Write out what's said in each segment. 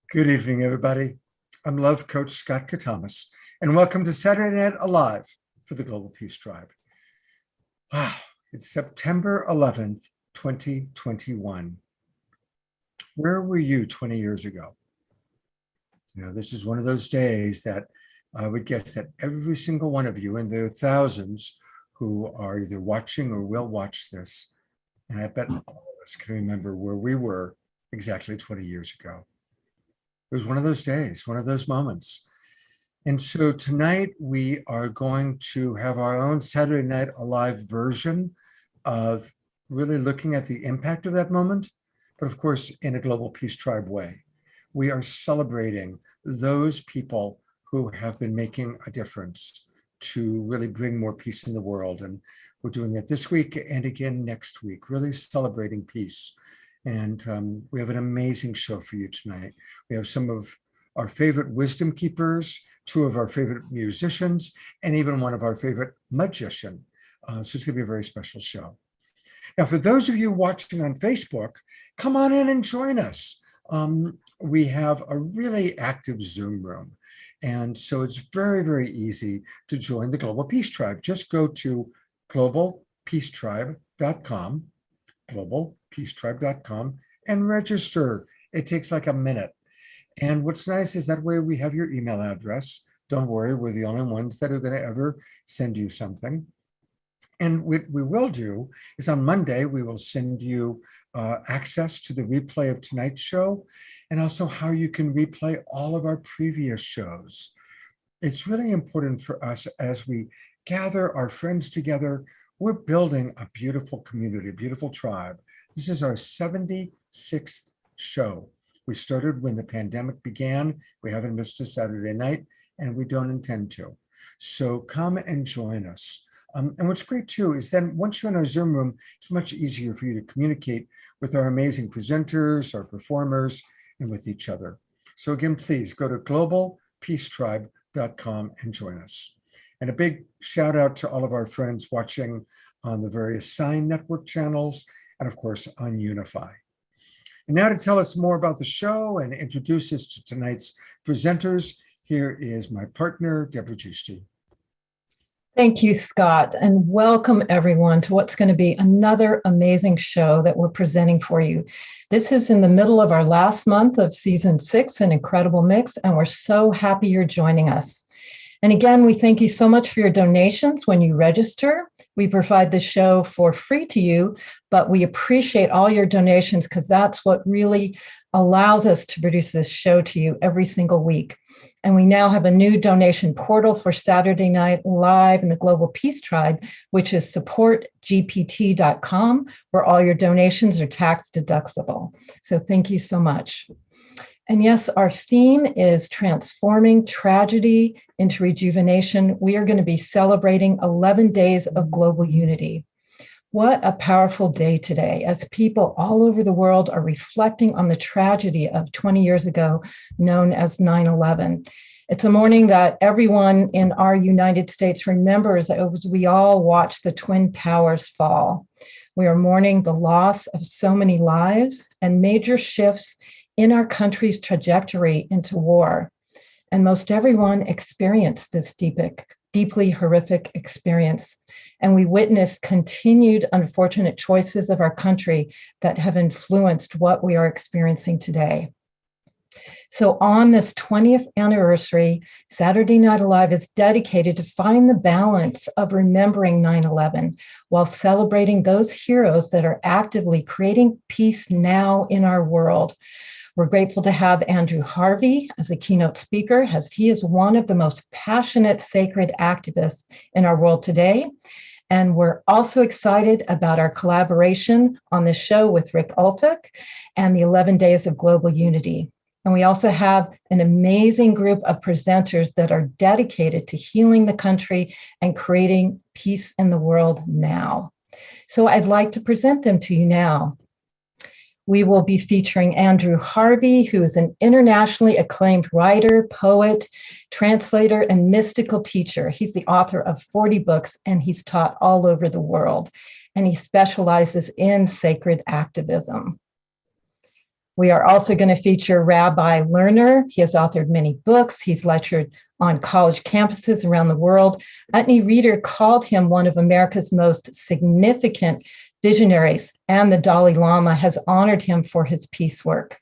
Good evening, everybody. I'm Love Coach Scott Catamas, and welcome to Saturday Night Alive for the Global Peace Tribe. Wow, it's September 11th, 2021. Where were you 20 years ago? This is one of those days that I would guess that every single one of you, and there are thousands who are either watching or will watch this, and I bet all of us can remember where we were exactly 20 years ago. It was one of those days, one of those moments. And so tonight we are going to have our own Saturday Night Alive version of really looking at the impact of that moment, but of course, in a Global Peace Tribe way. We are celebrating those people who have been making a difference to really bring more peace in the world. And we're doing it this week and again next week, really celebrating peace. And we have an amazing show for you tonight. We have some of our favorite wisdom keepers, two of our favorite musicians, and even one of our favorite magician. So it's going to be a very special show. Now, for those of you watching on Facebook, come on in and join us. We have a really active Zoom room. And so it's very, very easy to join the Global Peace Tribe. Just go to globalpeacetribe.com, globalpeacetribe.com, and register. It takes like a minute. And what's nice is that way we have your email address. Don't worry, we're the only ones that are going to ever send you something. And what we will do is on Monday, we will send you access to the replay of tonight's show, and also how you can replay all of our previous shows. It's really important for us as we gather our friends together. We're building a beautiful community, a beautiful tribe. This is our 76th show. We started when the pandemic began. We haven't missed a Saturday night, and we don't intend to. So come and join us. And what's great too is then once you're in our Zoom room, it's much easier for you to communicate with our amazing presenters, our performers, and with each other. So again, please go to globalpeacetribe.com and join us. And a big shout out to all of our friends watching on the various Sign Network channels, and of course on Unify. And now to tell us more about the show and introduce us to tonight's presenters, here is my partner, Debra Gusti. Thank you, Scott, and welcome everyone to what's going to be another amazing show that we're presenting for you. This is in the middle of our last month of season 6, an incredible mix, and we're so happy you're joining us. And again, we thank you so much for your donations when you register. We provide the show for free to you, but we appreciate all your donations because that's what really allows us to produce this show to you every single week. And we now have a new donation portal for Saturday Night Live in the Global Peace Tribe, which is supportgpt.com, where all your donations are tax deductible. So thank you so much. And yes, our theme is transforming tragedy into rejuvenation. We are going to be celebrating 11 days of global unity. What a powerful day today, as people all over the world are reflecting on the tragedy of 20 years ago, known as 9/11. It's a morning that everyone in our United States remembers as we all watch the Twin Towers fall. We are mourning the loss of so many lives and major shifts in our country's trajectory into war. And most everyone experienced this deeply horrific experience. And we witnessed continued unfortunate choices of our country that have influenced what we are experiencing today. So on this 20th anniversary, Saturday Night Alive is dedicated to find the balance of remembering 9/11 while celebrating those heroes that are actively creating peace now in our world. We're grateful to have Andrew Harvey as a keynote speaker, as he is one of the most passionate sacred activists in our world today. And we're also excited about our collaboration on this show with Rick Hurtak and the 11 Days of Global Unity. And we also have an amazing group of presenters that are dedicated to healing the country and creating peace in the world now. So I'd like to present them to you now. We will be featuring Andrew Harvey, who is an internationally acclaimed writer, poet, translator, and mystical teacher. He's the author of 40 books, and he's taught all over the world, and he specializes in sacred activism. We are also going to feature Rabbi Lerner. He has authored many books. He's lectured on college campuses around the world. Utne Reader called him one of America's most significant visionaries, and the Dalai Lama has honored him for his peace work.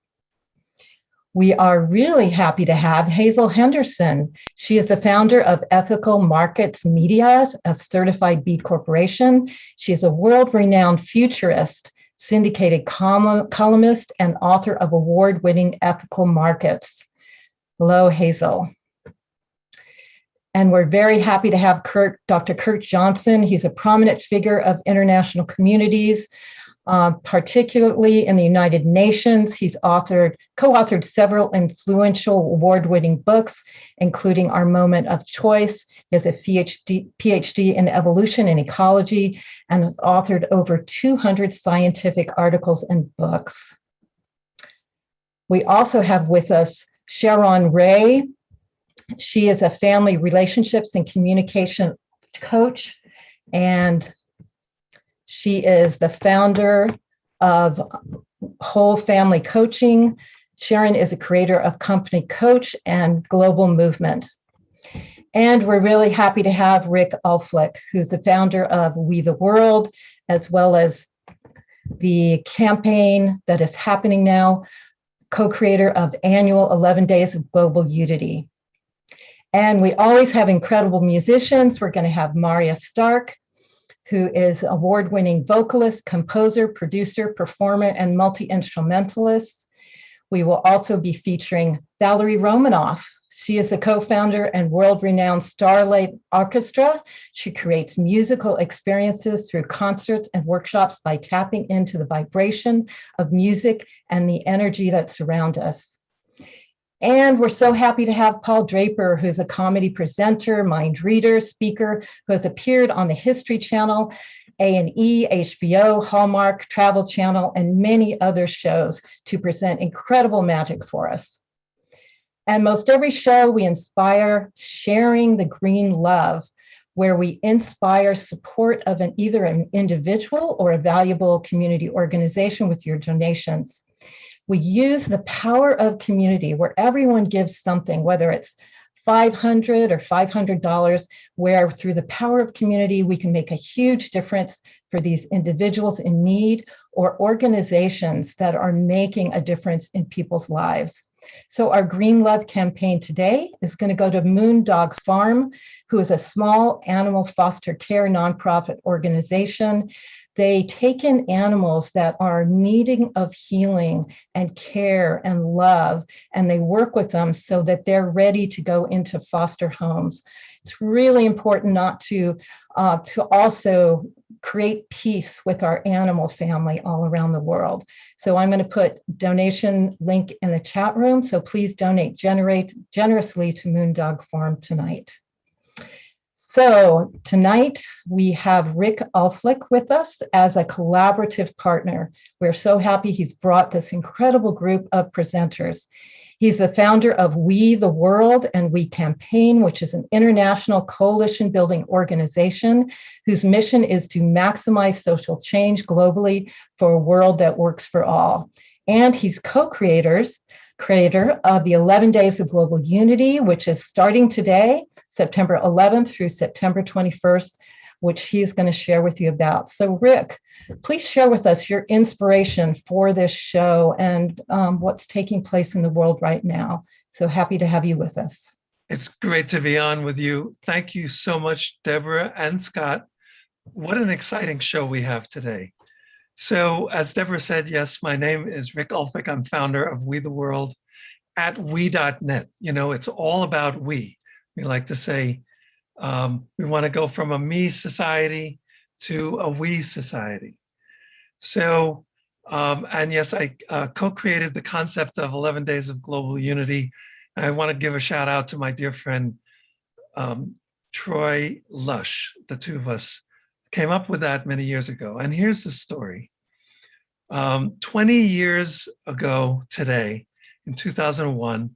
We are really happy to have Hazel Henderson. She is the founder of Ethical Markets Media, a certified B Corporation. She is a world-renowned futurist, syndicated columnist, and author of award-winning Ethical Markets. Hello, Hazel. And we're very happy to have Dr. Kurt Johnson. He's a prominent figure of international communities, particularly in the United Nations. He's co-authored several influential award-winning books, including Our Moment of Choice. He has a PhD in evolution and ecology, and has authored over 200 scientific articles and books. We also have with us Sharon Ria. She is a family relationships and communication coach, and she is the founder of Whole Family Coaching. Sharon is a creator of Company Coach and Global Movement. And we're really happy to have Rick Alflick, who's the founder of We the World, as well as the campaign that is happening now, co-creator of annual 11 Days of Global Unity. And we always have incredible musicians. We're going to have Maria Stark, who is award-winning vocalist, composer, producer, performer, and multi-instrumentalist. We will also be featuring Valerie Romanoff. She is the co-founder and world-renowned Starlight Orchestra. She creates musical experiences through concerts and workshops by tapping into the vibration of music and the energy that surrounds us. And we're so happy to have Paul Draper, who's a comedy presenter, mind reader, speaker, who has appeared on the History Channel, A&E, HBO, Hallmark, Travel Channel, and many other shows to present incredible magic for us. And most every show, we inspire sharing the green love, where we inspire support of either an individual or a valuable community organization with your donations. We use the power of community where everyone gives something, whether it's $500 or $500, where through the power of community, we can make a huge difference for these individuals in need or organizations that are making a difference in people's lives. So our Green Love campaign today is going to go to Moondog Farm, who is a small animal foster care nonprofit organization. They take in animals that are needing of healing and care and love, and they work with them so that they're ready to go into foster homes. It's really important not to also create peace with our animal family all around the world. So I'm going to put donation link in the chat room. So please donate generously to Moondog Farm tonight. So tonight we have Rick Alflick with us as a collaborative partner. We're so happy he's brought this incredible group of presenters. He's the founder of We the World and We Campaign, which is an international coalition building organization whose mission is to maximize social change globally for a world that works for all. And he's creator of the 11 Days of Global Unity, which is starting today, September 11th through September 21st, which he's going to share with you about. So Rick, please share with us your inspiration for this show and what's taking place in the world right now. So happy to have you with us. It's great to be on with you. Thank you so much, Debra and Scott. What an exciting show we have today. So as Debra said, yes, my name is Rick Alflick. I'm founder of We the World at we.net. You know, it's all about we. We like to say we want to go from a me society to a we society. So, and yes, I co-created the concept of 11 Days of Global Unity. I want to give a shout out to my dear friend, Troy Lush. The two of us came up with that many years ago. And here's the story. 20 years ago today, in 2001,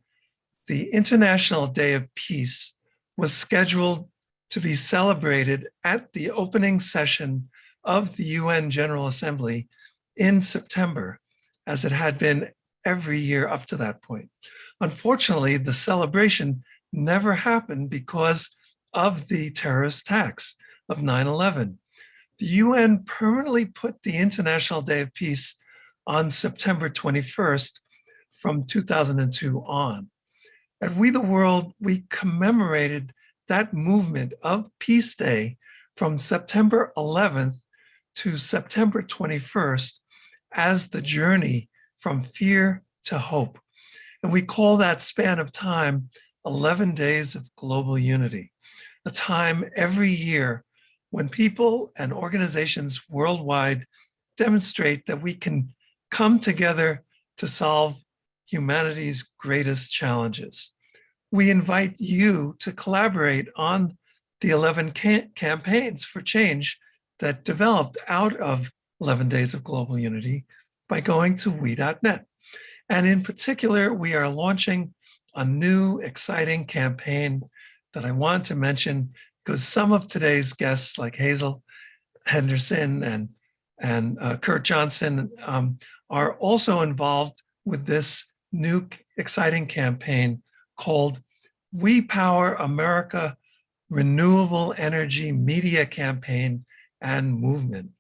the International Day of Peace was scheduled to be celebrated at the opening session of the UN General Assembly in September, as it had been every year up to that point. Unfortunately, the celebration never happened because of the terrorist attacks of 9/11. The UN permanently put the International Day of Peace on September 21st from 2002 on. At We the World, we commemorated that movement of Peace Day from September 11th to September 21st as the journey from fear to hope. And we call that span of time 11 Days of Global Unity, a time every year when people and organizations worldwide demonstrate that we can come together to solve humanity's greatest challenges. We invite you to collaborate on the 11 campaigns for change that developed out of 11 Days of Global Unity by going to we.net. And in particular, we are launching a new exciting campaign that I want to mention because some of today's guests like Hazel, Henderson, and Kurt Johnson are also involved with this new exciting campaign called We Power America Renewable Energy Media Campaign and Movement.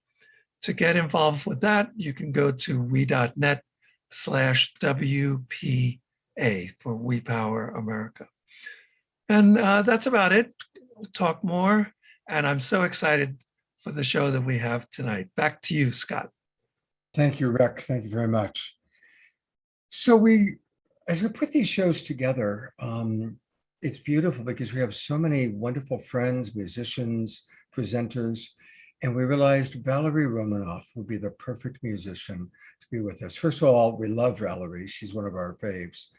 To get involved with that, you can go to we.net/WPA for We Power America. And that's about it. We'll talk more. And I'm so excited for the show that we have tonight. Back to you, Scott. Thank you, Rick. Thank you very much. So as we put these shows together, it's beautiful because we have so many wonderful friends, musicians, presenters, and we realized Valerie Romanoff would be the perfect musician to be with us. First of all, we love Valerie. She's one of our faves.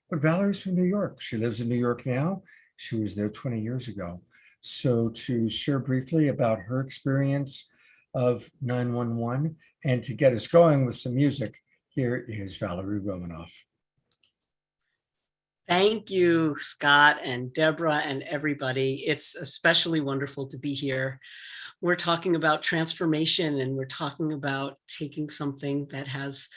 But Valerie's from New York. She lives in New York now. She was there 20 years ago. So to share briefly about her experience of 9/11 and to get us going with some music, here is Valerie Romanoff. Thank you, Scott and Debra and everybody. It's especially wonderful to be here. We're talking about transformation, and we're talking about taking something that has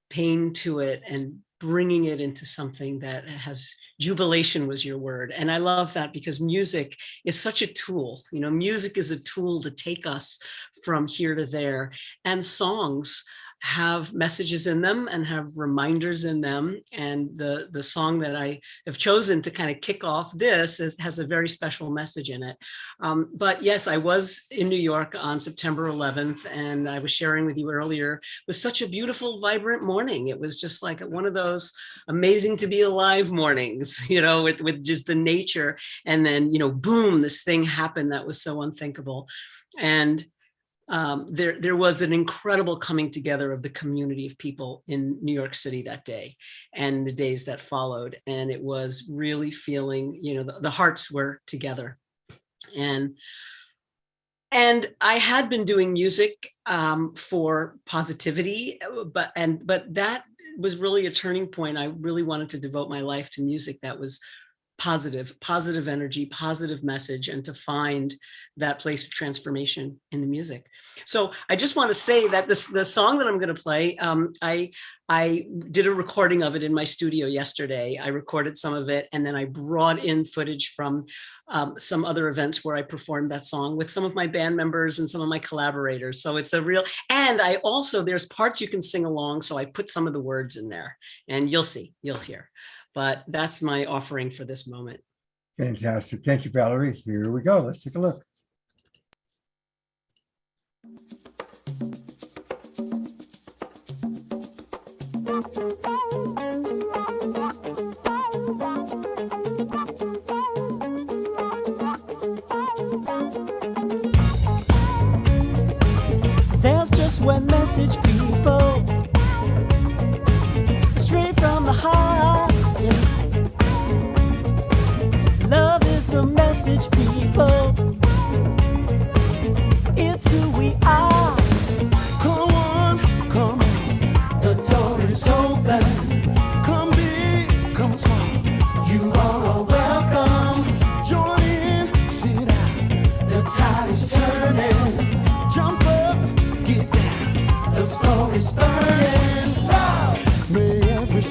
pain to it and bringing it into something that has jubilation, was your word. And I love that because music is such a tool. You know, music is a tool to take us from here to there. And songs have messages in them and have reminders in them. And the song that I have chosen to kind of kick off this has a very special message in it. But yes, I was in New York on September 11th, and I was sharing with you earlier, it was such a beautiful, vibrant morning. It was just like one of those amazing to be alive mornings, you know, with just the nature. And then, you know, boom, this thing happened that was so unthinkable. And there was an incredible coming together of the community of people in New York City that day and the days that followed. And it was really feeling, you know, the hearts were together. And I had been doing music for positivity, but that was really a turning point. I really wanted to devote my life to music that was positive energy, positive message, and to find that place of transformation in the music. So I just want to say that the song that I'm going to play, I did a recording of it in my studio yesterday. I recorded some of it, and then I brought in footage from some other events where I performed that song with some of my band members and some of my collaborators. So it's a real, and I also, there's parts you can sing along. So I put some of the words in there, and you'll see, you'll hear. But that's my offering for this moment. Fantastic. Thank you, Valerie. Here we go. Let's take a look. There's just one message, people, straight from the heart. Love is the message, people. It's who we are. Come on, come on. The door is open. Come big, come small. You are all welcome. Join in, sit down. The tide is turning. Jump up, get down. The floor is burning. Wow. May every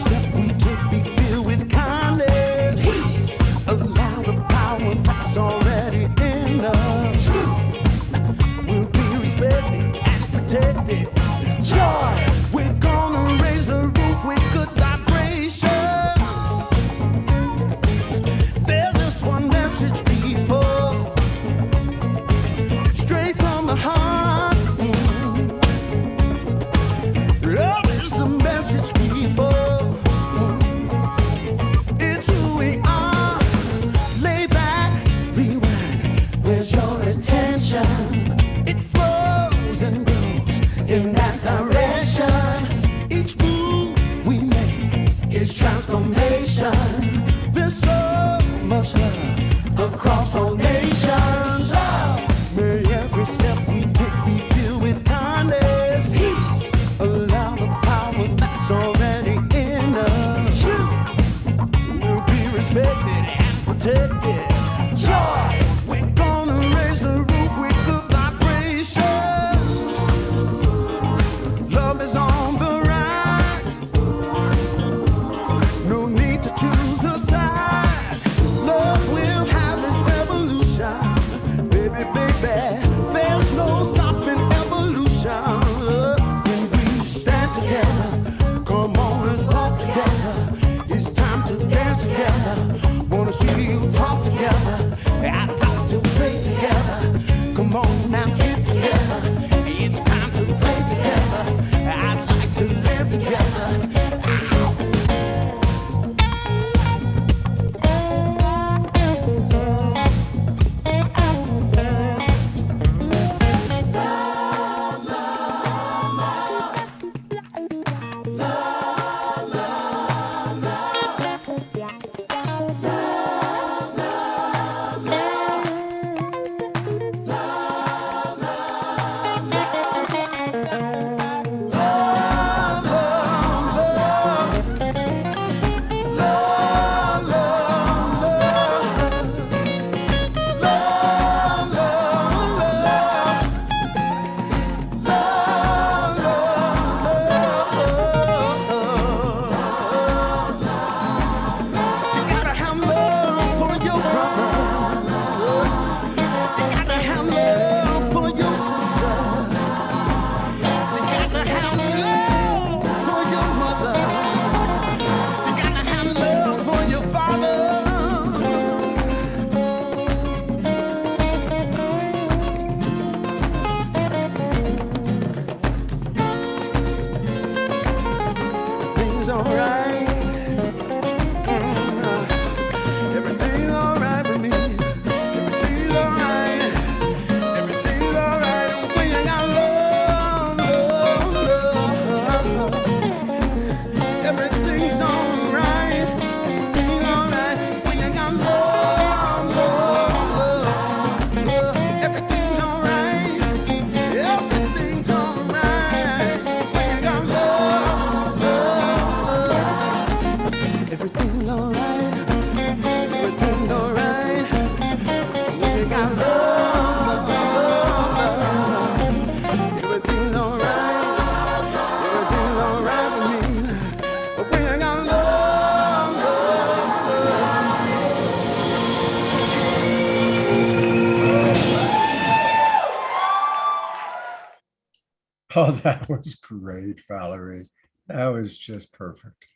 Oh, that was great, Valerie. That was just perfect.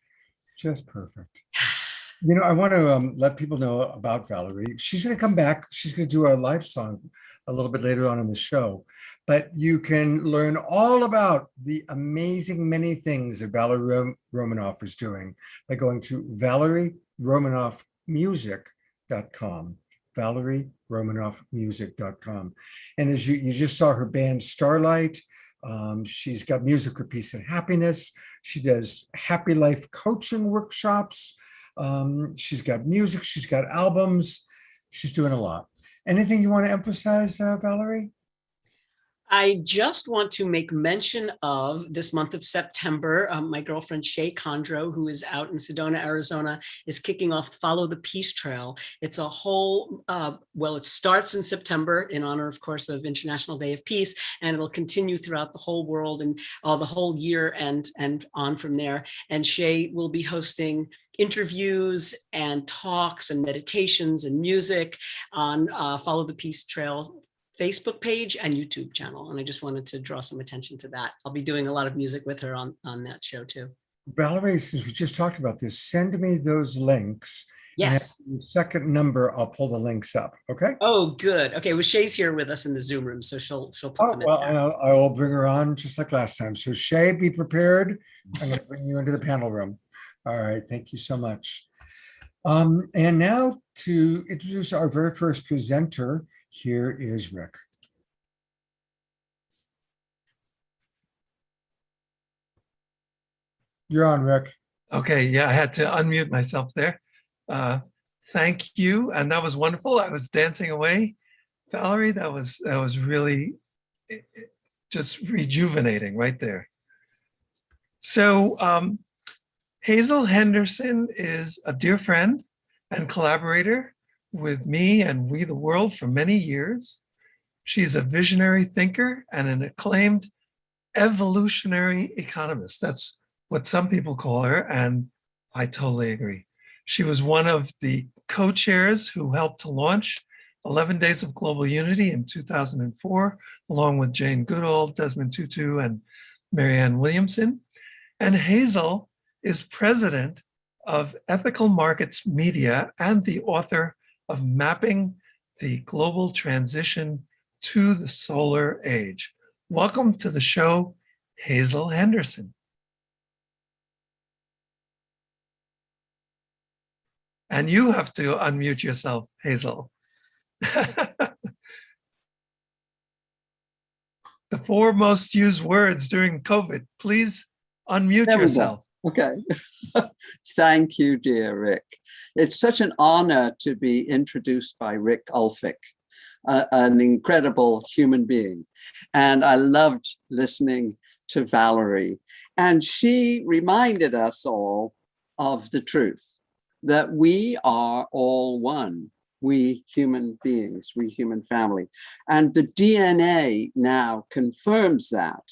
Just perfect. You know, I want to let people know about Valerie. She's going to come back. She's going to do a live song a little bit later on in the show. But you can learn all about the amazing many things that Valerie Romanoff is doing by going to ValerieRomanoffMusic.com. ValerieRomanoffMusic.com. And as you just saw her band Starlight, she's got Music for Peace and Happiness. She does happy life coaching workshops. She's got music, she's got albums, she's doing a lot. Anything you want to emphasize, Valerie? I just want to make mention of this month of September. My girlfriend Shay Condro, who is out in Sedona, Arizona, is kicking off Follow the Peace Trail. It's a whole, well, it starts in September in honor, of course, of International Day of Peace, and it'll continue throughout the whole world and the whole year and on from there. And Shay will be hosting interviews and talks and meditations and music on Follow the Peace Trail Facebook page and YouTube channel. And I just wanted to draw some attention to that. I'll be doing a lot of music with her on that show too. Valerie, since we just talked about this, send me those links. Yes. And the second number, I'll pull the links up. Okay. Oh, good. Okay. Well, Shay's here with us in the Zoom room, so she'll put them in Well, there. I will bring her on just like last time. So Shay, be prepared. I'm going to bring you into the panel room. All right. Thank you so much. And now to introduce our very first presenter, here is Rick. You're on, Rick. Okay, yeah, I had to unmute myself there. Thank you, and that was wonderful. I was dancing away, Valerie. That was really just rejuvenating right there. So Hazel Henderson is a dear friend and collaborator with me and We the World for many years. She's a visionary thinker and an acclaimed evolutionary economist. That's what some people call her, and I totally agree. She was one of the co-chairs who helped to launch 11 Days of Global Unity in 2004, along with Jane Goodall, Desmond Tutu, and Marianne Williamson. And Hazel is president of Ethical Markets Media and the author of Mapping the Global Transition to the Solar Age. Welcome to the show, Hazel Henderson. And you have to unmute yourself, Hazel. The 4 most used words during COVID. Please unmute yourself. Okay. Thank you, dear Rick. It's such an honor to be introduced by Rick Ulfik, an incredible human being. And I loved listening to Valerie. And she reminded us all of the truth, that we are all one, we human beings, we human family. And the DNA now confirms that.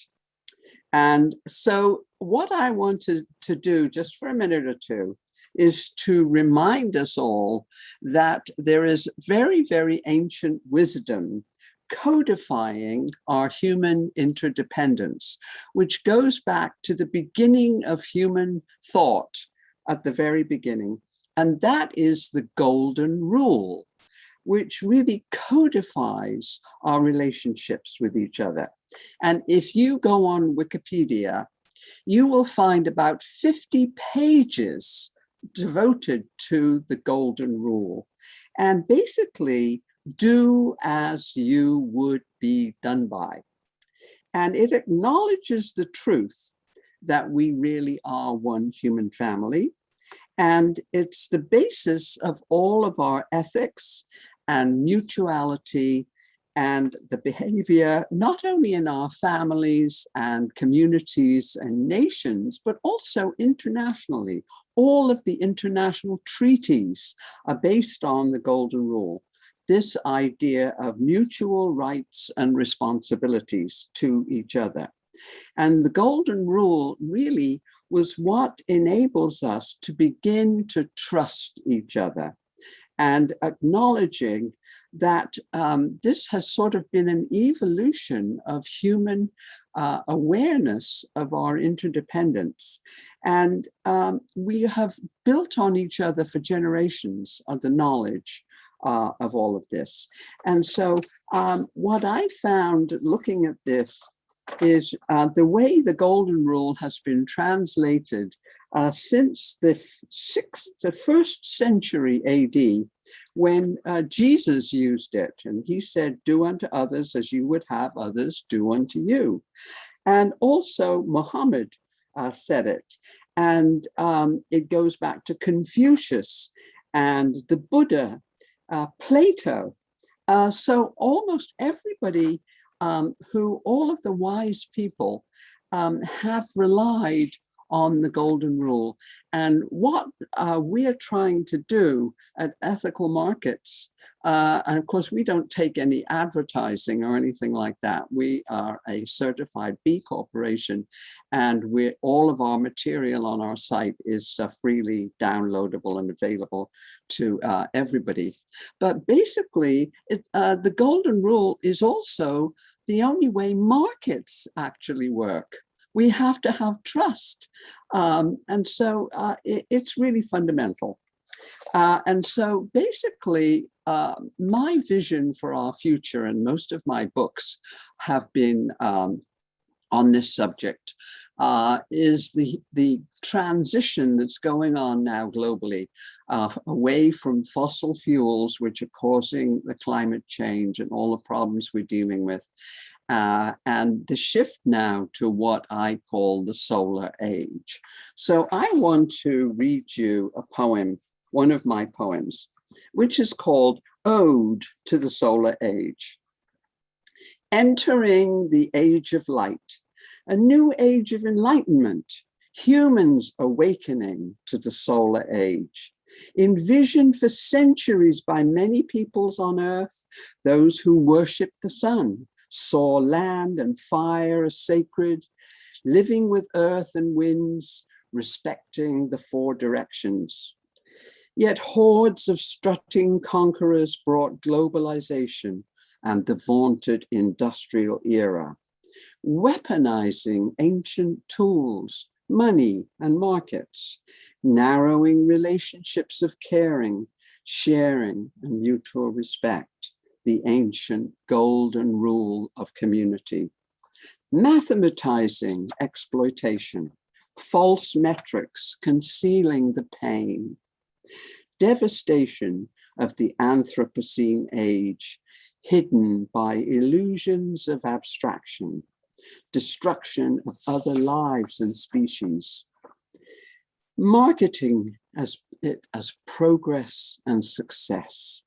And so what I wanted to do just for a minute or two is to remind us all that there is very, very ancient wisdom codifying our human interdependence, which goes back to the beginning of human thought at the very beginning. And that is the golden rule, which really codifies our relationships with each other. And if you go on Wikipedia, you will find about 50 pages devoted to the golden rule. And basically, do as you would be done by. And it acknowledges the truth that we really are one human family. And it's the basis of all of our ethics and mutuality and the behavior, not only in our families and communities and nations, but also internationally. All of the international treaties are based on the golden rule, this idea of mutual rights and responsibilities to each other. And the golden rule really was what enables us to begin to trust each other and acknowledging that this has sort of been an evolution of human awareness of our interdependence. And we have built on each other for generations of the knowledge of all of this. And so what I found looking at this is the way the Golden Rule has been translated since the first century AD, when Jesus used it. And he said, do unto others as you would have others do unto you. And also Muhammad said it. And it goes back to Confucius and the Buddha, Plato. So almost everybody all of the wise people have relied on the Golden Rule. And what we're trying to do at Ethical Markets, and of course, we don't take any advertising or anything like that. We are a certified B Corporation, and all of our material on our site is freely downloadable and available to everybody. But basically, the Golden Rule is also the only way markets actually work. We have to have trust. And so it's really fundamental. And so basically, my vision for our future, and most of my books have been on this subject, is the transition that's going on now globally away from fossil fuels, which are causing the climate change and all the problems we're dealing with, and the shift now to what I call the solar age. So I want to read you a poem, one of my poems, which is called Ode to the Solar Age. Entering the age of light, a new age of enlightenment, humans awakening to the solar age. Envisioned for centuries by many peoples on earth, those who worship the sun, saw land and fire as sacred, living with earth and winds, respecting the four directions. Yet hordes of strutting conquerors brought globalization and the vaunted industrial era, weaponizing ancient tools, money, and markets, narrowing relationships of caring, sharing, and mutual respect, the ancient golden rule of community, mathematizing exploitation, false metrics concealing the pain, devastation of the Anthropocene age, hidden by illusions of abstraction, destruction of other lives and species, marketing as progress and success.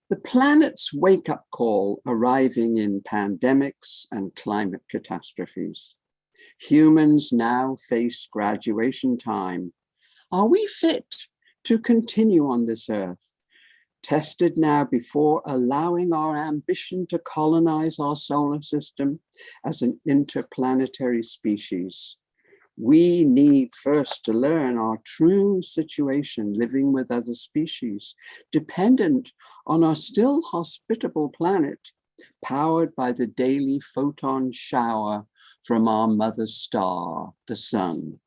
The planet's wake-up call arriving in pandemics and climate catastrophes. Humans now face graduation time. Are we fit to continue on this earth? Tested now before allowing our ambition to colonize our solar system as an interplanetary species. We need first to learn our true situation living with other species, dependent on our still hospitable planet, powered by the daily photon shower from our mother star, the sun.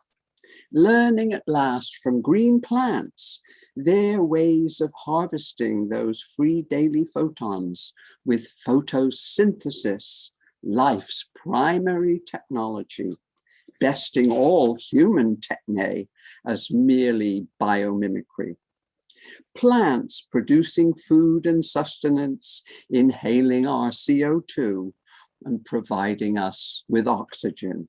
Learning at last from green plants their ways of harvesting those free daily photons with photosynthesis, life's primary technology, besting all human techne as merely biomimicry. Plants producing food and sustenance, inhaling our CO2 and providing us with oxygen.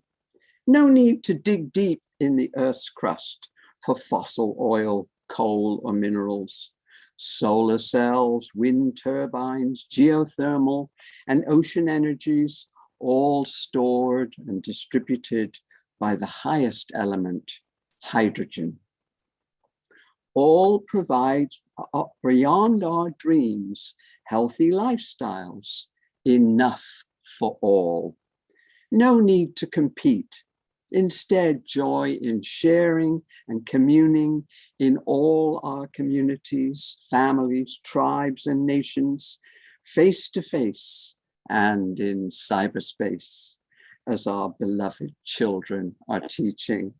No need to dig deep in the Earth's crust for fossil oil, coal, or minerals. Solar cells, wind turbines, geothermal, and ocean energies, all stored and distributed by the highest element, hydrogen. All provide, beyond our dreams, healthy lifestyles, enough for all. No need to compete, Instead, joy in sharing and communing in all our communities, families, tribes, and nations, face to face and in cyberspace, as our beloved children are teaching.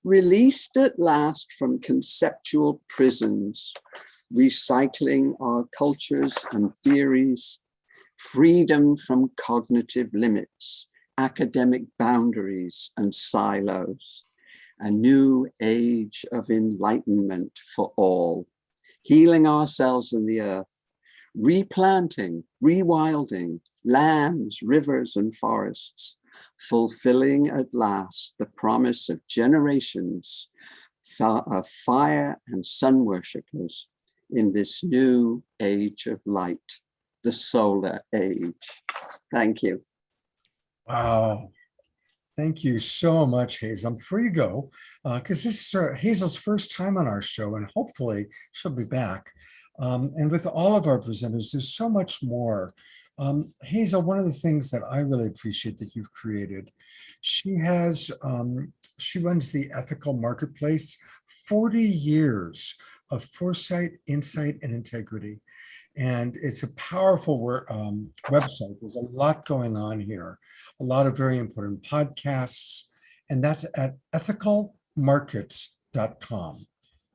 Released at last from conceptual prisons, recycling our cultures and theories, freedom from cognitive limits, academic boundaries and silos, a new age of enlightenment for all, healing ourselves and the earth, replanting, rewilding lands, rivers, and forests, fulfilling at last the promise of generations of fire and sun worshippers in this new age of light, the solar age. Thank you. Wow. Thank you so much, Hazel. Before you go, because this is Hazel's first time on our show, and hopefully she'll be back. And with all of our presenters, there's so much more. Hazel, one of the things that I really appreciate that you've created, she runs the Ethical Marketplace, 40 years of foresight, insight, and integrity. And it's a powerful website. There's a lot going on here, a lot of very important podcasts, and that's at ethicalmarkets.com,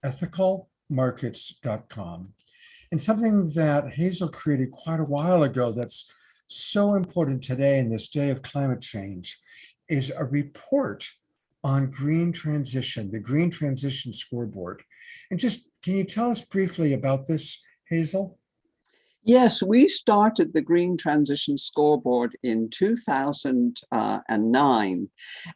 ethicalmarkets.com. And something that Hazel created quite a while ago that's so important today in this day of climate change is a report on green transition, the Green Transition Scoreboard. And just, can you tell us briefly about this, Hazel? Yes, we started the Green Transition Scoreboard in 2009.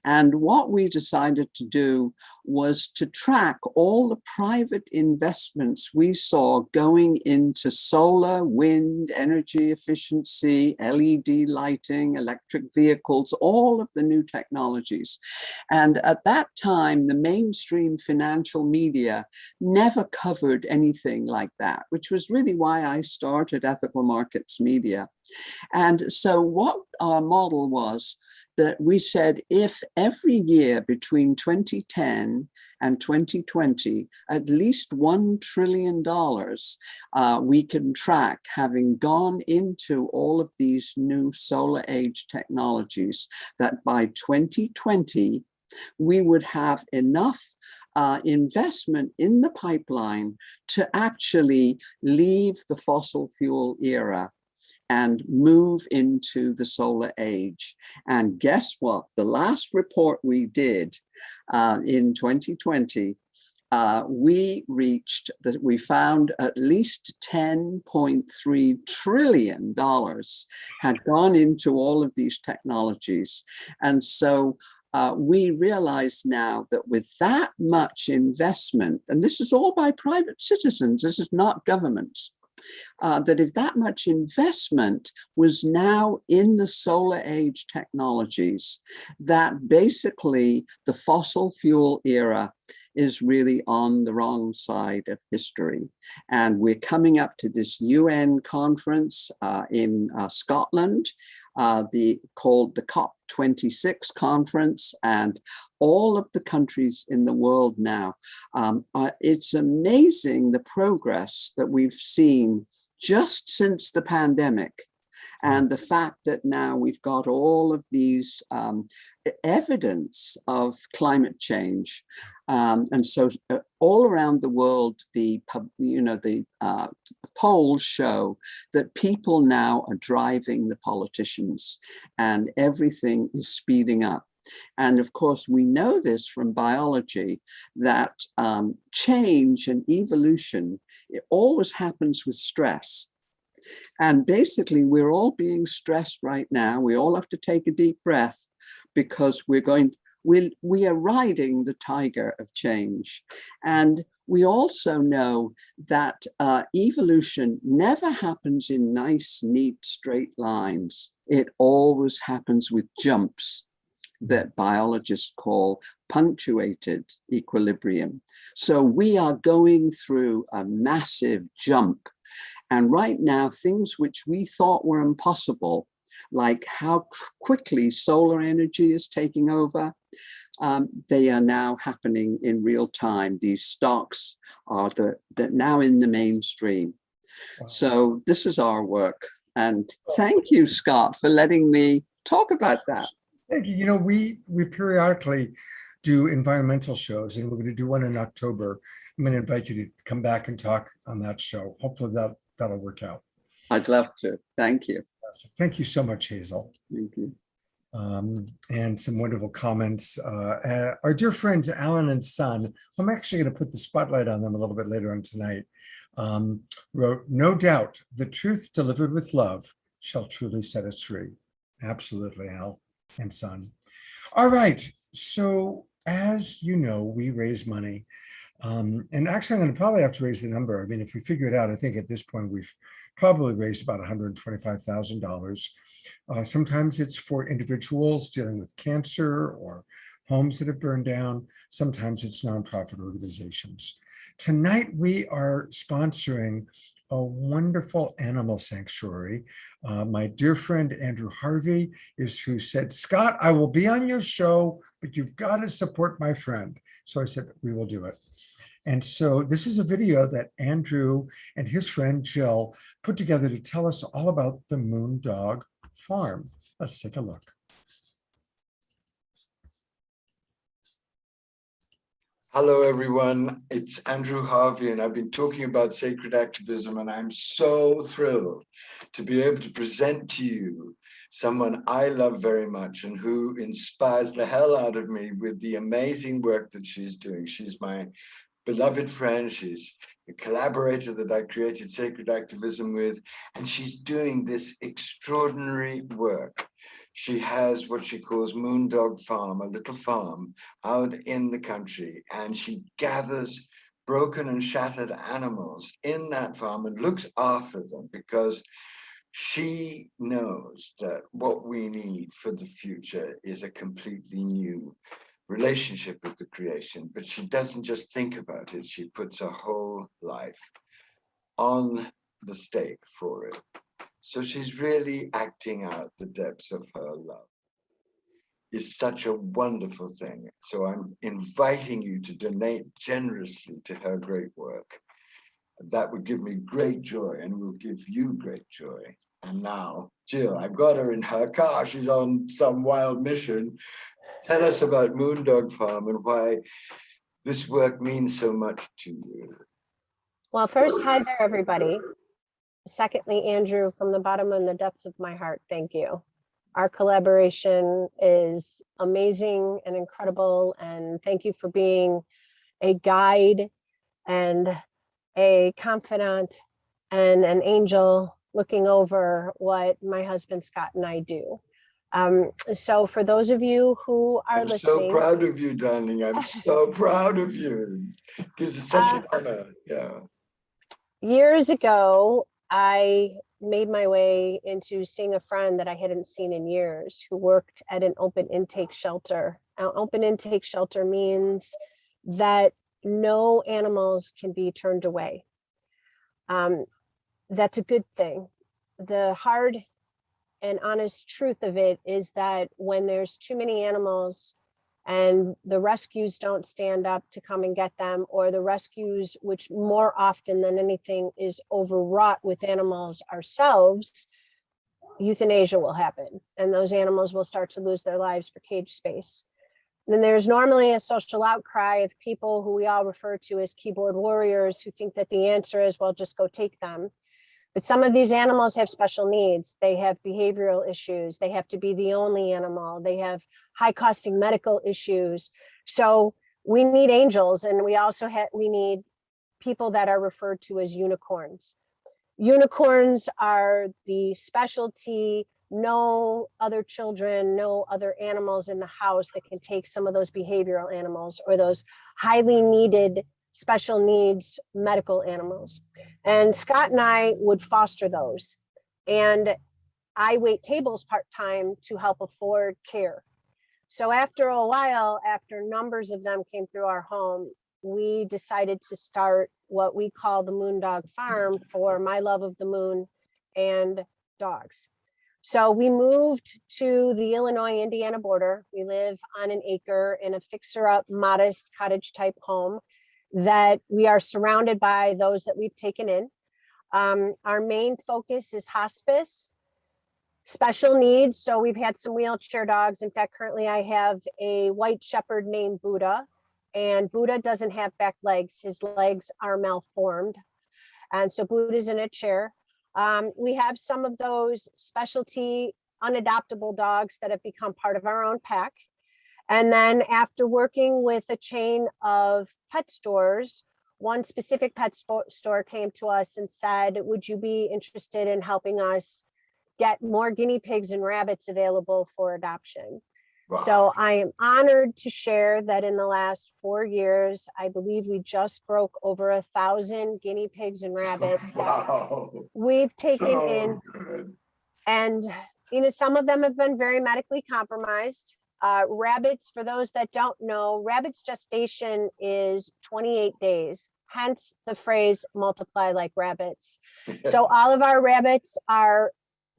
And what we decided to do was to track all the private investments we saw going into solar, wind, energy efficiency, LED lighting, electric vehicles, all of the new technologies. And at that time, the mainstream financial media never covered anything like that, which was really why I started Ethical Markets Media. And so what our model was that we said, if every year between 2010 and 2020, at least $1 trillion we can track having gone into all of these new solar age technologies, that by 2020, we would have enough investment in the pipeline to actually leave the fossil fuel era and move into the solar age. And guess what? The last report we did in 2020, we found at least $10.3 trillion had gone into all of these technologies. And so we realize now that with that much investment, and this is all by private citizens, this is not governments, that if that much investment was now in the solar age technologies, that basically the fossil fuel era is really on the wrong side of history. And we're coming up to this UN conference in Scotland, called the COP26 conference, and all of the countries in the world now. It's amazing the progress that we've seen just since the pandemic. And the fact that now we've got all of these evidence of climate change. And so all around the world, the polls show that people now are driving the politicians and everything is speeding up. And of course, we know this from biology, that change and evolution, it always happens with stress. And basically, we're all being stressed right now. We all have to take a deep breath because we are riding the tiger of change. And we also know that evolution never happens in nice, neat, straight lines. It always happens with jumps that biologists call punctuated equilibrium. So we are going through a massive jump. And right now, things which we thought were impossible, like how quickly solar energy is taking over. They are now happening in real time. These stocks are now in the mainstream. Wow. So this is our work. And thank you, Scott, for letting me talk about that. Thank you. You know, we periodically do environmental shows, and we're going to do one in October. I'm going to invite you to come back and talk on that show. Hopefully that'll work out. I'd love to. Thank you. Thank you so much, Hazel. Thank you. And some wonderful comments. Our dear friends, Alan and Son, I'm actually going to put the spotlight on them a little bit later on tonight, wrote, "No doubt the truth delivered with love shall truly set us free." Absolutely, Al and Son. All right. So as you know, we raise money. And actually, I'm going to probably have to raise the number. I mean, if we figure it out, I think at this point, we've probably raised about $125,000. Sometimes it's for individuals dealing with cancer or homes that have burned down. Sometimes it's nonprofit organizations. Tonight, we are sponsoring a wonderful animal sanctuary. My dear friend, Andrew Harvey, is who said, "Scott, I will be on your show, but you've got to support my friend." So I said, we will do it. And so this is a video that Andrew and his friend Jill put together to tell us all about the Moondog Farm. Let's take a look. Hello, everyone. It's Andrew Harvey, and I've been talking about sacred activism, and I'm so thrilled to be able to present to you someone I love very much and who inspires the hell out of me with the amazing work that she's doing. She's my beloved friend. She's a collaborator that I created Sacred Activism with, and she's doing this extraordinary work. She has what she calls Moondog Farm, a little farm out in the country, and she gathers broken and shattered animals in that farm and looks after them, because she knows that what we need for the future is a completely new relationship with the creation. But she doesn't just think about it, she puts her whole life on the stake for it. So she's really acting out the depths of her love. It's such a wonderful thing. So I'm inviting you to donate generously to her great work. That would give me great joy and will give you great joy. And now, Jill, I've got her in her car. She's on some wild mission. Tell us about Moondog Farm and why this work means so much to you. Well, first, hi there, everybody. Secondly, Andrew, from the bottom of the depths of my heart, thank you. Our collaboration is amazing and incredible, and thank you for being a guide and a confidant and an angel looking over what my husband Scott and I do. So for those of you who are listening, I'm so proud of you, darling. I'm so proud of you. Because it's such an honor. Yeah. Years ago, I made my way into seeing a friend that I hadn't seen in years who worked at an open intake shelter. An open intake shelter means that no animals can be turned away. That's a good thing. The hard and honest truth of it is that when there's too many animals and the rescues don't stand up to come and get them, or the rescues, which more often than anything is overwrought with animals ourselves, euthanasia will happen and those animals will start to lose their lives for cage space. Then there's normally a social outcry of people who we all refer to as keyboard warriors who think that the answer is, well, just go take them. But some of these animals have special needs. They have behavioral issues. They have to be the only animal. They have high costing medical issues. So we need angels, and we also we need people that are referred to as unicorns. Unicorns are the specialty, no other children, no other animals in the house that can take some of those behavioral animals or those highly needed special needs medical animals. And Scott and I would foster those. And I wait tables part-time to help afford care. So after a while, after numbers of them came through our home, we decided to start what we call the Moondog Farm for my love of the moon and dogs. So we moved to the Illinois-Indiana border. We live on an acre in a fixer-up, modest cottage-type home that we are surrounded by those that we've taken in. Our main focus is hospice, special needs. So we've had some wheelchair dogs. In fact, currently I have a white shepherd named Buddha, and Buddha doesn't have back legs. His legs are malformed. And so Buddha's in a chair. We have some of those specialty unadoptable dogs that have become part of our own pack. And then after working with a chain of pet stores, one specific pet store came to us and said, would you be interested in helping us get more guinea pigs and rabbits available for adoption? Wow. So I am honored to share that in the last 4 years, I believe we just broke over 1,000 guinea pigs and rabbits Wow. that we've taken So in. good. And, you know, some of them have been very medically compromised. Rabbits, for those that don't know, rabbits gestation is 28 days, hence the phrase multiply like rabbits. So all of our rabbits are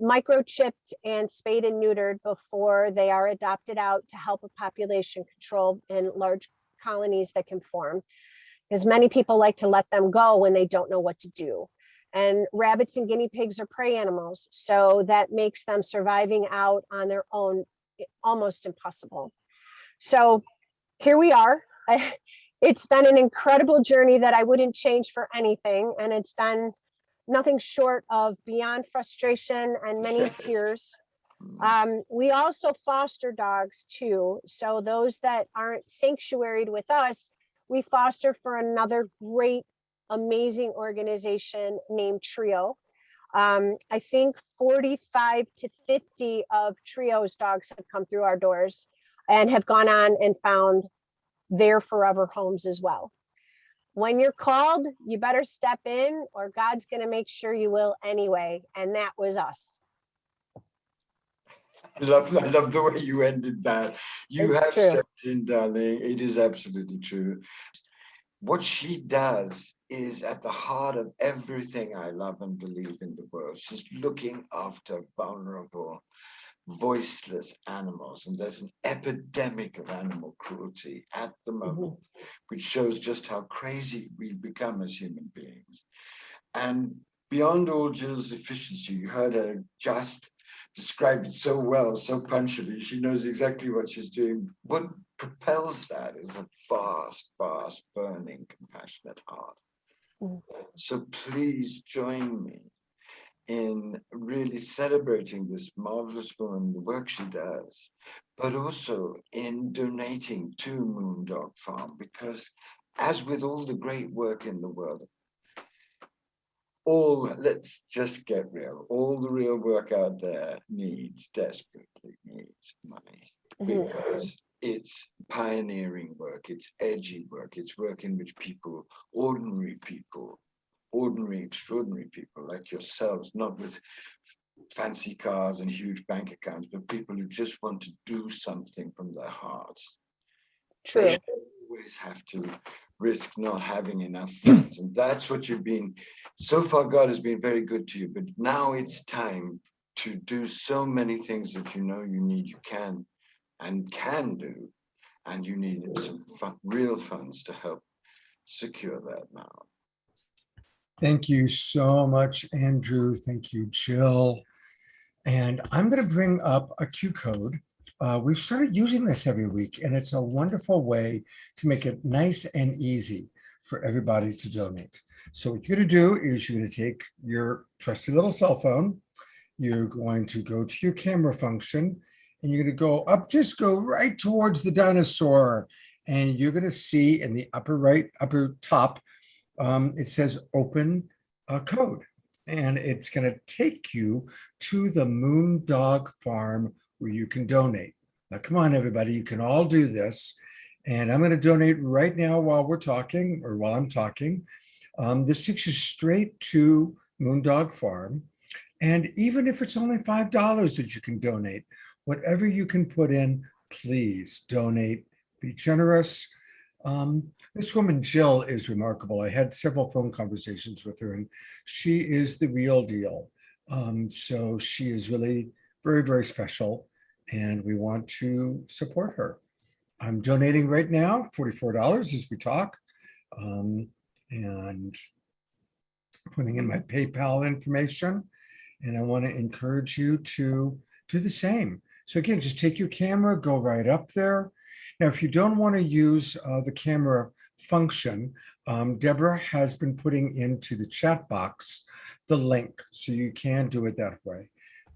microchipped and spayed and neutered before they are adopted out to help with population control in large colonies that can form, because many people like to let them go when they don't know what to do. And rabbits and guinea pigs are prey animals, so that makes them surviving out on their own almost impossible. So here we are. It's been an incredible journey that I wouldn't change for anything, and it's been nothing short of beyond frustration and many tears. We also foster dogs too. So those that aren't sanctuaried with us, we foster for another great, amazing organization named Trio. I think 45 to 50 of Trio's dogs have come through our doors and have gone on and found their forever homes as well. When you're called, you better step in, or God's going to make sure you will anyway. And that was us. I love the way you ended that. You It's have true. stepped in, darling. It is absolutely true. What she does is at the heart of everything I love and believe in the world. She's looking after vulnerable, voiceless animals, and there's an epidemic of animal cruelty at the moment, which shows just how crazy we become as human beings. And beyond all Jill's efficiency, you heard her just describe it so well, so punchily. She knows exactly what she's doing. What propels that is a vast, vast, burning, compassionate heart. So please join me in really celebrating this marvelous woman, the work she does, but also in donating to Moondog Farm, because as with all the great work in the world, let's just get real, all the real work out there desperately needs money, because it's pioneering work, it's edgy work, it's work in which people, ordinary, extraordinary people like yourselves, not with fancy cars and huge bank accounts, but people who just want to do something from their hearts. True. They always have to risk not having enough funds. And that's what you've been, so far God has been very good to you, but now it's time to do so many things that you know you need, you can do, and you need some real funds to help secure that now. Thank you so much, Andrew. Thank you, Jill. And I'm going to bring up a Q code. We've started using this every week, and it's a wonderful way to make it nice and easy for everybody to donate. So what you're going to do is you're going to take your trusty little cell phone. You're going to go to your camera function, and you're going to go up, just go right towards the dinosaur. And you're going to see in the upper top, it says open code, and it's going to take you to the Moondog Farm where you can donate. Now, come on, everybody, you can all do this. And I'm going to donate right now while we're talking, or while I'm talking. This takes you straight to Moondog Farm. And even if it's only $5 that you can donate, whatever you can put in, please donate, be generous. This woman, Jill, is remarkable. I had several phone conversations with her, and she is the real deal. So she is really very, very special, and we want to support her. I'm donating right now, $44 as we talk, and putting in my PayPal information. And I want to encourage you to do the same. So again, just take your camera, go right up there. Now, if you don't want to use the camera function, Debra has been putting into the chat box the link, so you can do it that way.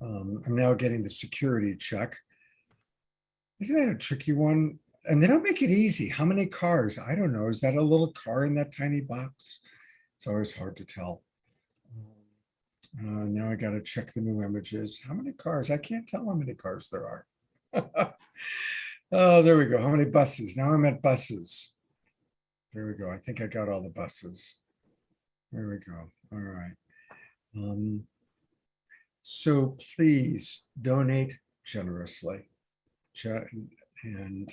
I'm now getting the security check. Isn't that a tricky one? And they don't make it easy. How many cars? I don't know. Is that a little car in that tiny box? It's always hard to tell. Now I got to check the new images. How many cars? I can't tell how many cars there are. Oh, there we go. How many buses? Now I'm at buses. There we go. I think I got all the buses. There we go. All right. So please donate generously. And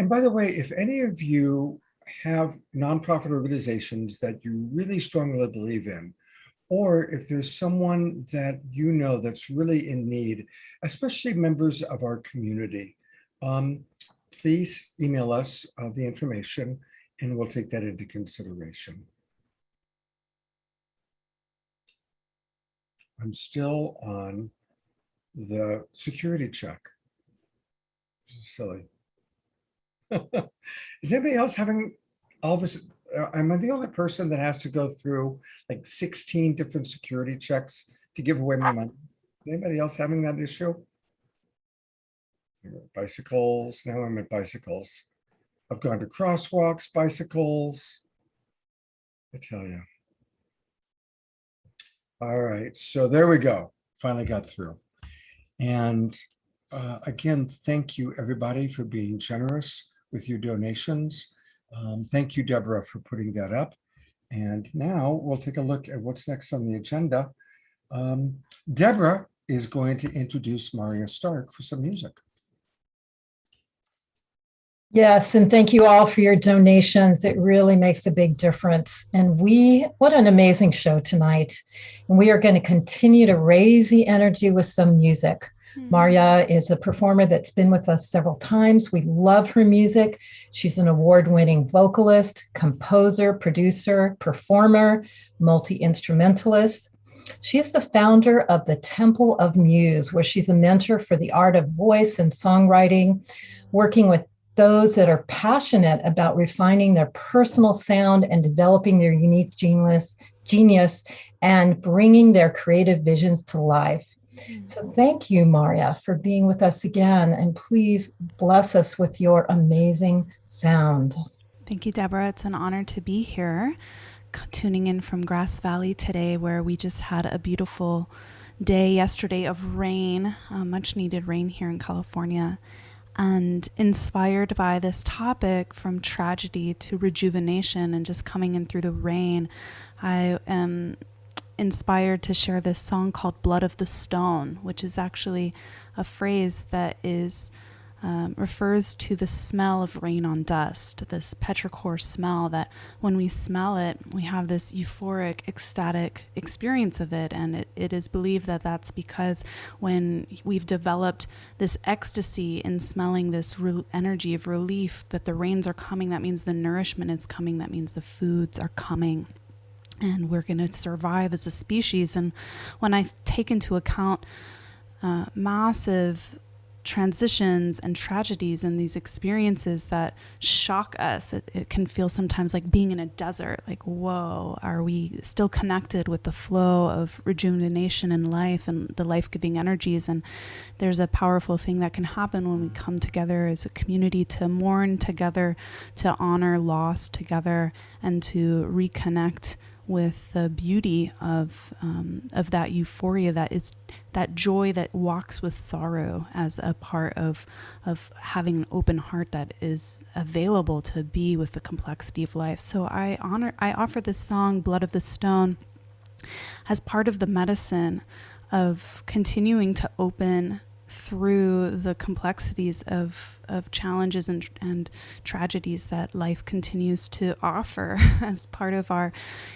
by the way, if any of you have nonprofit organizations that you really strongly believe in, or if there's someone that you know that's really in need, especially members of our community, please email us the information and we'll take that into consideration. I'm still on the security check. This is silly. Is anybody else having all this? Am I the only person that has to go through like 16 different security checks to give away my money? Is anybody else having that issue? Bicycles. Now I'm at bicycles. I've gone to crosswalks, bicycles. I tell you. All right, so there we go. Finally got through. And again, thank you everybody for being generous with your donations. Thank you, Debra, for putting that up. And now we'll take a look at what's next on the agenda. Debra is going to introduce Maria Stark for some music. Yes, and thank you all for your donations. It really makes a big difference. And what an amazing show tonight. And we are going to continue to raise the energy with some music. Maria is a performer that's been with us several times. We love her music. She's an award-winning vocalist, composer, producer, performer, multi-instrumentalist. She is the founder of the Temple of Muse, where she's a mentor for the art of voice and songwriting, working with those that are passionate about refining their personal sound and developing their unique genius and bringing their creative visions to life. So thank you, Maria, for being with us again, and please bless us with your amazing sound. Thank you, Debra. It's an honor to be here, tuning in from Grass Valley today, where we just had a beautiful day yesterday of rain, much needed rain here in California. And inspired by this topic, from tragedy to rejuvenation and just coming in through the rain, I am inspired to share this song called Blood of the Stone, which is actually a phrase that is refers to the smell of rain on dust, this petrichor smell that when we smell it, we have this euphoric, ecstatic experience of it. And it is believed that that's because when we've developed this ecstasy in smelling this energy of relief, that the rains are coming, that means the nourishment is coming, that means the foods are coming. And we're going to survive as a species. And when I take into account massive transitions and tragedies and these experiences that shock us, it can feel sometimes like being in a desert, like, whoa, are we still connected with the flow of rejuvenation in life and the life-giving energies? And there's a powerful thing that can happen when we come together as a community to mourn together, to honor loss together, and to reconnect with the beauty of that euphoria, that is that joy that walks with sorrow as a part of having an open heart that is available to be with the complexity of life. So I offer this song, Blood of the Stone, as part of the medicine of continuing to open through the complexities of challenges and tragedies that life continues to offer as part of our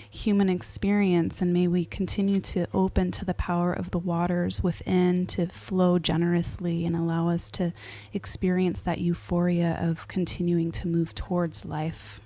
human experience. And may we continue to open to the power of the waters within to flow generously and allow us to experience that euphoria of continuing to move towards life.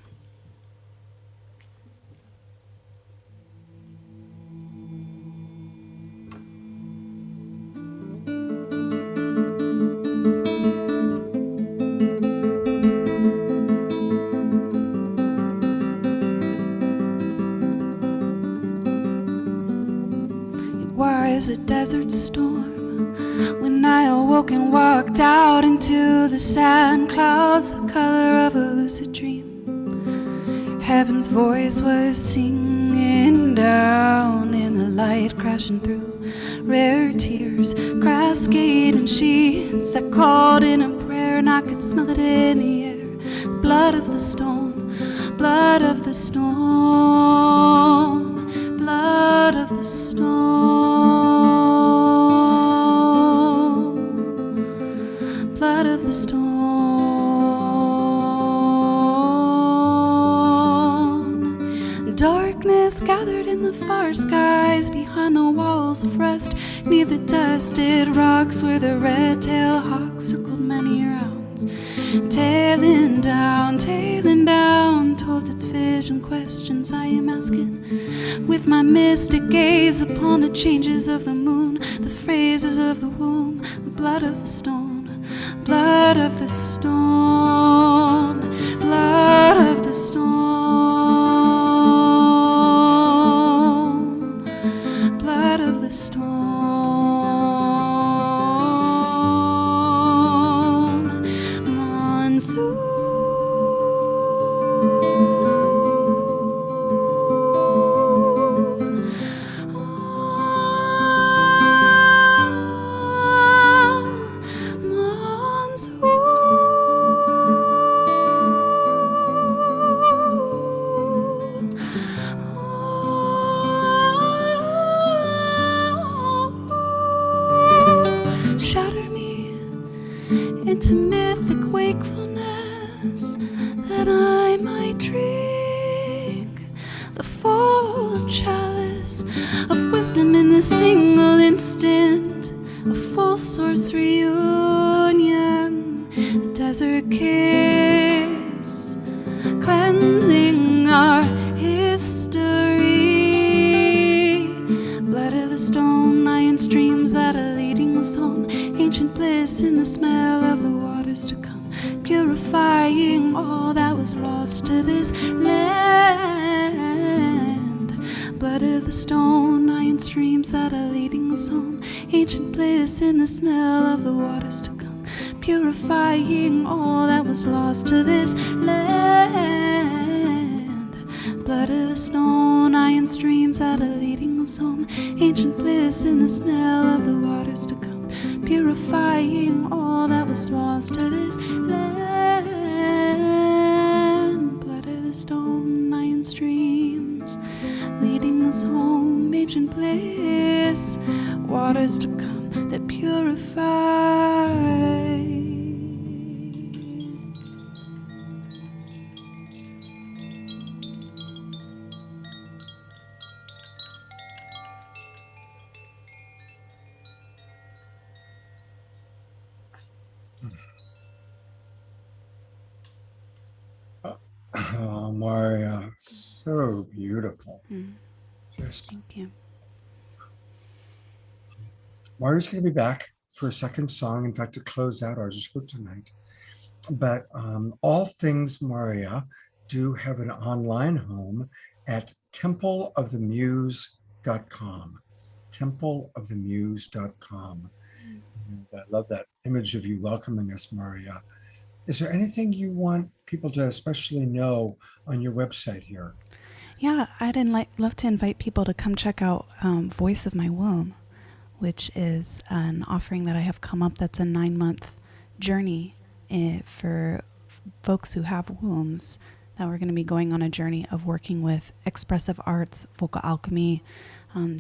Was a desert storm when I awoke and walked out into the sand clouds, the color of a lucid dream. Heaven's voice was singing down in the light, crashing through rare tears, cascade and sheets that called in a prayer, and I could smell it in the air. Blood of the stone, blood of the stone, blood of the stone. Blood of the stone. Darkness gathered in the far skies behind the walls of rust, near the dusted rocks where the red-tailed hawk circled many rounds, tailing down towards its vision. Questions I am asking with my mystic gaze upon the changes of the moon, the phrases of the womb. The blood of the stone, blood of the stone, blood of the stone, blood of the stone. Monsoon. Shatter me into mythic wakefulness, that I might drink the full chalice of wisdom in this single instant, a full source reunion, a desert kiss, cleansing our history. Blood of the stone, iron streams that are leading us home, ancient bliss in the smell of the waters to come, purifying all that was lost to this land. Blood of the stone, iron streams that are leading us home, ancient bliss in the smell of the waters to come, purifying all that was lost to this land. Blood of the stone, iron streams that are leading us home, ancient bliss in the smell of the waters to come, purifying all that was lost to this land. Blood of the stone, iron streams leading us home, ancient bliss, waters to come that purify. Oh, Maria, so beautiful. Just Thank you. Maria's going to be back for a second song, in fact, to close out our show tonight. But all things Maria do have an online home at templeofthemuse.com. Templeofthemuse.com. And I love that image of you welcoming us, Maria. Is there anything you want people to especially know on your website here? Yeah, I'd love to invite people to come check out Voice of My Womb, which is an offering that I have come up that's a 9-month journey for folks who have wombs, that we're going to be going on a journey of working with expressive arts, vocal alchemy,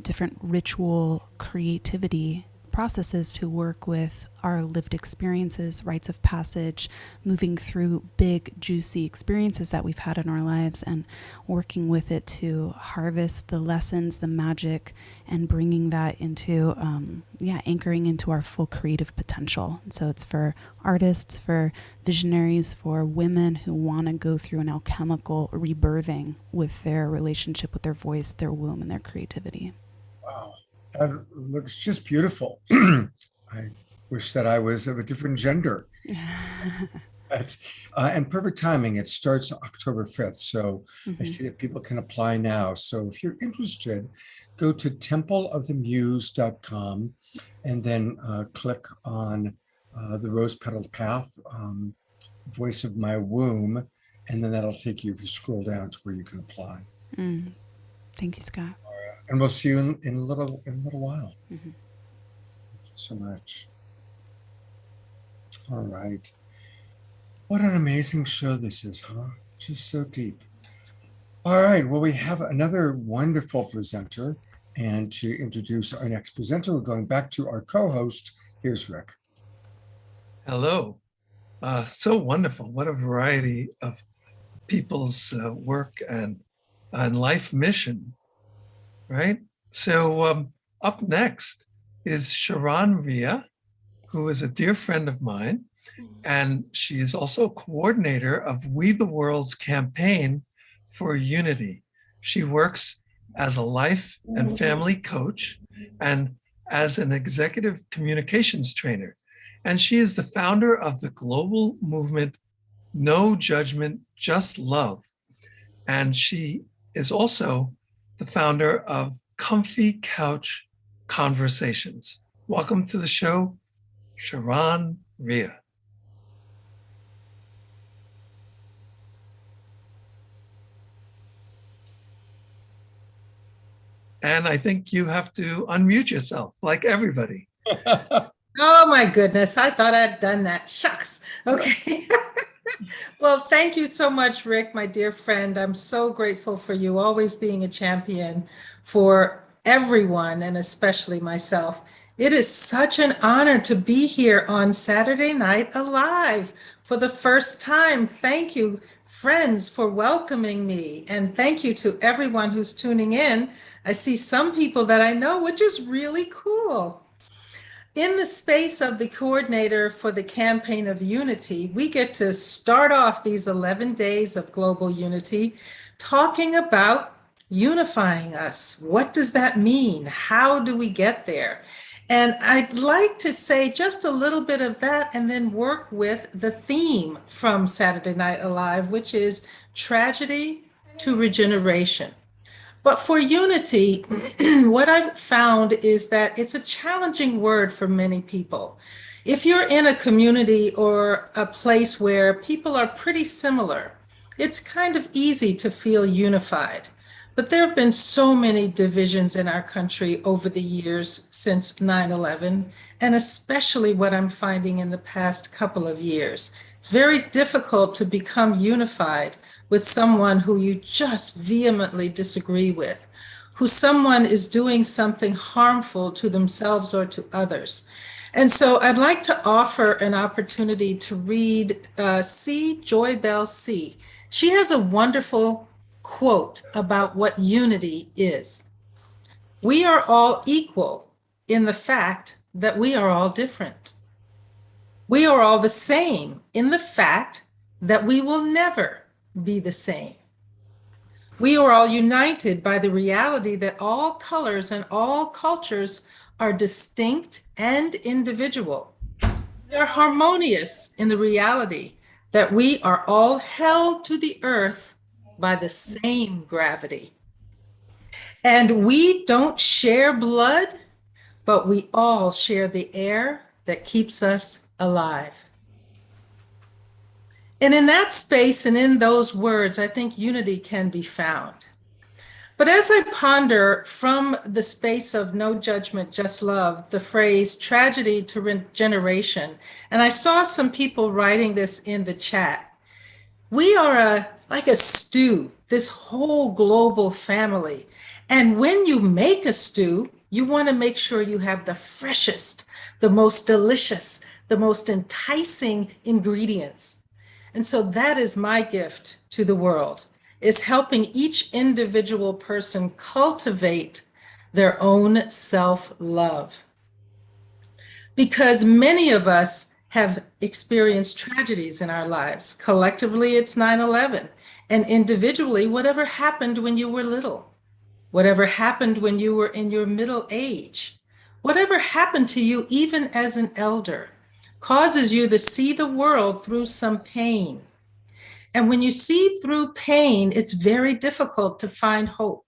different ritual creativity processes to work with our lived experiences, rites of passage, moving through big, juicy experiences that we've had in our lives and working with it to harvest the lessons, the magic, and bringing that into, anchoring into our full creative potential. So it's for artists, for visionaries, for women who want to go through an alchemical rebirthing with their relationship with their voice, their womb, and their creativity. Wow, that looks just beautiful. I wish that I was of a different gender. And perfect timing. It starts October 5th. So I see that people can apply now. So if you're interested, go to templeofthemuse.com and then click on the rose petaled path, voice of my womb. And then that'll take you, if you scroll down, to where you can apply. Thank you, Scott. And we'll see you in a little while. Mm-hmm. Thank you so much. All right. What an amazing show this is, huh? Just so deep. All right. Well, we have another wonderful presenter. And to introduce our next presenter, we're going back to our co-host. Here's Rick. Hello. So wonderful. What a variety of people's work and life mission, right? So up next is Sharon Ria, who is a dear friend of mine, and she is also coordinator of We the World's campaign for unity. She works as a life and family coach and as an executive communications trainer. And she is the founder of the global movement, No Judgment, Just Love. And she is also the founder of Comfy Couch Conversations. Welcome to the show, Sharon Ria. And I think you have to unmute yourself, like everybody. Oh my goodness, I thought I'd done that. Shucks. Okay. Well, thank you so much, Rick, my dear friend. I'm so grateful for you always being a champion for everyone and especially myself. It is such an honor to be here on Saturday Night Alive for the first time. Thank you, friends, for welcoming me. And thank you to everyone who's tuning in. I see some people that I know, which is really cool. In the space of the coordinator for the Campaign of Unity, we get to start off these 11 days of global unity talking about unifying us. What does that mean? How do we get there? And I'd like to say just a little bit of that and then work with the theme from Saturday Night Alive, which is tragedy to regeneration. But for unity, what I've found is that it's a challenging word for many people. If you're in a community or a place where people are pretty similar, it's kind of easy to feel unified. But there have been so many divisions in our country over the years since 9/11, and especially what I'm finding in the past couple of years. It's very difficult to become unified with someone who you just vehemently disagree with, who someone is doing something harmful to themselves or to others. And so I'd like to offer an opportunity to read C. Joy Bell C. She has a wonderful quote about what unity is. We are all equal in the fact that we are all different. We are all the same in the fact that we will never be the same. We are all united by the reality that all colors and all cultures are distinct and individual. We are harmonious in the reality that we are all held to the earth by the same gravity. And we don't share blood, but we all share the air that keeps us alive. And in that space and in those words, I think unity can be found. But as I ponder from the space of no judgment, just love, the phrase tragedy to regeneration, and I saw some people writing this in the chat, we are like a stew, this whole global family. And when you make a stew, You want to make sure you have the freshest, the most delicious, the most enticing ingredients. And so that is my gift to the world, is helping each individual person cultivate their own self-love. Because many of us have experienced tragedies in our lives. Collectively, it's 9/11. And individually, whatever happened when you were little, whatever happened when you were in your middle age, whatever happened to you even as an elder, causes you to see the world through some pain. And when you see through pain, it's very difficult to find hope.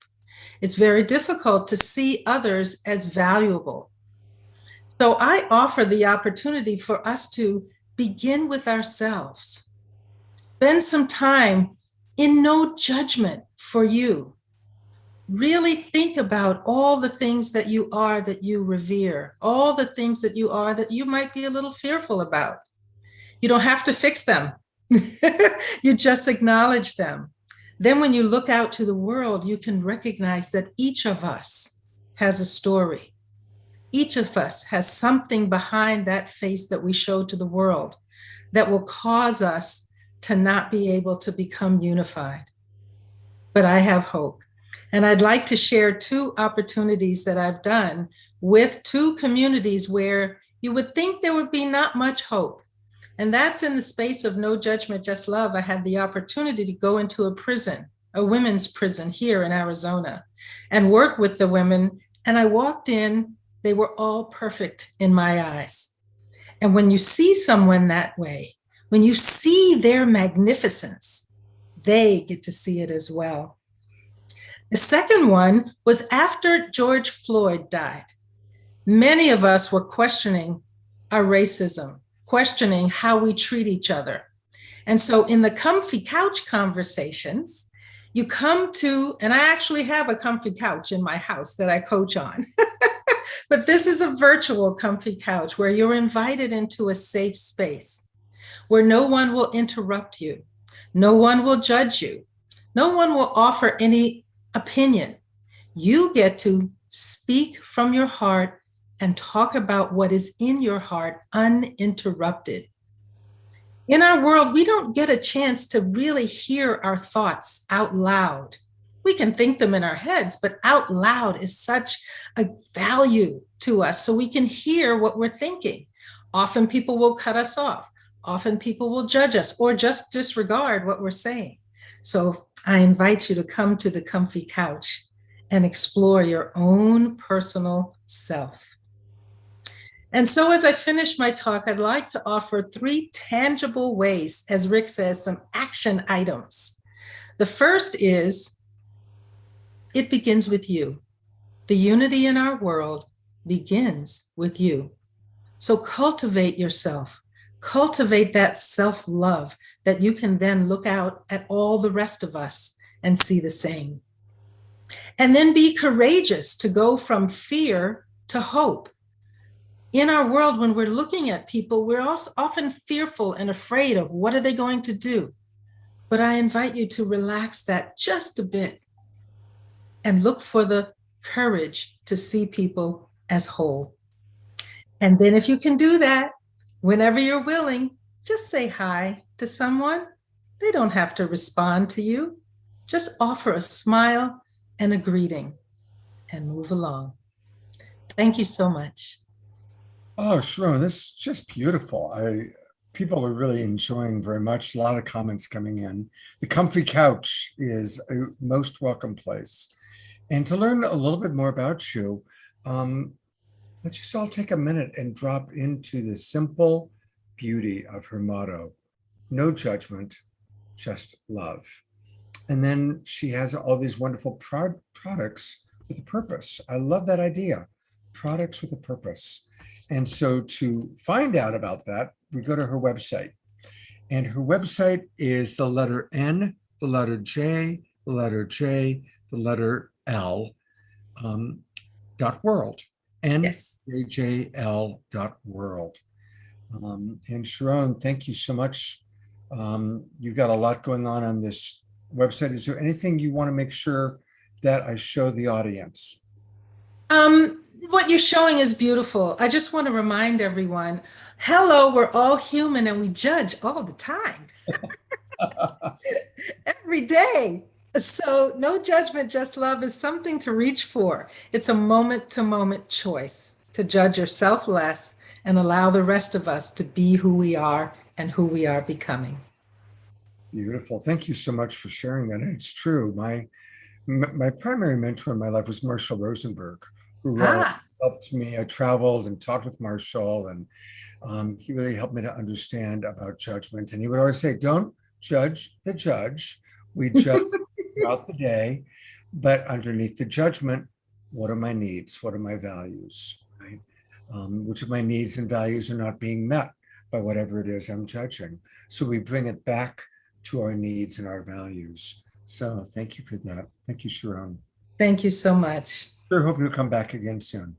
It's very difficult to see others as valuable. So I offer the opportunity for us to begin with ourselves. Spend some time in no judgment for you. Really think about all the things that you are that you revere, all the things that you are that you might be a little fearful about. You don't have to fix them. You just acknowledge them. Then when you look out to the world, you can recognize that each of us has a story. Each of us has something behind that face that we show to the world that will cause us to not be able to become unified. But I have hope. And I'd like to share 2 opportunities that I've done with 2 communities where you would think there would be not much hope. And that's in the space of No Judgment, Just Love. I had the opportunity to go into a prison, a women's prison here in Arizona, and work with the women. And I walked in, they were all perfect in my eyes. And when you see someone that way, when you see their magnificence, they get to see it as well. The second one was after George Floyd died. Many of us were questioning our racism, questioning how we treat each other. And so in the comfy couch conversations, you come to, and I actually have a comfy couch in my house that I coach on. But this is a virtual comfy couch where you're invited into a safe space, where no one will interrupt you. No one will judge you. No one will offer any opinion. You get to speak from your heart and talk about what is in your heart uninterrupted. In our world, we don't get a chance to really hear our thoughts out loud. We can think them in our heads, but out loud is such a value to us, so we can hear what we're thinking. Often people will cut us off. Often people will judge us or just disregard what we're saying. So I invite you to come to the comfy couch and explore your own personal self. And so as I finish my talk, I'd like to offer 3 tangible ways, as Rick says, some action items. The first is, it begins with you. The unity in our world begins with you. So cultivate yourself. Cultivate that self-love that you can then look out at all the rest of us and see the same. And then be courageous to go from fear to hope. In our world, when we're looking at people, we're also often fearful and afraid of what are they going to do. But I invite you to relax that just a bit and look for the courage to see people as whole. And then if you can do that, whenever you're willing, just say hi to someone. They don't have to respond to you. Just offer a smile and a greeting and move along. Thank you so much. Oh, Sharon, this is just beautiful. People are really enjoying very much. A lot of comments coming in. The comfy couch is a most welcome place. And to learn a little bit more about you, let's just all take a minute and drop into the simple beauty of her motto: no judgment, just love. And then she has all these wonderful products with a purpose. I love that idea, products with a purpose. And so to find out about that, we go to her website. And her website is the letter N, the letter J, the letter J, the letter L, .world. NJL.world. And Sharon, thank you so much. You've got a lot going on this website. Is there anything you want to make sure that I show the audience? what you're showing is beautiful. I just want to remind everyone, hello, we're all human and we judge all the time. Every day. So no judgment, just love is something to reach for. It's a moment-to-moment choice to judge yourself less and allow the rest of us to be who we are and who we are becoming. Beautiful. Thank you so much for sharing that. And it's true. My primary mentor in my life was Marshall Rosenberg, who helped me. I traveled and talked with Marshall, and he really helped me to understand about judgment. And he would always say, don't judge the judge. We judge throughout the day, but underneath the judgment, what are my needs? What are my values? Right? Which of my needs and values are not being met by whatever it is I'm judging? So we bring it back to our needs and our values. So thank you for that. Thank you, Sharon. Thank you so much. Sure, hope you'll come back again soon.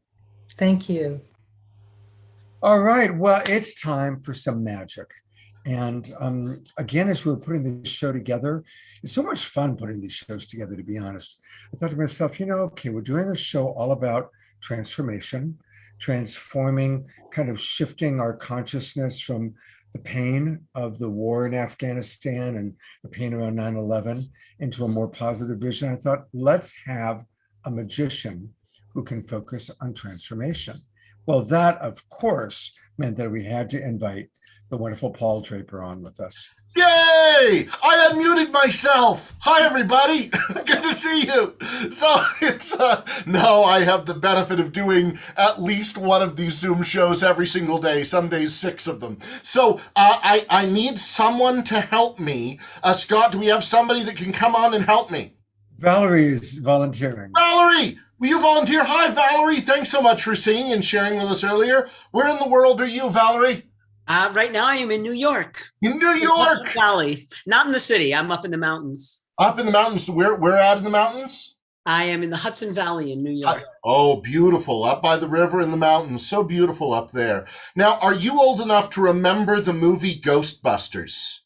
Thank you. All right, well, it's time for some magic. And again, as we were putting this show together, it's so much fun putting these shows together, to be honest. I thought to myself, okay, we're doing a show all about transformation, transforming, kind of shifting our consciousness from the pain of the war in Afghanistan and the pain around 9/11 into a more positive vision. I thought, let's have a magician who can focus on transformation. Well, that, of course, meant that we had to invite the wonderful Paul Draper on with us. Yay! I unmuted myself. Hi, everybody. Good to see you. So it's, no, I have the benefit of doing at least one of these Zoom shows every single day, some days 6 of them. So I need someone to help me. Scott, do we have somebody that can come on and help me? Valerie is volunteering. Valerie! Will you volunteer? Hi, Valerie. Thanks so much for singing and sharing with us earlier. Where in the world are you, Valerie? Right now I am in New York. In New York? Valley. Not in the city. I'm up in the mountains. Up in the mountains. Where at in the mountains? I am in the Hudson Valley in New York. Oh, beautiful. Up by the river in the mountains. So beautiful up there. Now, are you old enough to remember the movie Ghostbusters?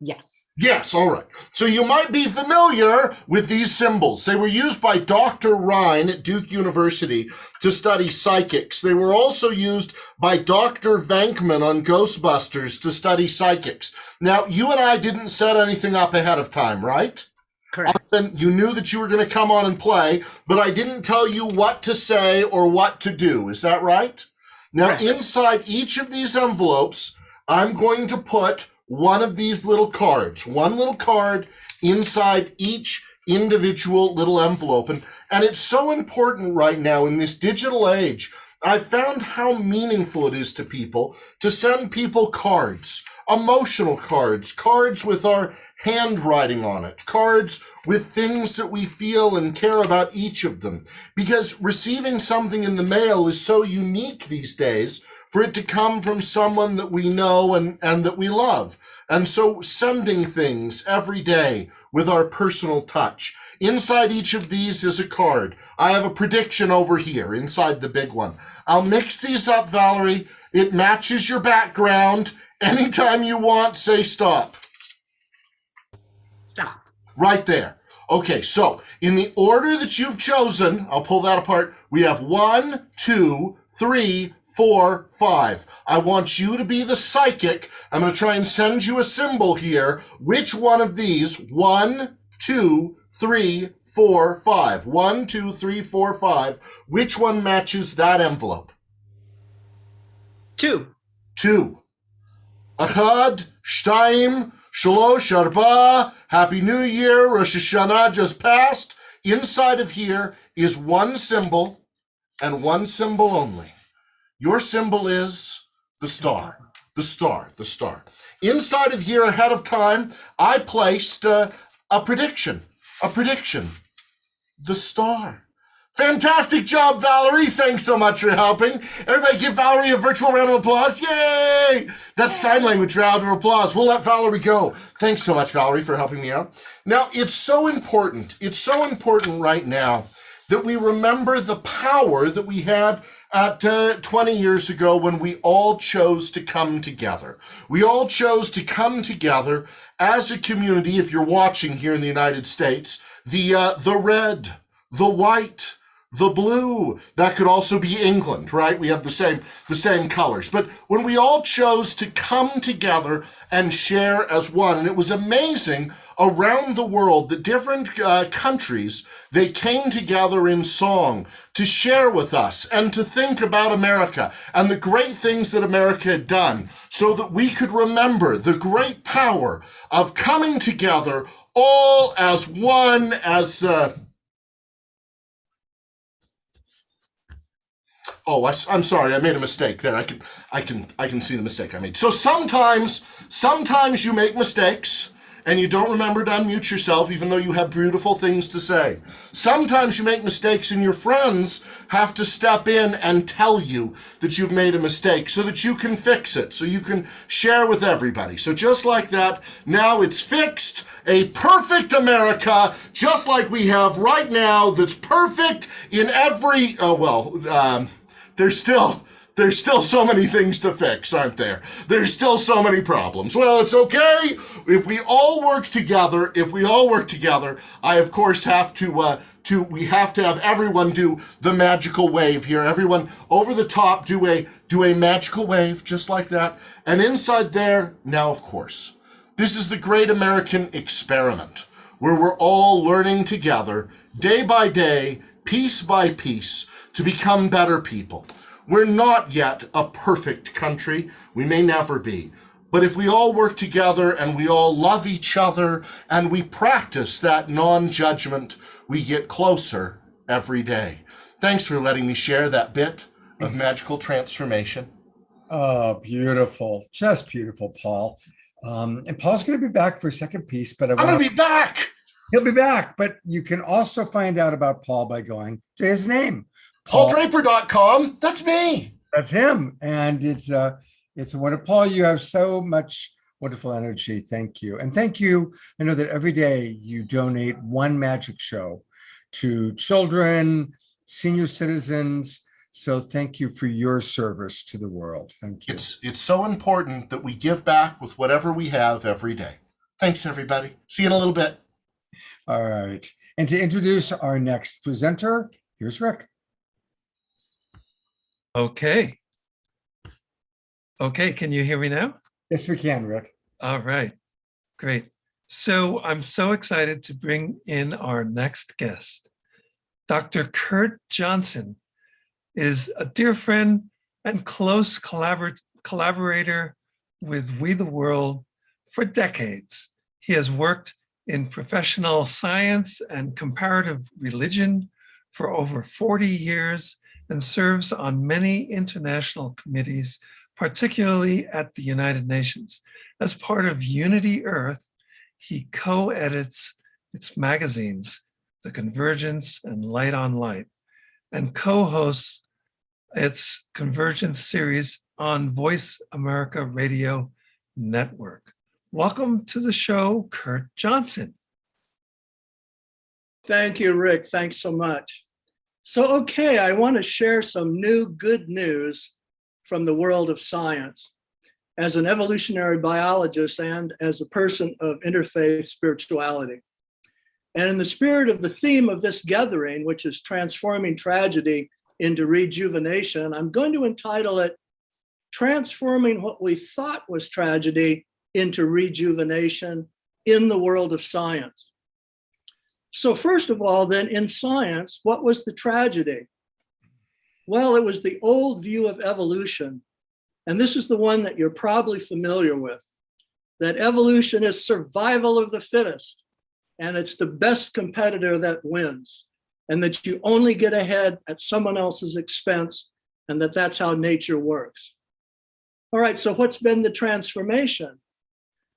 Yes. Yes, all right. So you might be familiar with these symbols. They were used by Dr. Rhine at Duke University to study psychics. They were also used by Dr. Venkman on Ghostbusters to study psychics. Now, you and I didn't set anything up ahead of time, right? Correct. And you knew that you were going to come on and play, but I didn't tell you what to say or what to do. Is that right? Now, Correct. Inside each of these envelopes, I'm going to put one of these little cards, one little card inside each individual little envelope. And it's so important right now in this digital age. I've found how meaningful it is to people to send people cards, emotional cards, cards with our handwriting on it, cards with things that we feel and care about each of them. Because receiving something in the mail is so unique these days for it to come from someone that we know and that we love. And so sending things every day with our personal touch. Inside each of these is a card. I have a prediction over here inside the big one. I'll mix these up, Valerie. It matches your background. Anytime you want, say stop. Stop. Right there. Okay, so in the order that you've chosen, I'll pull that apart. We have 1, 2, 3, 4, 5. I want you to be the psychic. I'm going to try and send you a symbol here. Which one of these? 1, 2, 3, 4, 5. 1, 2, 3, 4, 5. Which one matches that envelope? 2. 2. Achad, Shtaim, Shalosh, Arba, Happy New Year, Rosh Hashanah just passed. Inside of here is one symbol and one symbol only. Your symbol is the star, the star, the star. Inside of here ahead of time, I placed a prediction, the star. Fantastic job, Valerie. Thanks so much for helping. Everybody give Valerie a virtual round of applause. Yay! That's sign language round of applause. We'll let Valerie go. Thanks so much, Valerie, for helping me out. Now, it's so important right now that we remember the power that we had at 20 years ago when we all chose to come together. We all chose to come together as a community. If you're watching here in the United States, the red, the white, the blue. That could also be England, right? We have the same colors. But when we all chose to come together and share as one, and it was amazing around the world, the different countries, they came together in song to share with us and to think about America and the great things that America had done so that we could remember the great power of coming together all as one, as oh, I'm sorry, I made a mistake there. I can see the mistake I made. So sometimes you make mistakes and you don't remember to unmute yourself even though you have beautiful things to say. Sometimes you make mistakes and your friends have to step in and tell you that you've made a mistake so that you can fix it, so you can share with everybody. So just like that, now it's fixed, a perfect America, just like we have right now, that's perfect in every, there's still so many things to fix, aren't there? There's still so many problems. Well, it's okay if we all work together. I of course have we have to have everyone do the magical wave here. Everyone over the top do a magical wave just like that. And inside there, now of course, this is the great American experiment where we're all learning together day by day, piece by piece, to become better people. We're not yet a perfect country. We may never be. But if we all work together and we all love each other and we practice that non-judgment, we get closer every day. Thanks for letting me share that bit of magical transformation. Oh, beautiful. Just beautiful, Paul. And Paul's going to be back for a second piece, but I'm going to be back. He'll be back, but you can also find out about Paul by going to his name. PaulDraper.com. That's me. That's him. And it's a wonderful, Paul, you have so much wonderful energy. Thank you. And thank you. I know that every day you donate one magic show to children, senior citizens. So thank you for your service to the world. Thank you. It's so important that we give back with whatever we have every day. Thanks, everybody. See you in a little bit. All right. And to introduce our next presenter, here's Rick. Okay. Okay, can you hear me now? Yes, we can, Rick. All right, great. So I'm so excited to bring in our next guest. Dr. Kurt Johnson is a dear friend and close collaborator with We the World for decades. He has worked in professional science and comparative religion for over 40 years and serves on many international committees, particularly at the United Nations. As part of Unity Earth, he co-edits its magazines, The Convergence and Light on Light, and co-hosts its Convergence series on Voice America Radio Network. Welcome to the show, Kurt Johnson. Thank you, Rick. Thanks so much. So, okay, I want to share some new good news from the world of science. As an evolutionary biologist and as a person of interfaith spirituality. And in the spirit of the theme of this gathering, which is transforming tragedy into rejuvenation, I'm going to entitle it Transforming What We Thought Was Tragedy into Rejuvenation in the World of Science. So first of all, then in science, what was the tragedy? Well, it was the old view of evolution. And this is the one that you're probably familiar with, that evolution is survival of the fittest, and it's the best competitor that wins, and that you only get ahead at someone else's expense, and that's how nature works. All right, so what's been the transformation?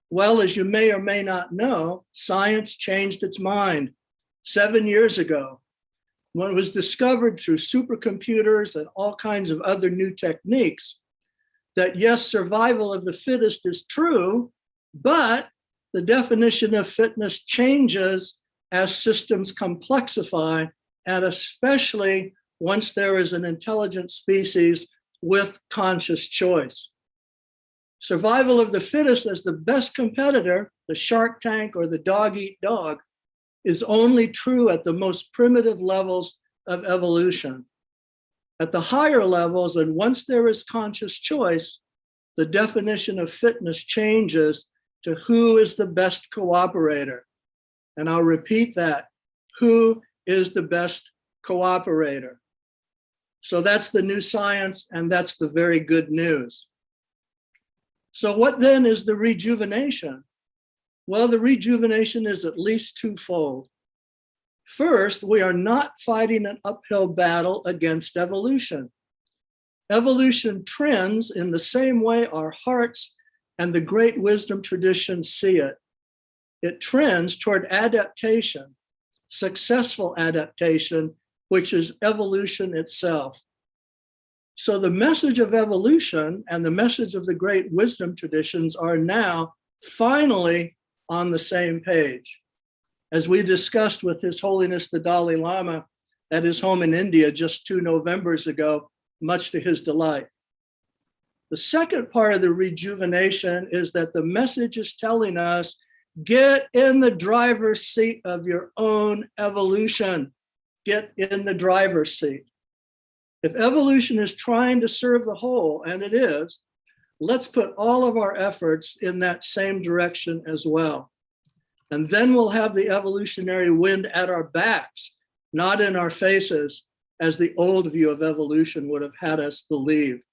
Well, as you may or may not know, science changed its mind 7 years ago when it was discovered through supercomputers and all kinds of other new techniques that yes, survival of the fittest is true, but the definition of fitness changes as systems complexify, and especially once there is an intelligent species with conscious choice. Survival of the fittest as the best competitor, the Shark Tank or the dog eat dog, is only true at the most primitive levels of evolution. At the higher levels, and once there is conscious choice, the definition of fitness changes to who is the best cooperator. And I'll repeat that, who is the best cooperator? So that's the new science, and that's the very good news. So what then is the rejuvenation? Well, the rejuvenation is at least twofold. First, we are not fighting an uphill battle against evolution. Evolution trends in the same way our hearts and the great wisdom traditions see it. It trends toward adaptation, successful adaptation, which is evolution itself. So the message of evolution and the message of the great wisdom traditions are now finally on the same page. As we discussed with His Holiness the Dalai Lama at his home in India just 2 Novembers ago, much to his delight. The second part of the rejuvenation is that the message is telling us, get in the driver's seat of your own evolution. Get in the driver's seat. If evolution is trying to serve the whole, and it is, let's put all of our efforts in that same direction as well. And then we'll have the evolutionary wind at our backs, not in our faces, as the old view of evolution would have had us believe.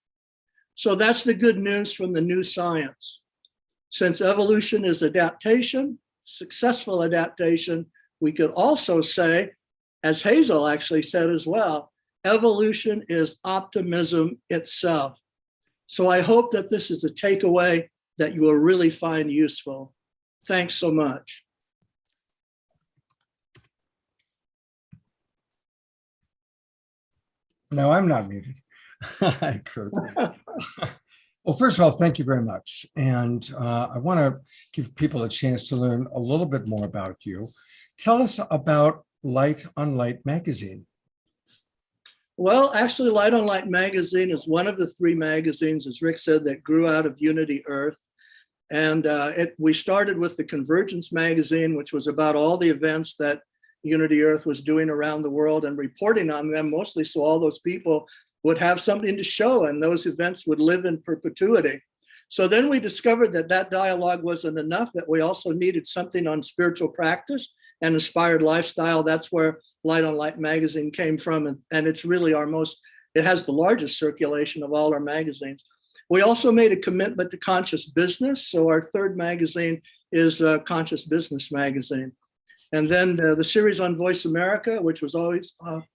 So that's the good news from the new science. Since evolution is adaptation, successful adaptation, we could also say, as Hazel actually said as well, evolution is optimism itself. So I hope that this is a takeaway that you will really find useful. Thanks so much. No, I'm not muted. Hi, Kurt. Well, first of all, thank you very much. And I want to give people a chance to learn a little bit more about you. Tell us about Light on Light magazine. Well, actually, Light on Light magazine is one of the 3 magazines, as Rick said, that grew out of Unity Earth. And we started with the Convergence magazine, which was about all the events that Unity Earth was doing around the world and reporting on them, mostly so all those people would have something to show and those events would live in perpetuity. So then we discovered that that dialogue wasn't enough, that we also needed something on spiritual practice and inspired lifestyle. That's where Light on Light magazine came from. And it's really it has the largest circulation of all our magazines. We also made a commitment to conscious business. So our 3rd magazine is Conscious Business magazine. And then the series on Voice America, which was always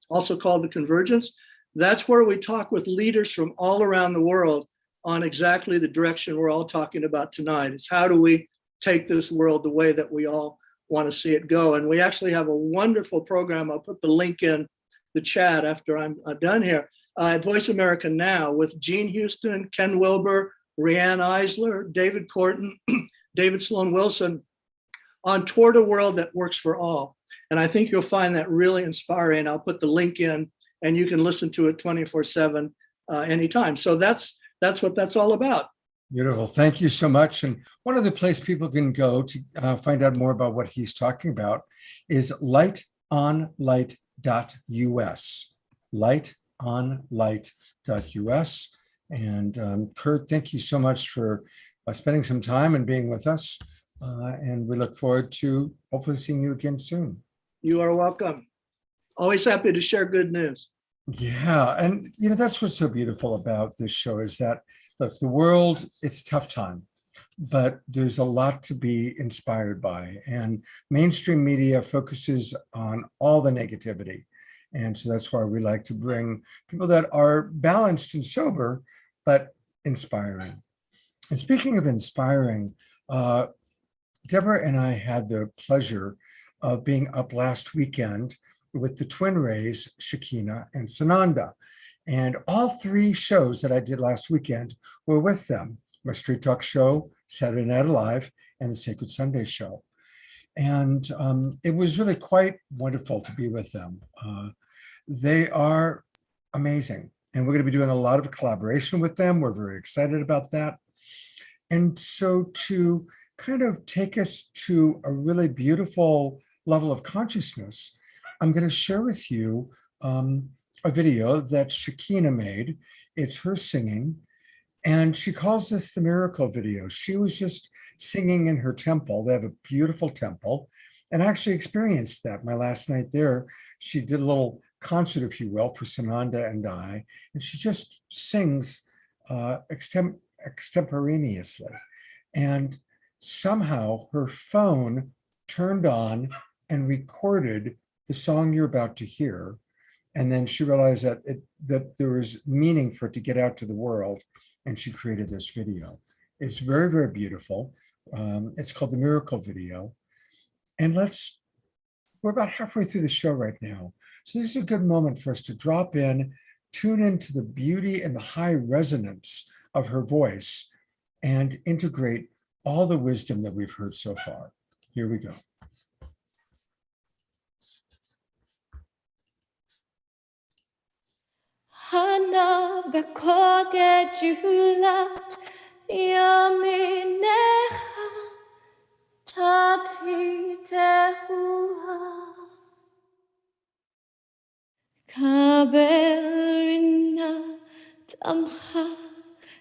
also called The Convergence, that's where we talk with leaders from all around the world on exactly the direction we're all talking about tonight. Is how do we take this world the way that we all want to see it go? And we actually have a wonderful program. I'll put the link in the chat after I'm done here. At Voice America Now with Gene Houston, Ken Wilber, Rianne Eisler, David Corton, David Sloan Wilson, on Toward a World That Works for All. And I think you'll find that really inspiring. I'll put the link in and you can listen to it 24/7 anytime. So that's what that's all about. Beautiful. Thank you so much. And one other place people can go to find out more about what he's talking about is lightonlight.us. Lightonlight.us. And Kurt, thank you so much for spending some time and being with us. And we look forward to hopefully seeing you again soon. You are welcome. Always happy to share good news. Yeah. And, that's what's so beautiful about this show is that, look, the world, it's a tough time, but there's a lot to be inspired by. And mainstream media focuses on all the negativity. And so that's why we like to bring people that are balanced and sober, but inspiring. And speaking of inspiring, Debra and I had the pleasure of being up last weekend with the twin rays, Shekinah and Sananda. And all 3 shows that I did last weekend were with them. My Street Talk show, Saturday Night Alive, and the Sacred Sunday show. And it was really quite wonderful to be with them. They are amazing. And we're going to be doing a lot of collaboration with them. We're very excited about that. And so to kind of take us to a really beautiful level of consciousness, I'm going to share with you a video that Shekinah made. It's her singing, and she calls this the miracle video. She was just singing in her temple. They have a beautiful temple, and I actually experienced that my last night there. She did a little concert, if you will, for Sananda and I, and she just sings extemporaneously. And somehow her phone turned on and recorded the song you're about to hear. And then she realized that that there was meaning for it to get out to the world, and she created this video. It's very, very beautiful. It's called the Miracle Video. And we're about halfway through the show right now. So this is a good moment for us to drop in, tune into the beauty and the high resonance of her voice, and integrate all the wisdom that we've heard so far. Here we go. Hana bekoge julat yaminecha tati tehua kaberina tamcha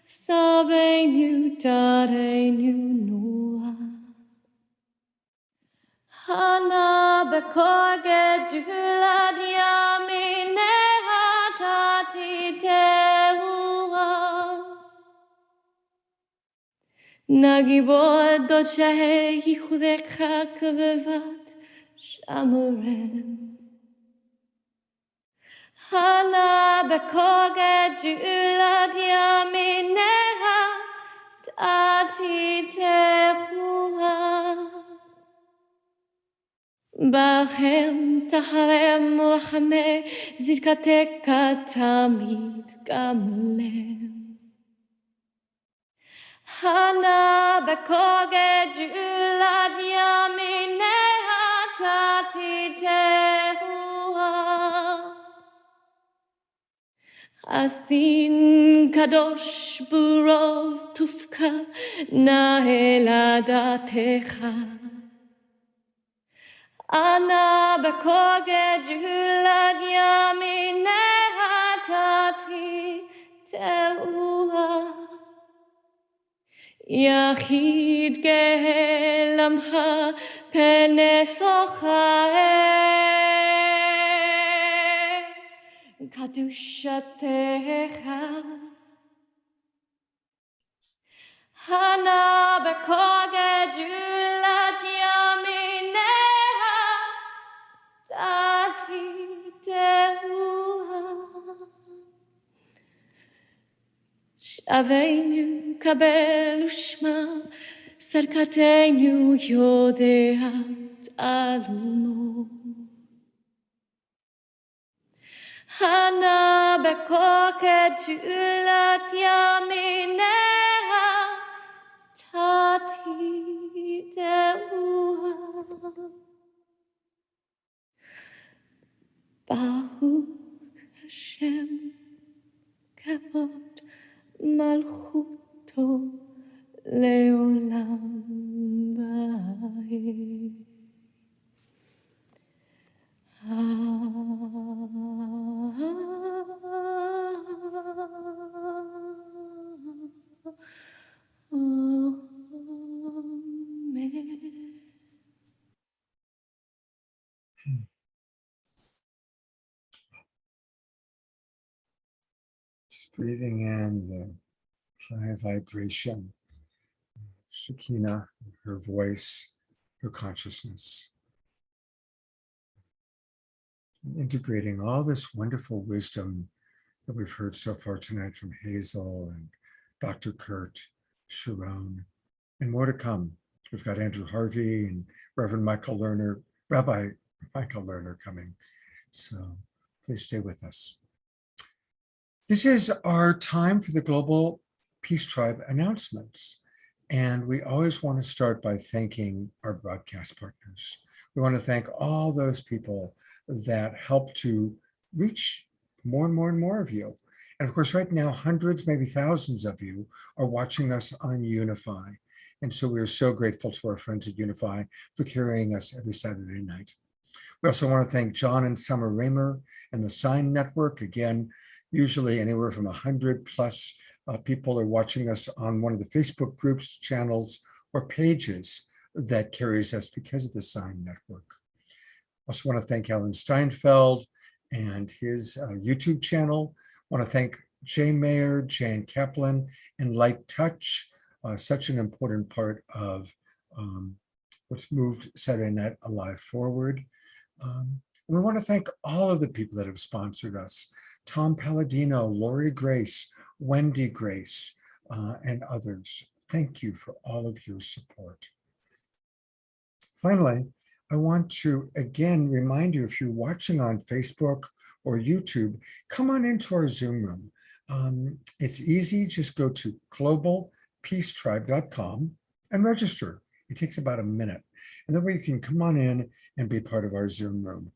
sabenu darenu noa Hana bekoge julat yaminecha tati tehua Nagibod do shahe yichudecha kvevat shamurem Hana bekoge julat yaminecha tati tehua Bachem tachalem rachame zirkateka tamid gamlem Hana bekoge julat yaminecha tati tehua Asin kadosh burov tufka naeladatecha Ana bekoge julat yaminecha tati tehua Yachid gelamcha penesocha kadushatecha Hana bekoge julat yaminecha tati tehua Shaveinu kabel ushma sarkateinu yodeat alumo Hana bekoke julat yaminecha tati tehua Baruch Hashem kavod Malchuto leolam ba'ed. Amen. Breathing in the high vibration, Shekinah, her voice, her consciousness. And integrating all this wonderful wisdom that we've heard so far tonight from Hazel and Dr. Kurt, Sharon, and more to come. We've got Andrew Harvey and Reverend Michael Lerner, Rabbi Michael Lerner coming. So please stay with us. This is our time for the Global Peace Tribe announcements. And we always want to start by thanking our broadcast partners. We want to thank all those people that help to reach more and more and more of you. And of course, right now, hundreds, maybe thousands of you are watching us on Unify. And so we are so grateful to our friends at Unify for carrying us every Saturday night. We also want to thank John and Summer Raymer and the Sign Network. Again, usually anywhere from 100 plus people are watching us on one of the Facebook groups, channels, or pages that carries us because of the Sign Network. Also want to thank Alan Steinfeld and his YouTube channel. Want to thank Jay Mayer, Jan Kaplan, and Light Touch, such an important part of what's moved Saturday Night Alive forward. We want to thank all of the people that have sponsored us: Tom Palladino, Lori Grace, Wendy Grace, and others. Thank you for all of your support. Finally, I want to again remind you, if you're watching on Facebook or YouTube, come on into our Zoom room. It's easy. Just go to globalpeacetribe.com and register. It takes about a minute. And that way you can come on in and be part of our Zoom room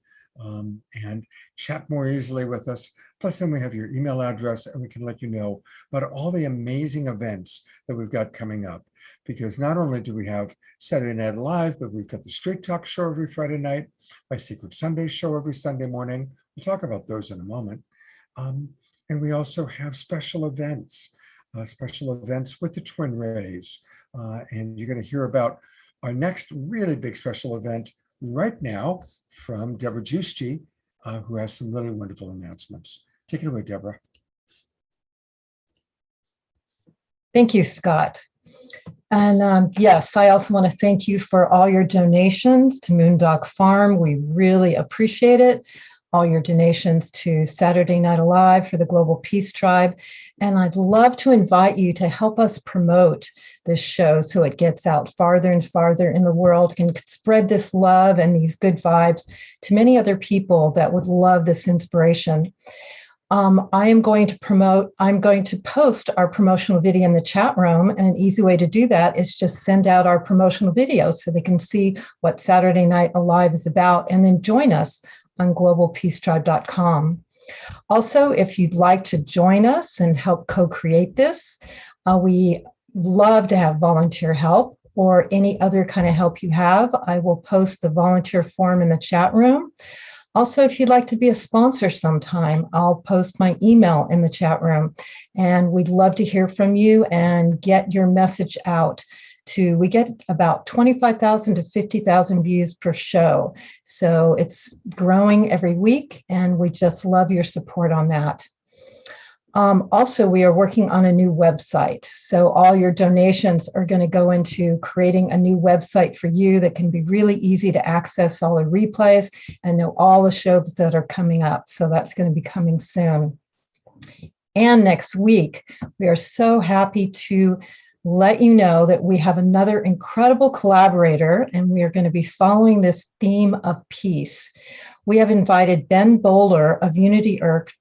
and chat more easily with us. Plus, then we have your email address and we can let you know about all the amazing events that we've got coming up. Because not only do we have Saturday Night Live, but we've got the Street Talk show every Friday night, my Secret Sunday show every Sunday morning. We'll talk about those in a moment. And we also have special events with the Twin Rays. And you're going to hear about our next really big special event right now from Debra Gusti, who has some really wonderful announcements. Take it away, Debra. Thank you, Scott. And yes, I also want to thank you for all your donations to Moondog Farm. We really appreciate it. All your donations to Saturday Night Alive for the Global Peace Tribe. And I'd love to invite you to help us promote this show so it gets out farther and farther in the world, can spread this love and these good vibes to many other people that would love this inspiration. I'm going to post our promotional video in the chat room, and an easy way to do that is just send out our promotional video so they can see what Saturday Night Alive is about, and then join us on globalpeacetribe.com. Also, if you'd like to join us and help co-create this, we love to have volunteer help or any other kind of help you have. I will post the volunteer form in the chat room. Also, if you'd like to be a sponsor sometime, I'll post my email in the chat room, and we'd love to hear from you and get your message out. We get about 25,000 to 50,000 views per show. So it's growing every week, and we just love your support on that. Also, we are working on a new website. So all your donations are going to go into creating a new website for you that can be really easy to access all the replays and know all the shows that are coming up. So that's going to be coming soon. And next week, we are so happy to let you know that we have another incredible collaborator, and we are going to be following this theme of peace. We have invited Ben Bowler of Unity Earth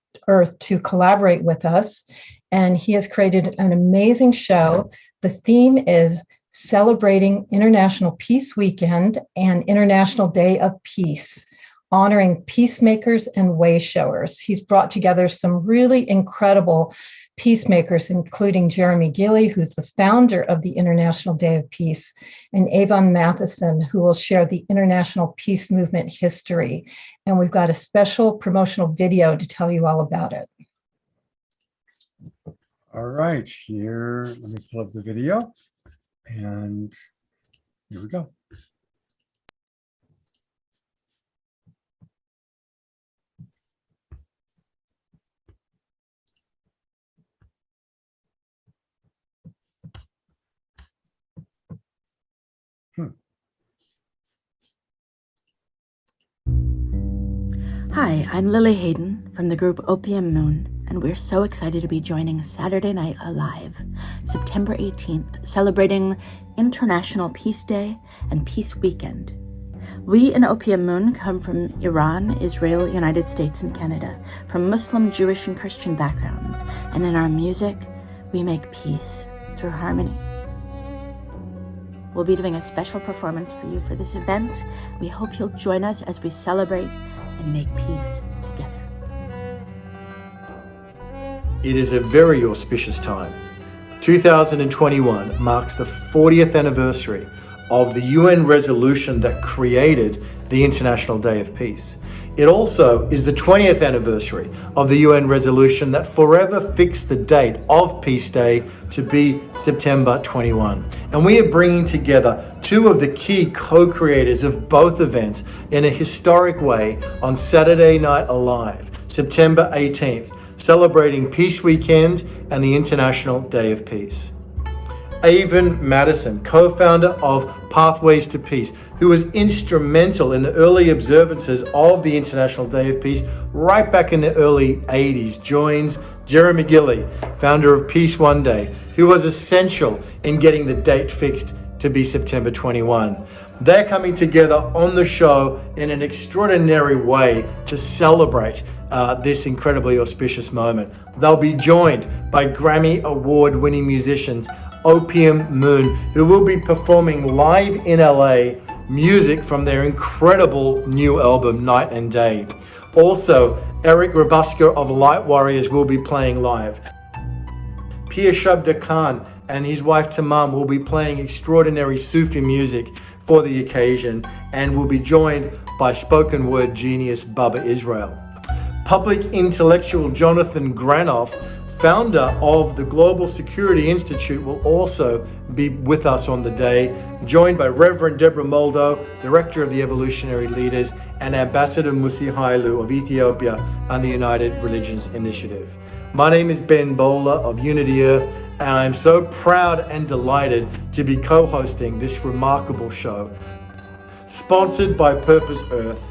to collaborate with us, and he has created an amazing show. The theme is celebrating International Peace Weekend and International Day of Peace, honoring peacemakers and way showers. He's brought together some really incredible peacemakers, including Jeremy Gilley, who's the founder of the International Day of Peace, and Avon Matheson, who will share the international peace movement history. And we've got a special promotional video to tell you all about it. All right, here, let me pull up the video, and here we go. Hi, I'm Lily Hayden from the group Opium Moon, and we're so excited to be joining Saturday Night Alive, September 18th, celebrating International Peace Day and Peace Weekend. We in Opium Moon come from Iran, Israel, United States, and Canada, from Muslim, Jewish, and Christian backgrounds, and in our music, we make peace through harmony. We'll be doing a special performance for you for this event. We hope you'll join us as we celebrate and make peace together. It is a very auspicious time. 2021 marks the 40th anniversary of the UN resolution that created the International Day of Peace. It also is the 20th anniversary of the UN resolution that forever fixed the date of Peace Day to be September 21. And we are bringing together two of the key co-creators of both events in a historic way on Saturday Night Alive, September 18th, celebrating Peace Weekend and the International Day of Peace. Avon Madison, co-founder of Pathways to Peace, who was instrumental in the early observances of the International Day of Peace right back in the early 80s, joins Jeremy Gilley, founder of Peace One Day, who was essential in getting the date fixed to be September 21. They're coming together on the show in an extraordinary way to celebrate this incredibly auspicious moment. They'll be joined by Grammy Award-winning musicians Opium Moon, who will be performing live in LA music from their incredible new album, Night and Day. Also, Eric Rabusker of Light Warriors will be playing live. Pir Shabda Khan and his wife Tamam will be playing extraordinary Sufi music for the occasion and will be joined by spoken word genius Baba Israel. Public intellectual Jonathan Granoff, founder of the Global Security Institute, will also be with us on the day, joined by Reverend Debra Moldo, Director of the Evolutionary Leaders, and Ambassador Musi Hailu of Ethiopia and the United Religions Initiative. My name is Ben Bowler of Unity Earth, and I'm so proud and delighted to be co-hosting this remarkable show. Sponsored by Purpose Earth,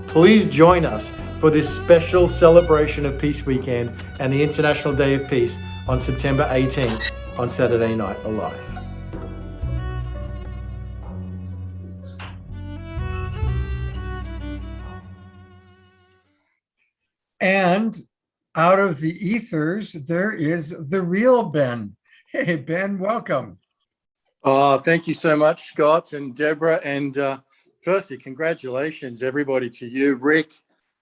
please join us for this special celebration of Peace Weekend and the International Day of Peace on September 18th on Saturday Night Alive. And out of the ethers, there is the real Ben. Hey, Ben, welcome. Thank you so much, Scott and Debra. And firstly, congratulations, everybody, to you, Rick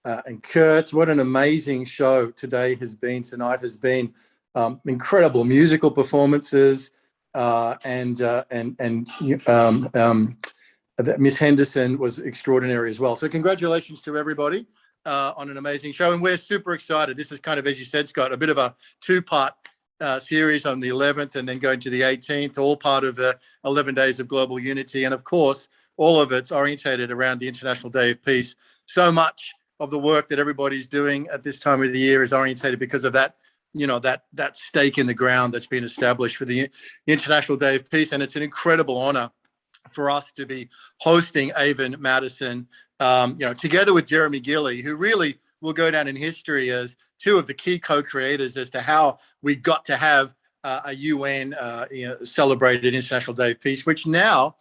and Kurt. What an amazing show tonight has been. Incredible musical performances, and Miss Henderson was extraordinary as well. So congratulations to everybody on an amazing show. And we're super excited. This is kind of, as you said, Scott, a bit of a two-part series on the 11th and then going to the 18th, all part of the 11 Days of Global Unity. And of course, all of it's orientated around the International Day of Peace. So much of the work that everybody's doing at this time of the year is orientated because of that, that stake in the ground that's been established for the International Day of Peace. And it's an incredible honor for us to be hosting Avon Madison, together with Jeremy Gilley, who really will go down in history as two of the key co-creators as to how we got to have a UN celebrated International Day of Peace, which now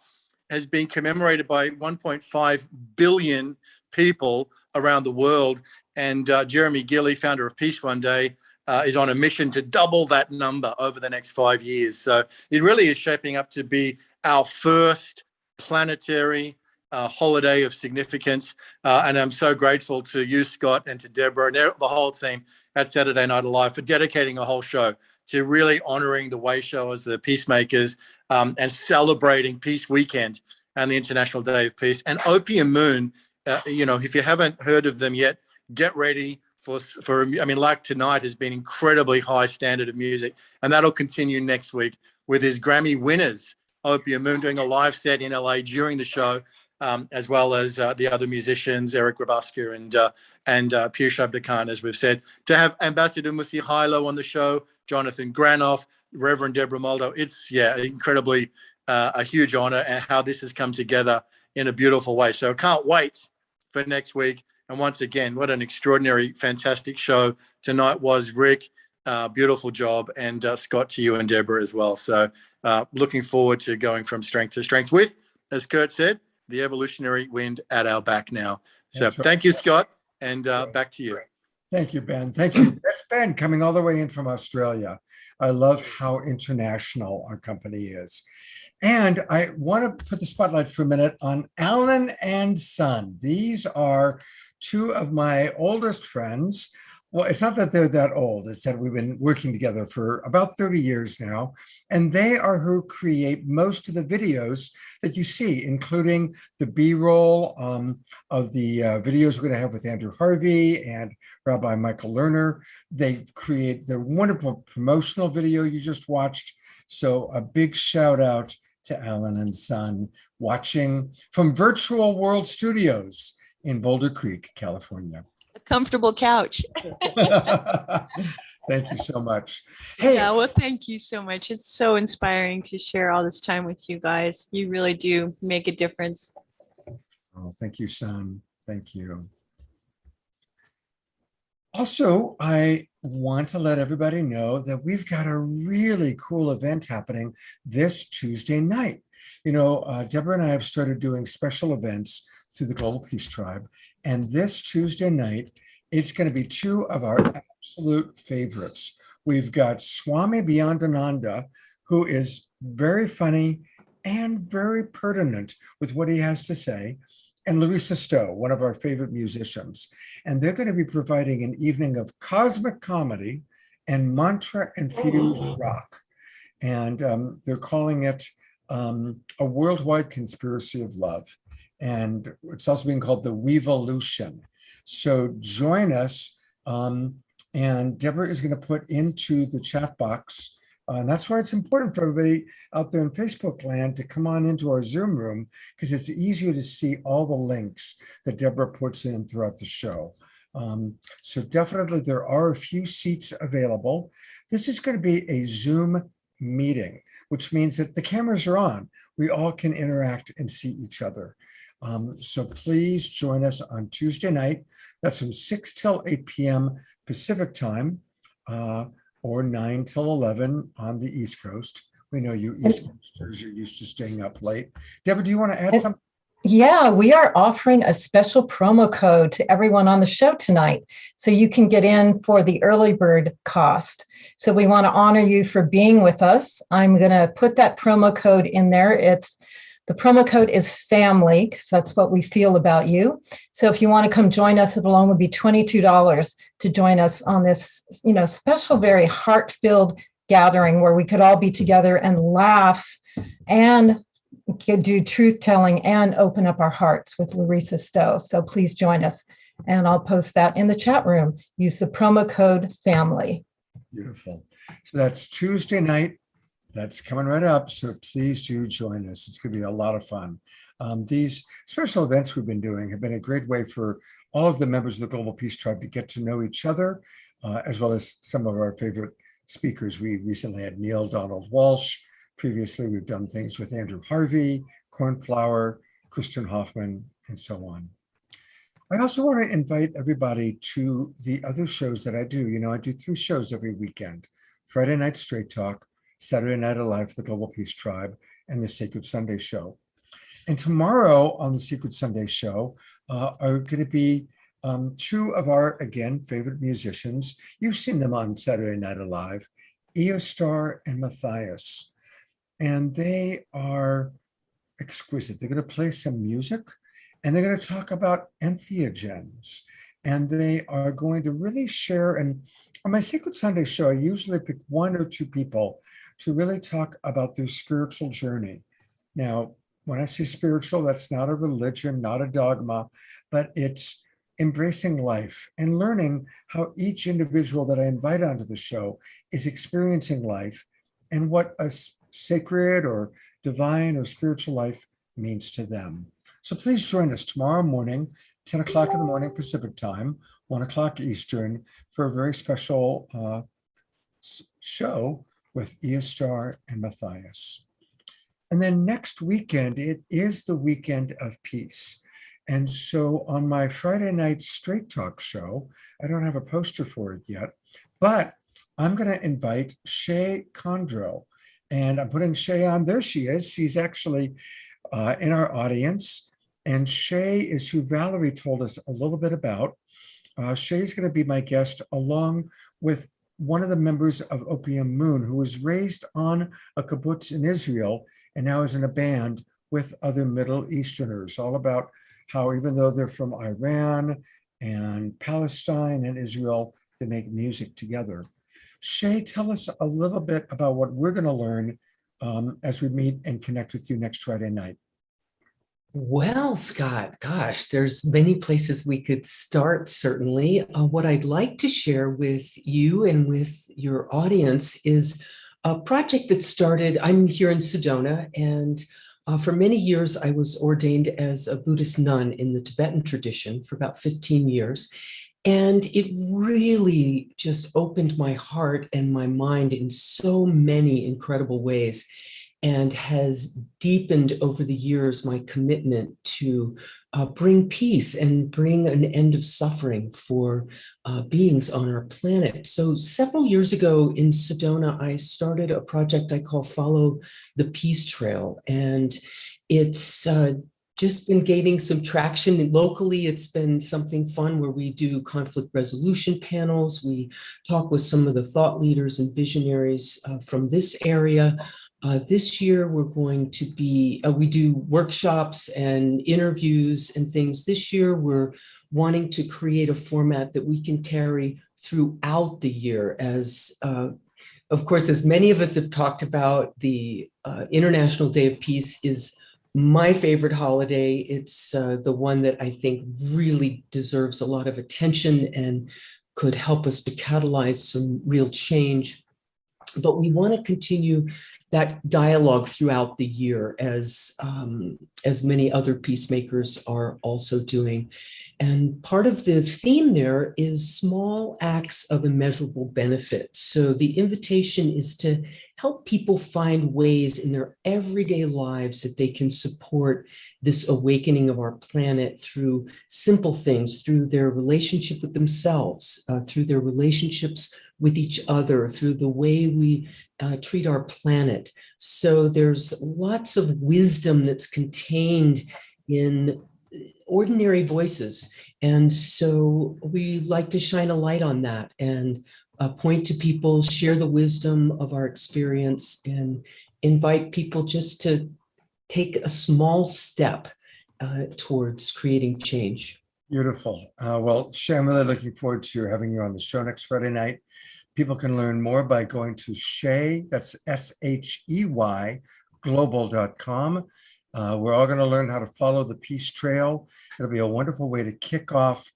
has been commemorated by 1.5 billion people around the world. And Jeremy Gilley, founder of Peace One Day, is on a mission to double that number over the next 5 years. So it really is shaping up to be our first planetary holiday of significance. And I'm so grateful to you, Scott, and to Debra and the whole team at Saturday Night Alive for dedicating a whole show to really honoring the way showers, the peacemakers, and celebrating Peace Weekend and the International Day of Peace. And Opium Moon, if you haven't heard of them yet, get ready for like tonight has been incredibly high standard of music. And that'll continue next week with his Grammy winners, Opium Moon, doing a live set in LA during the show, as well as the other musicians, Eric Rabusker and Pir Shabda Khan, as we've said. To have Ambassador Musi Hailu on the show, Jonathan Granoff, Reverend Debra Moldo, it's incredibly a huge honor, and how this has come together in a beautiful way. So I can't wait for next week. And once again, what an extraordinary, fantastic show tonight was, Rick. Beautiful job. And Scott, to you and Debra as well. So looking forward to going from strength to strength with, as Kurt said, the evolutionary wind at our back now. So thank you, Scott, and back to you. Thank you, Ben. Thank you. That's Ben coming all the way in from Australia. I love how international our company is. And I want to put the spotlight for a minute on Alan and Son. These are two of my oldest friends. Well, it's not that they're that old. It's that we've been working together for about 30 years now. And they are who create most of the videos that you see, including the B-roll of the videos we're going to have with Andrew Harvey and Rabbi Michael Lerner. They create the wonderful promotional video you just watched. So a big shout out to Alan and Son, watching from Virtual World Studios in Boulder Creek, California. A comfortable couch. Thank you so much. Hey, Yeah, well, thank you so much. It's so inspiring to share all this time with you guys. You really do make a difference. oh, thank you, Son. Thank you. Also, I want to let everybody know that we've got a really cool event happening this Tuesday night. You know, Debra and I have started doing special events through the Global Peace Tribe. And this Tuesday night, it's going to be two of our absolute favorites. We've got Swami Beyondananda, who is very funny and very pertinent with what he has to say, and Louisa Stowe, one of our favorite musicians. And they're going to be providing an evening of cosmic comedy and mantra-infused rock. And they're calling it a worldwide conspiracy of love. And it's also being called the Weevolution. So join us. And Debra is going to put into the chat box. And that's why it's important for everybody out there in Facebook land to come on into our Zoom room, because it's easier to see all the links that Debra puts in throughout the show. So definitely there are a few seats available. This is going to be a Zoom meeting, which means that the cameras are on. We all can interact and see each other. So please join us on Tuesday night. That's from 6 till 8 p.m. Pacific time, or 9 till 11 on the East Coast. We know you East Coasters are used to staying up late. Debra, do you want to add something? Yeah, we are offering a special promo code to everyone on the show tonight, so you can get in for the early bird cost. So we want to honor you for being with us. I'm going to put that promo code in there. The promo code is family, because that's what we feel about you. So if you want to come join us, it'll only be $22 to join us on this, special, very heart-filled gathering where we could all be together and laugh and do truth-telling and open up our hearts with Louisa Stowe. So please join us. And I'll post that in the chat room. Use the promo code family. Beautiful. So that's Tuesday night. That's coming right up, so please do join us. It's going to be a lot of fun. These special events we've been doing have been a great way for all of the members of the Global Peace Tribe to get to know each other, as well as some of our favorite speakers. We recently had Neil Donald Walsh. Previously, we've done things with Andrew Harvey, Cornflower, Kristen Hoffman, and so on. I also want to invite everybody to the other shows that I do. I do 3 shows every weekend: Friday Night Straight Talk, Saturday Night Alive for the Global Peace Tribe, and the Sacred Sunday Show. And tomorrow on the Sacred Sunday Show are going to be 2 of our, again, favorite musicians. You've seen them on Saturday Night Alive, Eostar and Matthias. And they are exquisite. They're going to play some music, and they're going to talk about entheogens. And they are going to really share, and on my Sacred Sunday show, I usually pick 1 or 2 people to really talk about their spiritual journey. Now, when I say spiritual, that's not a religion, not a dogma, but it's embracing life and learning how each individual that I invite onto the show is experiencing life and what a sacred or divine or spiritual life means to them. So please join us tomorrow morning, 10 o'clock in the morning Pacific time, 1 o'clock Eastern, for a very special show with Eostar and Matthias. And then next weekend, it is the weekend of peace. And so on my Friday night Straight Talk show, I don't have a poster for it yet, but I'm going to invite Shay Condro. And I'm putting Shay on. There she is. She's actually in our audience. And Shay is who Valerie told us a little bit about. Shay's going to be my guest along with one of the members of Opium Moon, who was raised on a kibbutz in Israel and now is in a band with other Middle Easterners, all about how even though they're from Iran and Palestine and Israel, they make music together. Shay, tell us a little bit about what we're going to learn as we meet and connect with you next Friday night. Well, Scott, gosh, there's many places we could start, certainly. What I'd like to share with you and with your audience is a project that started, I'm here in Sedona, and for many years I was ordained as a Buddhist nun in the Tibetan tradition for about 15 years. And it really just opened my heart and my mind in so many incredible ways, and has deepened over the years my commitment to bring peace and bring an end of suffering for beings on our planet. So several years ago in Sedona, I started a project I call Follow the Peace Trail. And it's just been gaining some traction. And locally, it's been something fun where we do conflict resolution panels. We talk with some of the thought leaders and visionaries from this area. This year, we're going to be, we do workshops and interviews and things. This year, we're wanting to create a format that we can carry throughout the year. As, of course, as many of us have talked about, the International Day of Peace is my favorite holiday. It's the one that I think really deserves a lot of attention and could help us to catalyze some real change. But we want to continue that dialogue throughout the year, as many other peacemakers are also doing. And part of the theme there is small acts of immeasurable benefit. So the invitation is to help people find ways in their everyday lives that they can support this awakening of our planet through simple things, through their relationship with themselves, through their relationships with each other, through the way we treat our planet. So there's lots of wisdom that's contained in ordinary voices. And so we like to shine a light on that and point to people, share the wisdom of our experience, and invite people just to take a small step towards creating change. Beautiful. Well, Shay, I'm really looking forward to having you on the show next Friday night. People can learn more by going to Shay, that's SHEY, global.com. We're all going to learn how to follow the Peace Trail. It'll be a wonderful way to kick off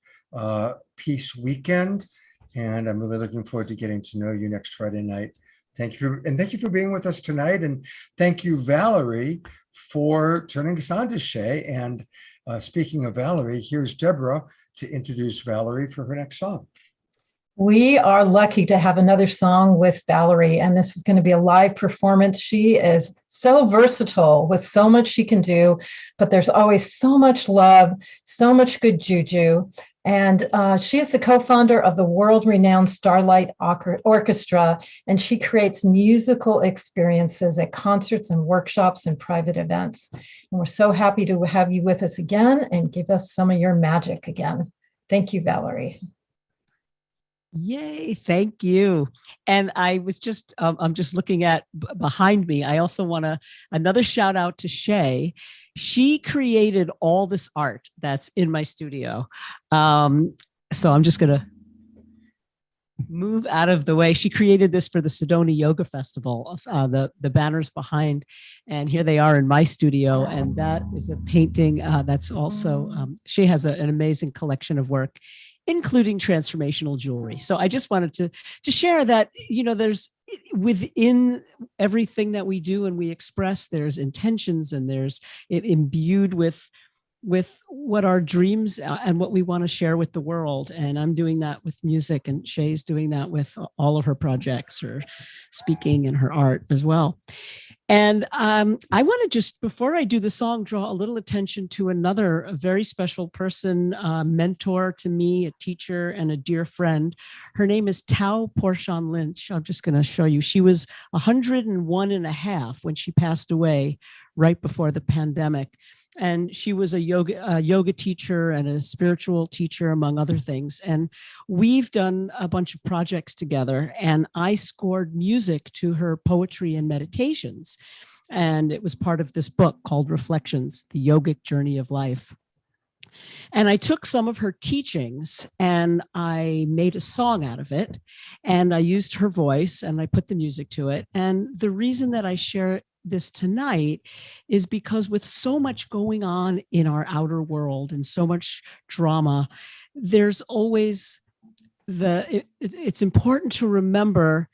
Peace Weekend. And I'm really looking forward to getting to know you next Friday night. Thank you for being with us tonight. And thank you, Valerie, for turning us on to Shay. And speaking of Valerie, here's Debra to introduce Valerie for her next song. We are lucky to have another song with Valerie, and this is going to be a live performance. She is so versatile with so much she can do, but there's always so much love, so much good juju. And she is the co-founder of the world-renowned Starlight Orchestra, and she creates musical experiences at concerts and workshops and private events. And we're so happy to have you with us again and give us some of your magic again. Thank you, Valerie. Yay, thank you. And I was just, I'm just looking at behind me. I also want another shout out to Shay. She created all this art that's in my studio. So I'm just gonna move out of the way. She created this for the Sedona Yoga Festival, the banners behind, and here they are in my studio. And that is a painting that's also, she has an amazing collection of work, including transformational jewelry. So I just wanted to share that, there's within everything that we do and we express, there's intentions, and there's it imbued with what our dreams and what we want to share with the world. And I'm doing that with music, and Shay's doing that with all of her projects, her speaking and her art as well. And I want to just, before I do the song, draw a little attention to another very special person, mentor to me, a teacher and a dear friend. Her name is Tao Porchon Lynch. I'm just going to show you. She was 101 and a half when she passed away right before the pandemic. And she was a yoga teacher and a spiritual teacher, among other things. And we've done a bunch of projects together, and I scored music to her poetry and meditations. And it was part of this book called Reflections, The Yogic Journey of Life. And I took some of her teachings and I made a song out of it. And I used her voice and I put the music to it. And the reason that I share this tonight is because with so much going on in our outer world and so much drama, there's always it's important to remember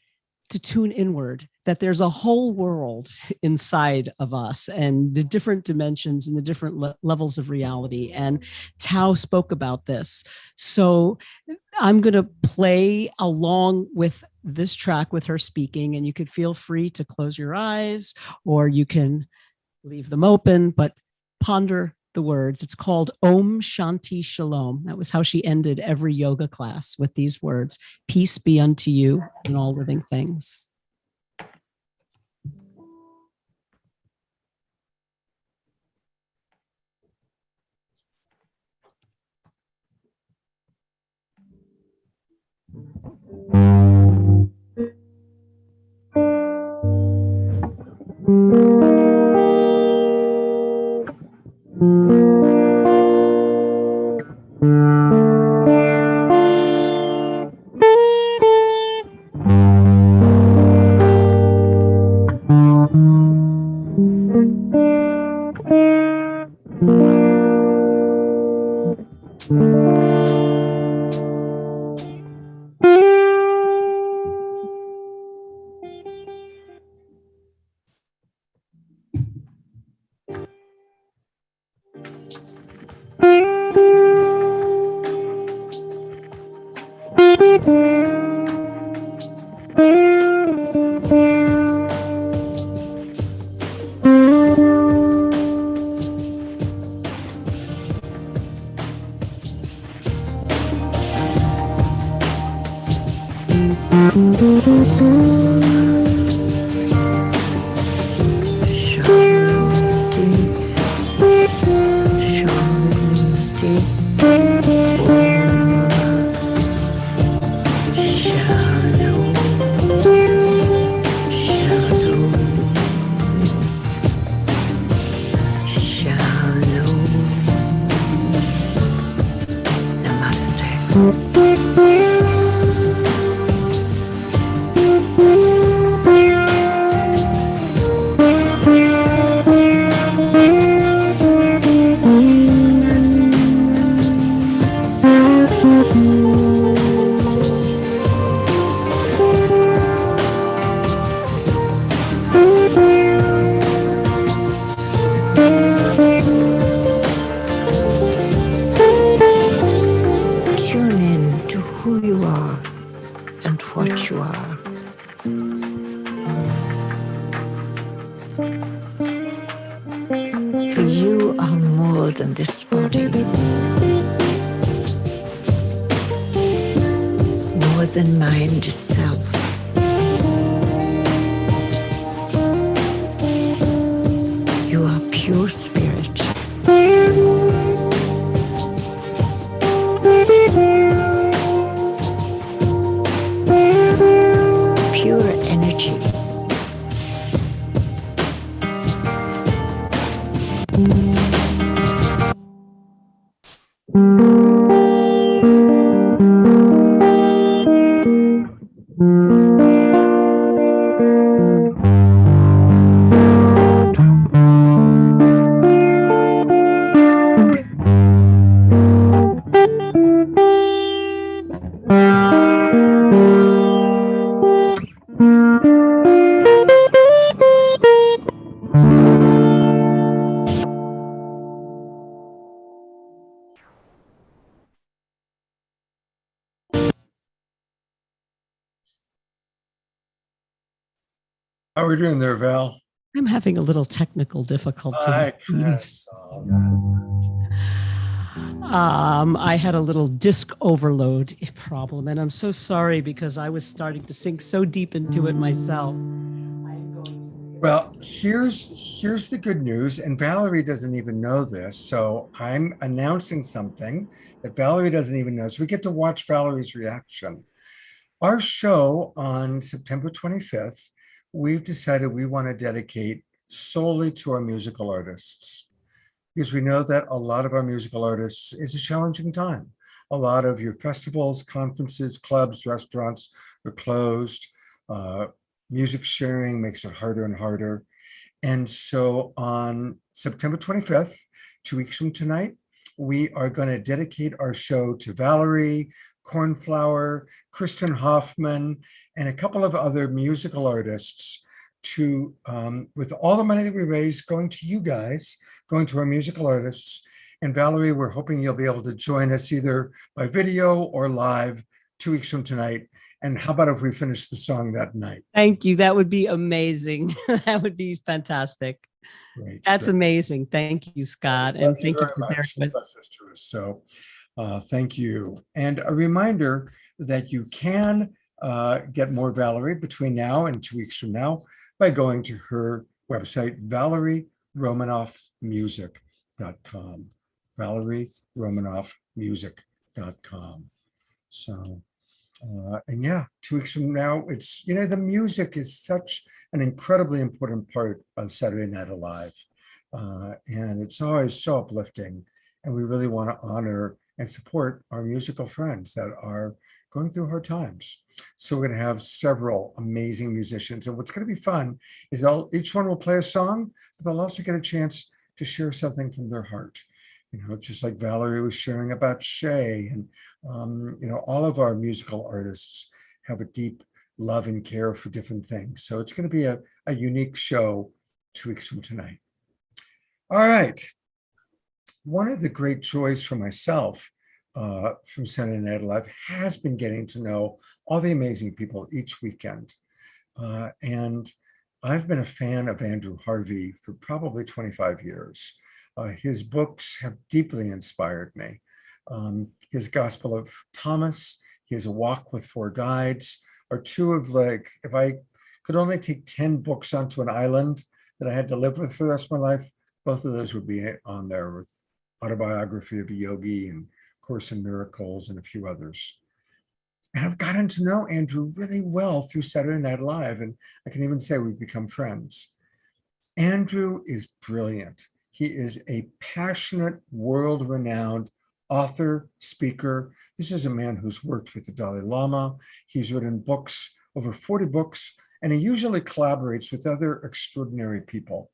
to tune inward, that there's a whole world inside of us and the different dimensions and the different levels of reality. And Tao spoke about this. So I'm going to play along with this track with her speaking, and you could feel free to close your eyes or you can leave them open, but ponder the words. It's called Om Shanti Shalom. That was how she ended every yoga class, with these words: peace be unto you and all living things. How are we doing there, Val? I'm having a little technical difficulty. I had a little disk overload problem, and I'm so sorry because I was starting to sink so deep into it myself. Well, here's the good news, and Valerie doesn't even know this, so I'm announcing something that Valerie doesn't even know. So we get to watch Valerie's reaction. Our show on September 25th, we've decided we want to dedicate solely to our musical artists. because we know that a lot of our musical artists is a challenging time. A lot of your festivals, conferences, clubs, restaurants are closed. Music sharing makes it harder and harder. And so on September 25th, 2 weeks from tonight, we are going to dedicate our show to Valerie, Cornflower, Kristen Hoffman, and a couple of other musical artists to, with all the money that we raise going to you guys, going to our musical artists. And Valerie, we're hoping you'll be able to join us either by video or live 2 weeks from tonight. And how about if we finish the song that night? Thank you. That would be amazing. That would be fantastic. Great. That's great. amazing. Thank you, Scott. And thank you very for much. bearing with. Precious to us. So thank you. And a reminder that you can get more Valerie between now and 2 weeks from now by going to her website, ValerieRomanoffMusic.com. ValerieRomanoffMusic.com. So, and yeah, 2 weeks from now, it's, you know, the music is such an incredibly important part of Saturday Night Alive. And it's always so uplifting. And we really want to honor and support our musical friends that are going through hard times. So we're going to have several amazing musicians. And what's going to be fun is each one will play a song, but they'll also get a chance to share something from their heart. You know, just like Valerie was sharing about Shay, and you know, all of our musical artists have a deep love and care for different things. So it's going to be a unique show 2 weeks from tonight. All right. One of the great joys for myself from Saturday Night Live has been getting to know all the amazing people each weekend. And I've been a fan of Andrew Harvey for probably 25 years. His books have deeply inspired me. His Gospel of Thomas, his A Walk with Four Guides are two of, like, if I could only take 10 books onto an island that I had to live with for the rest of my life, both of those would be on there, with Autobiography of a Yogi and Course in Miracles and a few others. And I've gotten to know Andrew really well through Saturday Night Live, and I can even say we've become friends. Andrew is brilliant. He is a passionate, world-renowned author, speaker. This is a man who's worked with the Dalai Lama. He's written books, over 40 books, and he usually collaborates with other extraordinary people.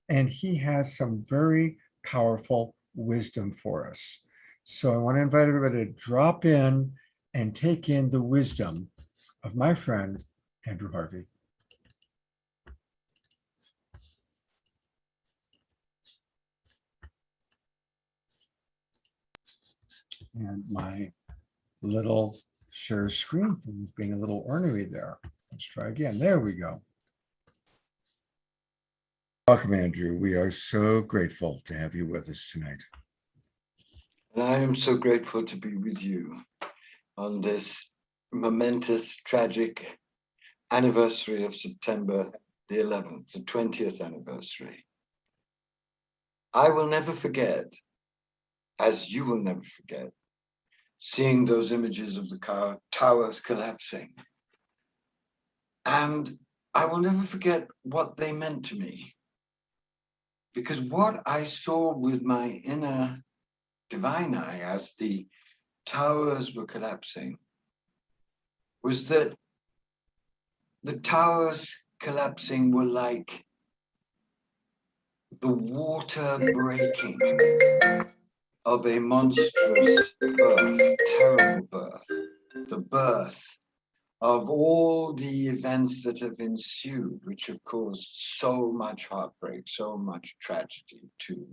And he has some very powerful wisdom for us. So I want to invite everybody to drop in and take in the wisdom of my friend, Andrew Harvey. And my little share screen thing is being a little ornery there. Let's try again. There we go. Welcome, Andrew. We are so grateful to have you with us tonight. And I am so grateful to be with you on this momentous, tragic anniversary of September the 11th, the 20th anniversary. I will never forget, as you will never forget, seeing those images of the towers collapsing. And I will never forget what they meant to me. Because what I saw with my inner divine eye as the towers were collapsing was that the towers collapsing were like the water breaking of a monstrous birth, terrible birth, the birth of all the events that have ensued, which have caused so much heartbreak, so much tragedy to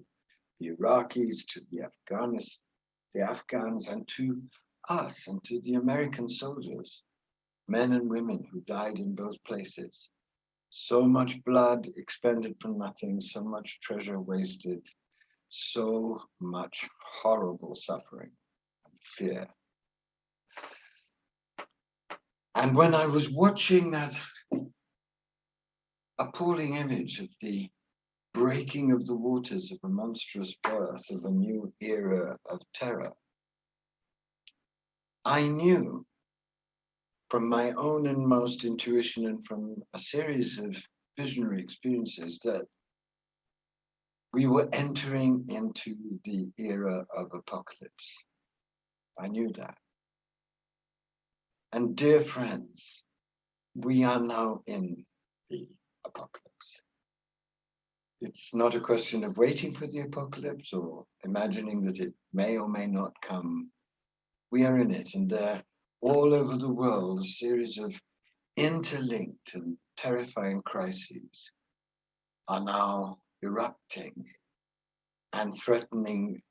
the Iraqis, to the Afghans, and to us, and to the American soldiers, men and women who died in those places. So much blood expended for nothing, so much treasure wasted, so much horrible suffering and fear. And when I was watching that appalling image of the breaking of the waters of a monstrous birth of a new era of terror, I knew from my own inmost intuition and from a series of visionary experiences that we were entering into the era of apocalypse. I knew that. And dear friends, we are now in the apocalypse. It's not a question of waiting for the apocalypse or imagining that it may or may not come. We are in it, and there, all over the world, a series of interlinked and terrifying crises are now erupting and threatening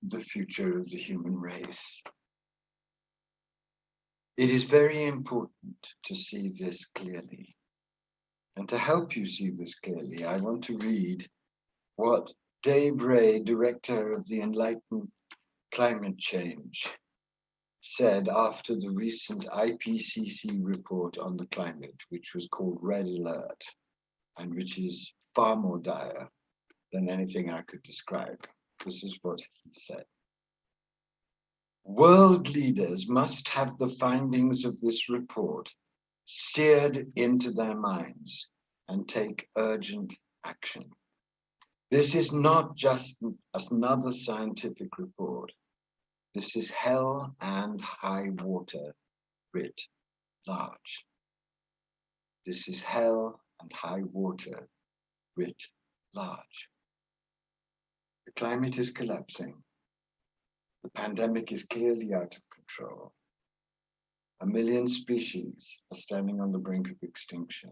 the future of the human race. It is very important to see this clearly. And to help you see this clearly, I want to read what Debra, director of the Enlightened Climate Change, said after the recent IPCC report on the climate, which was called Red Alert, and which is far more dire than anything I could describe. This is what he said. World leaders must have the findings of this report seared into their minds and take urgent action. This is not just another scientific report. This is hell and high water writ large. This is hell and high water writ large. The climate is collapsing. The pandemic is clearly out of control. 1 million species are standing on the brink of extinction.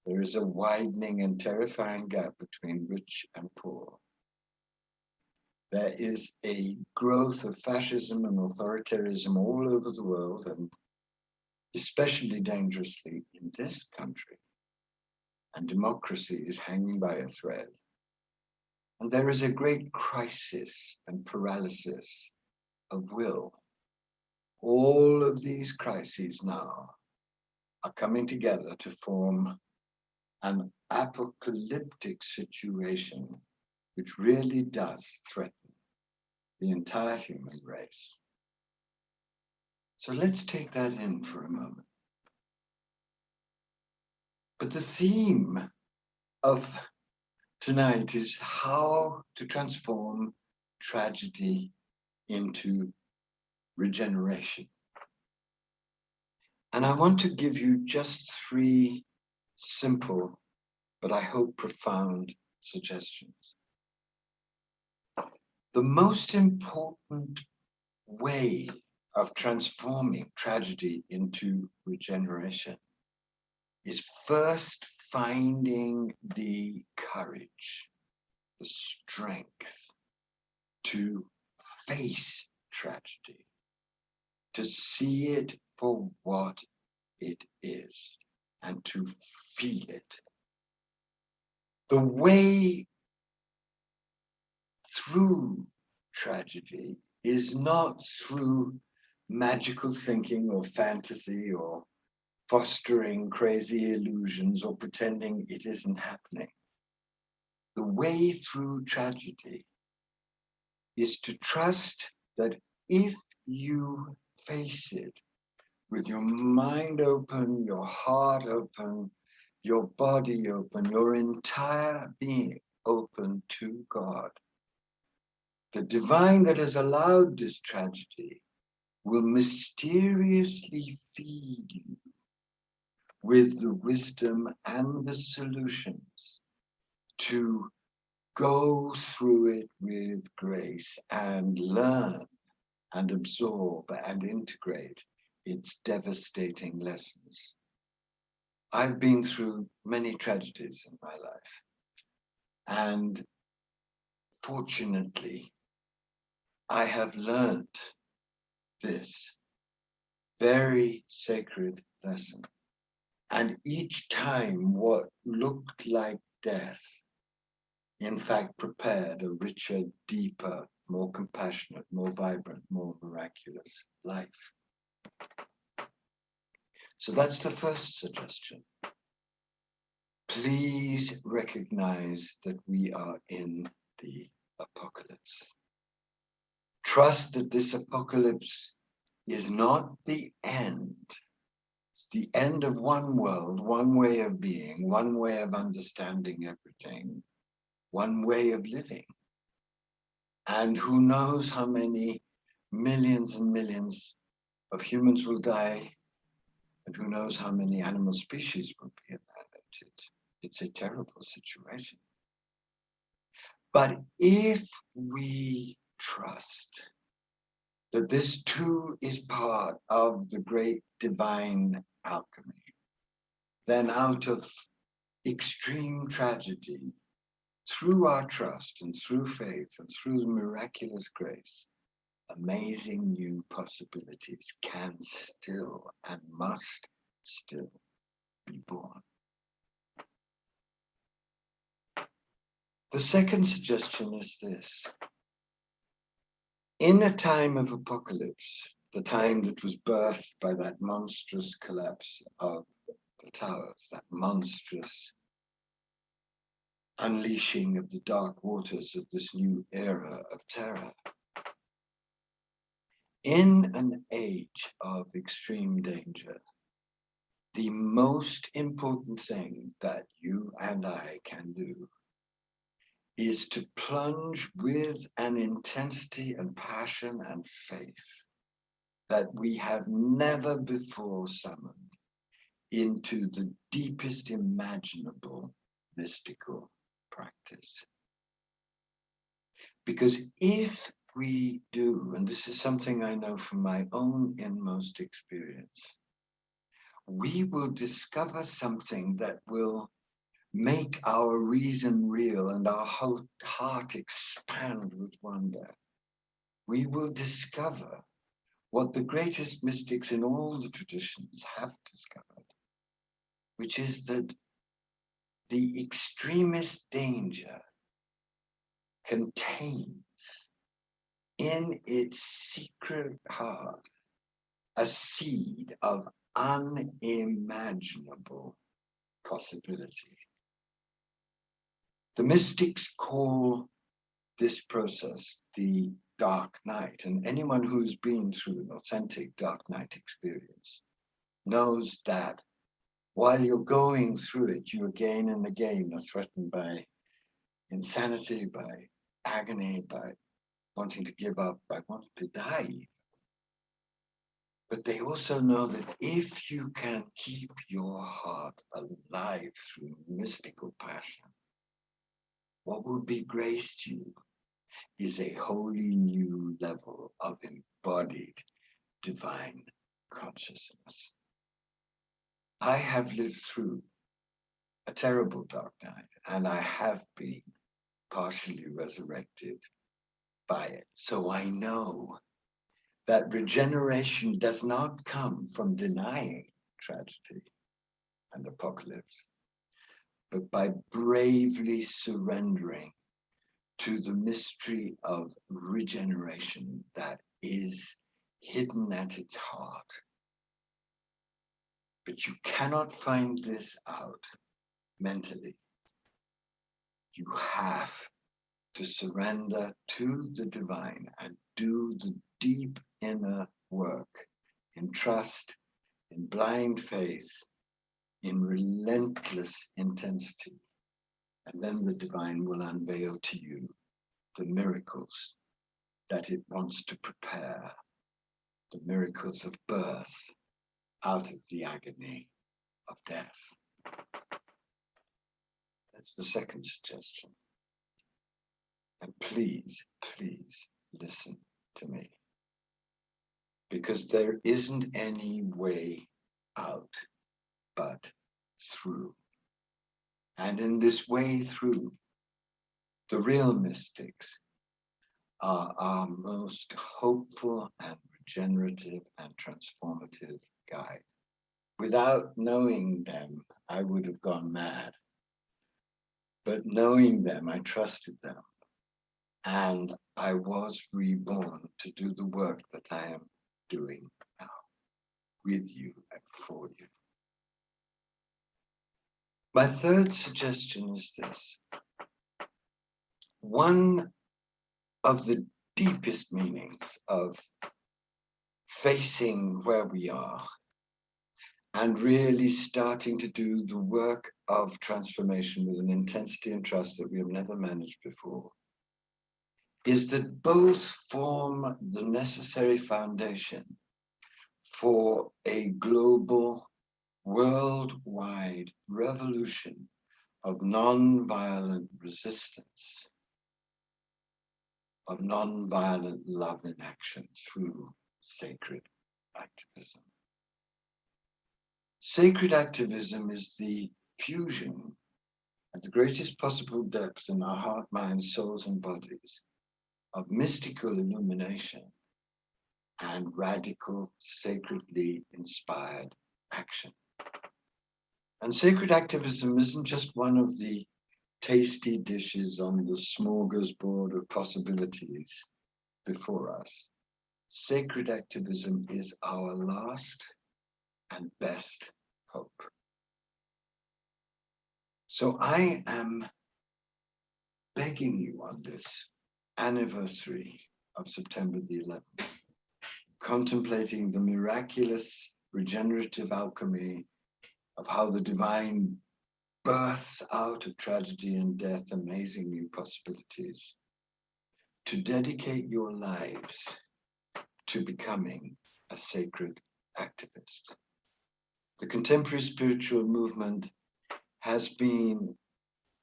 There is a widening and terrifying gap between rich and poor. There is a growth of fascism and authoritarianism all over the world, and especially dangerously in this country. And democracy is hanging by a thread. And there is a great crisis and paralysis of will. All of these crises now are coming together to form an apocalyptic situation which really does threaten the entire human race. So let's take that in for a moment. But the theme of tonight is how to transform tragedy into regeneration. And I want to give you just 3 simple, but I hope profound suggestions. The most important way of transforming tragedy into regeneration is first finding the courage, the strength to face tragedy, to see it for what it is, and to feel it. The way through tragedy is not through magical thinking or fantasy or fostering crazy illusions or pretending it isn't happening. The way through tragedy is to trust that if you face it with your mind open, your heart open, your body open, your entire being open to God, the divine that has allowed this tragedy will mysteriously feed you with the wisdom and the solutions to go through it with grace and learn and absorb and integrate its devastating lessons. I've been through many tragedies in my life, and fortunately, I have learned this very sacred lesson. And each time what looked like death, in fact, prepared a richer, deeper, more compassionate, more vibrant, more miraculous life. So that's the first suggestion. Please recognize that we are in the apocalypse. Trust that this apocalypse is not the end. It's the end of one world, one way of being, one way of understanding everything. one way of living. And who knows how many millions and millions of humans will die, and who knows how many animal species will be annihilated. It's a terrible situation. But if we trust that this too is part of the great divine alchemy, then out of extreme tragedy, through our trust and through faith and through miraculous grace, amazing new possibilities can still and must still be born. The second suggestion is this. In a time of apocalypse, the time that was birthed by that monstrous collapse of the towers, that monstrous unleashing of the dark waters of this new era of terror. In an age of extreme danger, the most important thing that you and I can do is to plunge with an intensity and passion and faith that we have never before summoned into the deepest imaginable mystical practice. Because if we do, and this is something I know from my own inmost experience, we will discover something that will make our reason real and our whole heart expand with wonder. We will discover what the greatest mystics in all the traditions have discovered, which is that the extremist danger contains in its secret heart a seed of unimaginable possibility. The mystics call this process the dark night, and anyone who's been through an authentic dark night experience knows that while you're going through it, you again and again are threatened by insanity, by agony, by wanting to give up, by wanting to die. But they also know that if you can keep your heart alive through mystical passion, what will be graced you is a wholly new level of embodied divine consciousness. I have lived through a terrible dark night, and I have been partially resurrected by it. So I know that regeneration does not come from denying tragedy and apocalypse, but by bravely surrendering to the mystery of regeneration that is hidden at its heart. But you cannot find this out mentally. You have to surrender to the divine and do the deep inner work in trust, in blind faith, in relentless intensity. And then the divine will unveil to you the miracles that it wants to prepare, the miracles of birth out of the agony of death. That's the second suggestion. And please, please listen to me. Because there isn't any way out but through. And in this way through, the real mystics are our most hopeful and regenerative and transformative guide. Without knowing them, I would have gone mad. But knowing them, I trusted them. And I was reborn to do the work that I am doing now, with you and for you. My third suggestion is this. One of the deepest meanings of facing where we are and really starting to do the work of transformation with an intensity and trust that we have never managed before, is that both form the necessary foundation for a global, worldwide revolution of nonviolent resistance, of nonviolent love in action through sacred activism. Sacred activism is the fusion at the greatest possible depth in our heart, minds, souls, and bodies of mystical illumination and radical, sacredly inspired action. And sacred activism isn't just one of the tasty dishes on the smorgasbord of possibilities before us. Sacred activism is our last and best hope. So I am begging you on this anniversary of September the 11th, contemplating the miraculous regenerative alchemy of how the divine births out of tragedy and death amazing new possibilities, to dedicate your lives to becoming a sacred activist. The contemporary spiritual movement has been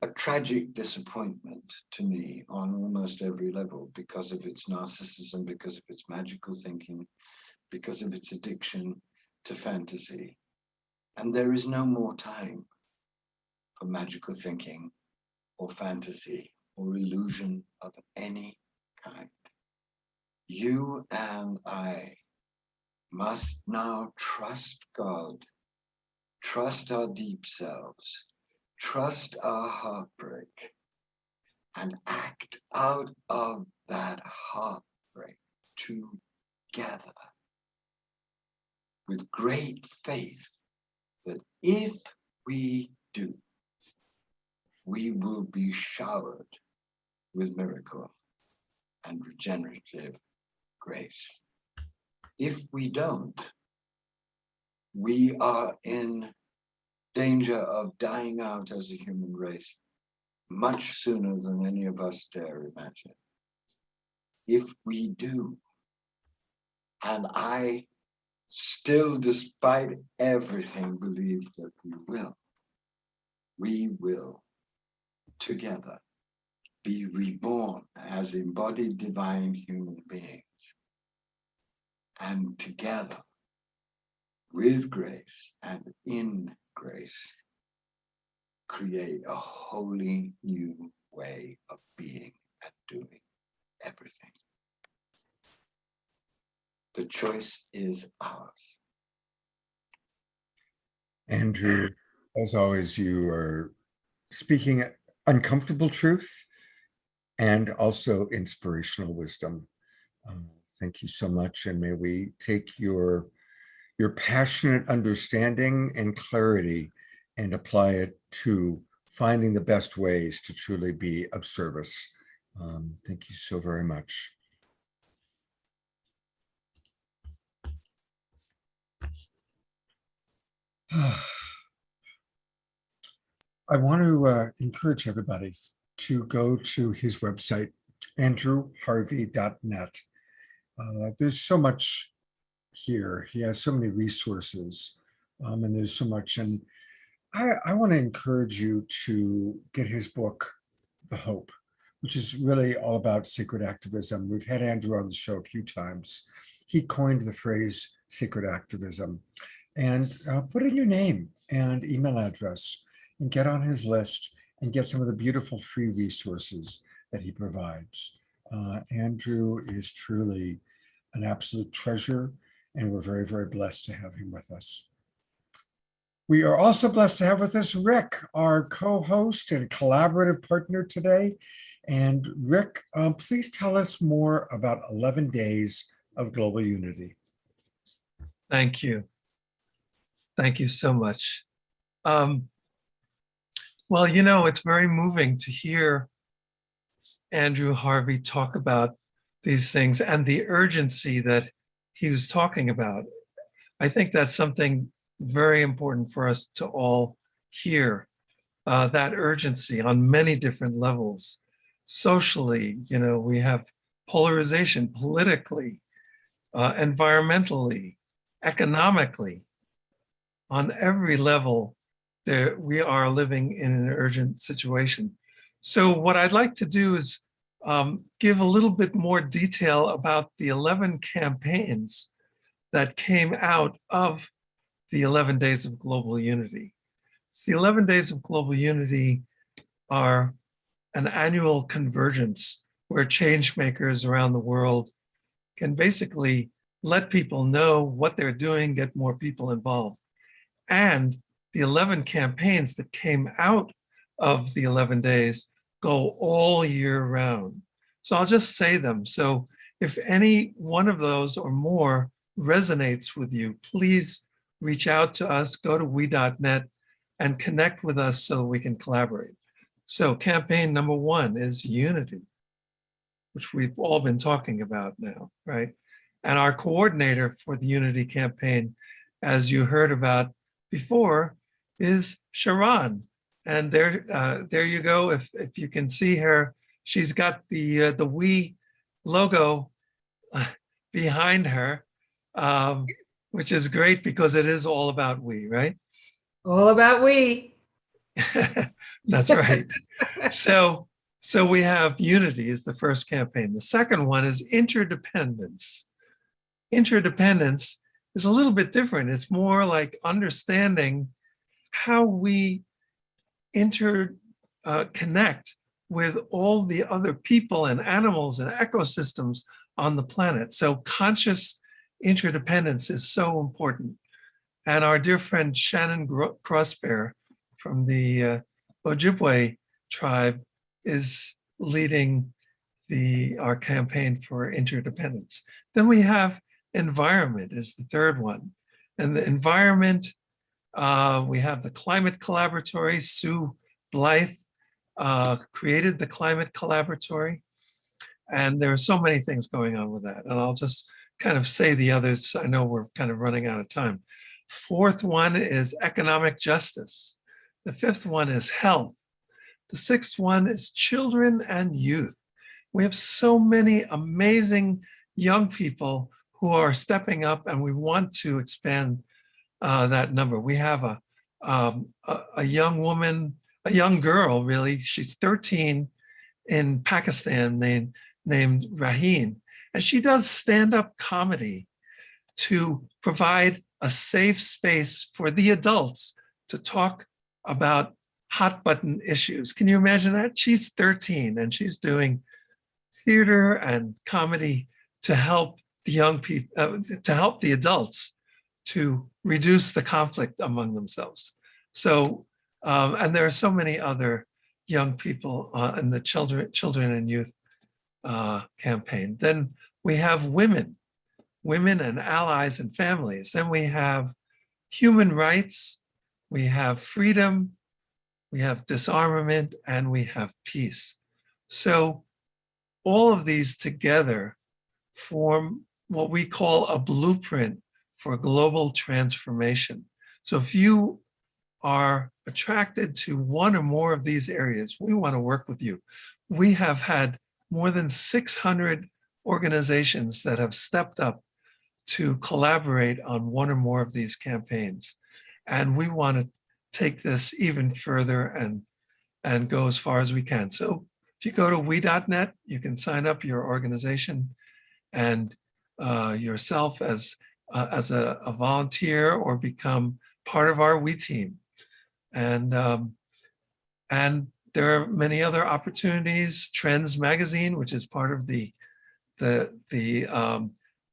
a tragic disappointment to me on almost every level because of its narcissism, because of its magical thinking, because of its addiction to fantasy. And there is no more time for magical thinking or fantasy or illusion of any kind. You and I must now trust God, trust our deep selves, trust our heartbreak, and act out of that heartbreak together with great faith that if we do, we will be showered with miracle and regenerative grace. If we don't, we are in danger of dying out as a human race much sooner than any of us dare imagine. If we do, and I still, despite everything, believe that we will together be reborn as embodied divine human beings, and together with grace and in grace create a wholly new way of being and doing everything. The choice is ours. Andrew, as always, you are speaking uncomfortable truth and also inspirational wisdom. Thank you so much, and may we take your passionate understanding and clarity and apply it to finding the best ways to truly be of service. Thank you so very much. I want to encourage everybody to go to his website, andrewharvey.net. There's so much here. He has so many resources, and there's so much. And I want to encourage you to get his book, The Hope, which is really all about sacred activism. We've had Andrew on the show a few times. He coined the phrase sacred activism. And put in your name and email address and get on his list and get some of the beautiful free resources that he provides. Andrew is truly an absolute treasure, and we're very, very blessed to have him with us. We are also blessed to have with us Rick, our co-host and collaborative partner today. And Rick, please tell us more about 11 Days of Global Unity. Thank you. Thank you so much. Well, you know, it's very moving to hear Andrew Harvey talk about these things and the urgency that he was talking about. I think that's something very important for us to all hear that urgency on many different levels. Socially, we have polarization politically, environmentally, economically. On every level, we are living in an urgent situation. So what I'd like to do is give a little bit more detail about the 11 campaigns that came out of the 11 Days of Global Unity. So the 11 Days of Global Unity are an annual convergence where change makers around the world can basically let people know what they're doing, get more people involved. And the 11 campaigns that came out of the 11 days go all year round. So I'll just say them. So if any one of those or more resonates with you, please reach out to us, go to we.net and connect with us so we can collaborate. So campaign number 1 is unity, which we've all been talking about now, right? And our coordinator for the unity campaign, as you heard about before, is Sharon. And there you go. If you can see her, she's got the we logo behind her, which is great because it is all about we, right? All about we. That's right. So we have unity is the first campaign. The second one is interdependence. Interdependence is a little bit different. It's more like understanding how we connect with all the other people and animals and ecosystems on the planet. So conscious interdependence is so important. And our dear friend Shannon Crossbear from the Ojibwe tribe is leading our campaign for interdependence. Then we have environment is the third one. And the environment, we have the Climate Collaboratory. Sue Blythe created the Climate Collaboratory. And there are so many things going on with that. And I'll just kind of say the others. I know we're kind of running out of time. Fourth one is economic justice. The fifth one is health. The sixth one is children and youth. We have so many amazing young people who are stepping up, and we want to expand that number. We have a young woman, a young girl, really. She's 13 in Pakistan named Raheen, and she does stand-up comedy to provide a safe space for the adults to talk about hot button issues. Can you imagine that? She's 13 and she's doing theater and comedy to help the young people, to help the adults to reduce the conflict among themselves. So, and there are so many other young people in the children and youth campaign. Then we have women and allies and families. Then we have human rights, we have freedom, we have disarmament, and we have peace. So all of these together form what we call a blueprint for global transformation. So if you are attracted to one or more of these areas, we want to work with you. We have had more than 600 organizations that have stepped up to collaborate on one or more of these campaigns. And we want to take this even further and go as far as we can. So if you go to we.net, you can sign up your organization and yourself as a volunteer or become part of our We team. And there are many other opportunities. Trends Magazine, which is part of the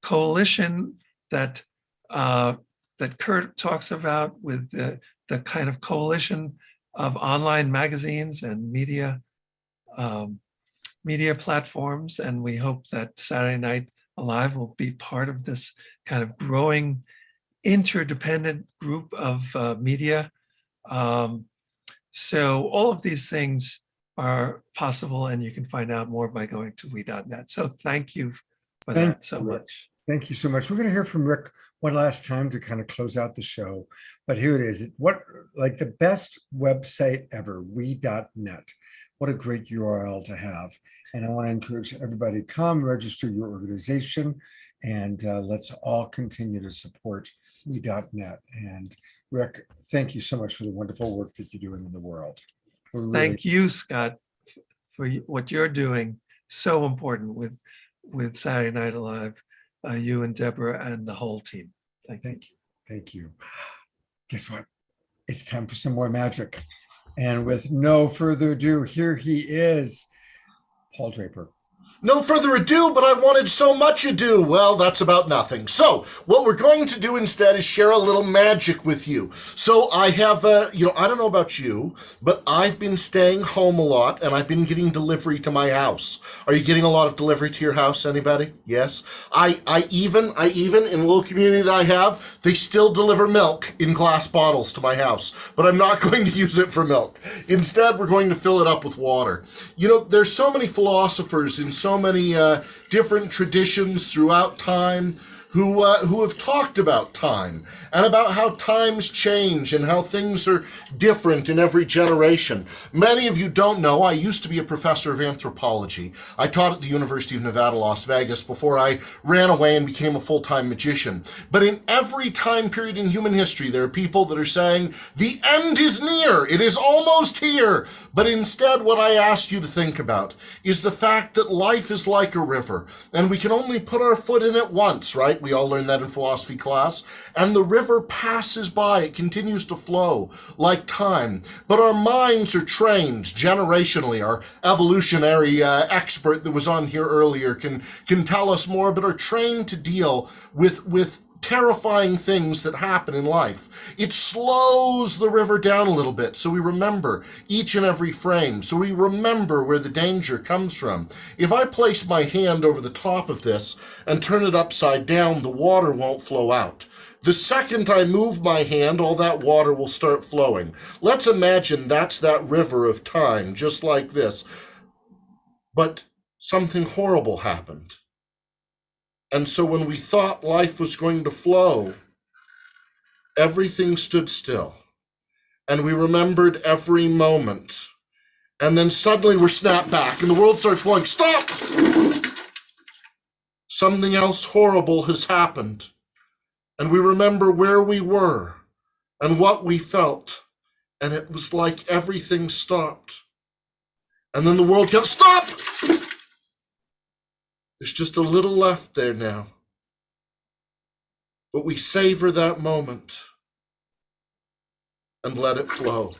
coalition that Kurt talks about, with the kind of coalition of online magazines and media platforms. And we hope that Saturday Night Alive will be part of this kind of growing interdependent group of media. So all of these things are possible, and you can find out more by going to we.net. So thank you for that so much. Thank you so much. We're going to hear from Rick one last time to kind of close out the show. But here it is. What, like the best website ever, we.net. What a great URL to have. And I want to encourage everybody to come register your organization, and let's all continue to support we.net. And Rick, thank you so much for the wonderful work that you're doing in the world. Thank you, Scott, for what you're doing. So important with Saturday Night Alive, you and Debra and the whole team. Thank you. Thank you. Guess what? It's time for some more magic. And with no further ado, here he is, Paul Draper. No further ado, but I wanted so much ado. Well, that's about nothing. So what we're going to do instead is share a little magic with you. So I have, I don't know about you, but I've been staying home a lot, and I've been getting delivery to my house. Are you getting a lot of delivery to your house, anybody? Yes. I even in a little community that I have, they still deliver milk in glass bottles to my house, but I'm not going to use it for milk. Instead, we're going to fill it up with water. You know, there's so many philosophers in so many different traditions throughout time who have talked about time and about how times change and how things are different in every generation. Many of you don't know, I used to be a professor of anthropology. I taught at the University of Nevada, Las Vegas before I ran away and became a full-time magician. But in every time period in human history, there are people that are saying, the end is near, it is almost here. But instead, what I ask you to think about is the fact that life is like a river, and we can only put our foot in it once, right? We all learned that in philosophy class. And the river passes by, it continues to flow like time. But our minds are trained generationally. Our evolutionary expert that was on here earlier can tell us more, but are trained to deal with terrifying things that happen in life. It slows the river down a little bit so we remember each and every frame, so we remember where the danger comes from. If I place my hand over the top of this and turn it upside down, the water won't flow out. The second I move my hand, all that water will start flowing. Let's imagine that's that river of time, just like this. But something horrible happened. And so when we thought life was going to flow, everything stood still. And we remembered every moment. And then suddenly we're snapped back and the world starts flowing. Stop! Something else horrible has happened. And we remember where we were and what we felt. And it was like everything stopped. And then the world goes, stop! There's just a little left there now. But we savor that moment and let it flow.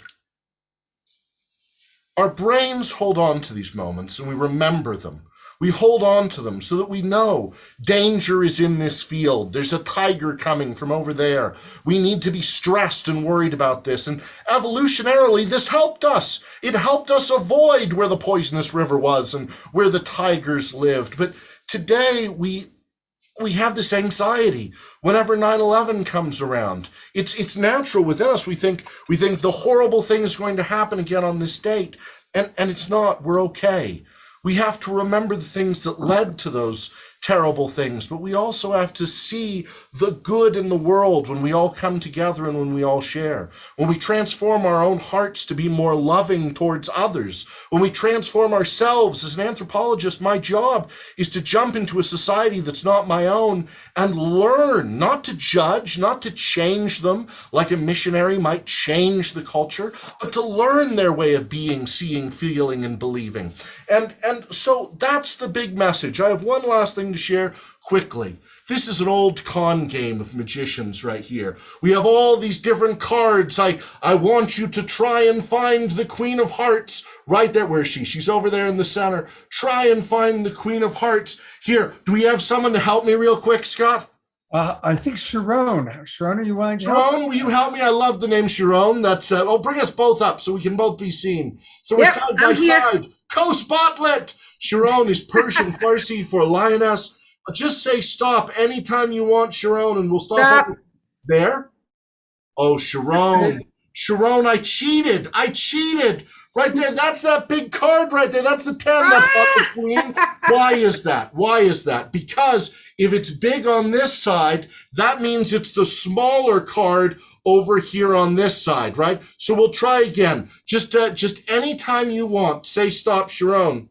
Our brains hold on to these moments and we remember them. We hold on to them so that we know danger is in this field. There's a tiger coming from over there. We need to be stressed and worried about this. And evolutionarily, this helped us. It helped us avoid where the poisonous river was and where the tigers lived. But today, we have this anxiety whenever 9/11 comes around. It's natural within us. We think the horrible thing is going to happen again on this date. And it's not. We're okay. We have to remember the things that led to those terrible things, but we also have to see the good in the world when we all come together and when we all share. When we transform our own hearts to be more loving towards others. When we transform ourselves. As an anthropologist, my job is to jump into a society that's not my own and learn, not to judge, not to change them like a missionary might change the culture, but to learn their way of being, seeing, feeling, and believing. And so that's the big message. I have one last thing to share quickly. This is an old con game of magicians right here. We have all these different cards. I want you to try and find the Queen of Hearts right there. Where is she? She's over there in the center. Try and find the Queen of Hearts. Here, do we have someone to help me real quick, Scott? I think Sharon. Sharon, are you willing to help? Sharon, will you help me? I love the name Sharon. That's bring us both up so we can both be seen. So we're side by side. Co-spotlet. Sharon is Persian Farsi for lioness. Just say stop anytime you want, Sharon, and we'll stop. There? Oh, Sharon. Sharon, I cheated. Right there, that's that big card right there. That's the 10, that's not the queen. Why is that? Why is that? Because if it's big on this side, that means it's the smaller card over here on this side, right? So we'll try again. Just anytime you want, say stop, Sharon.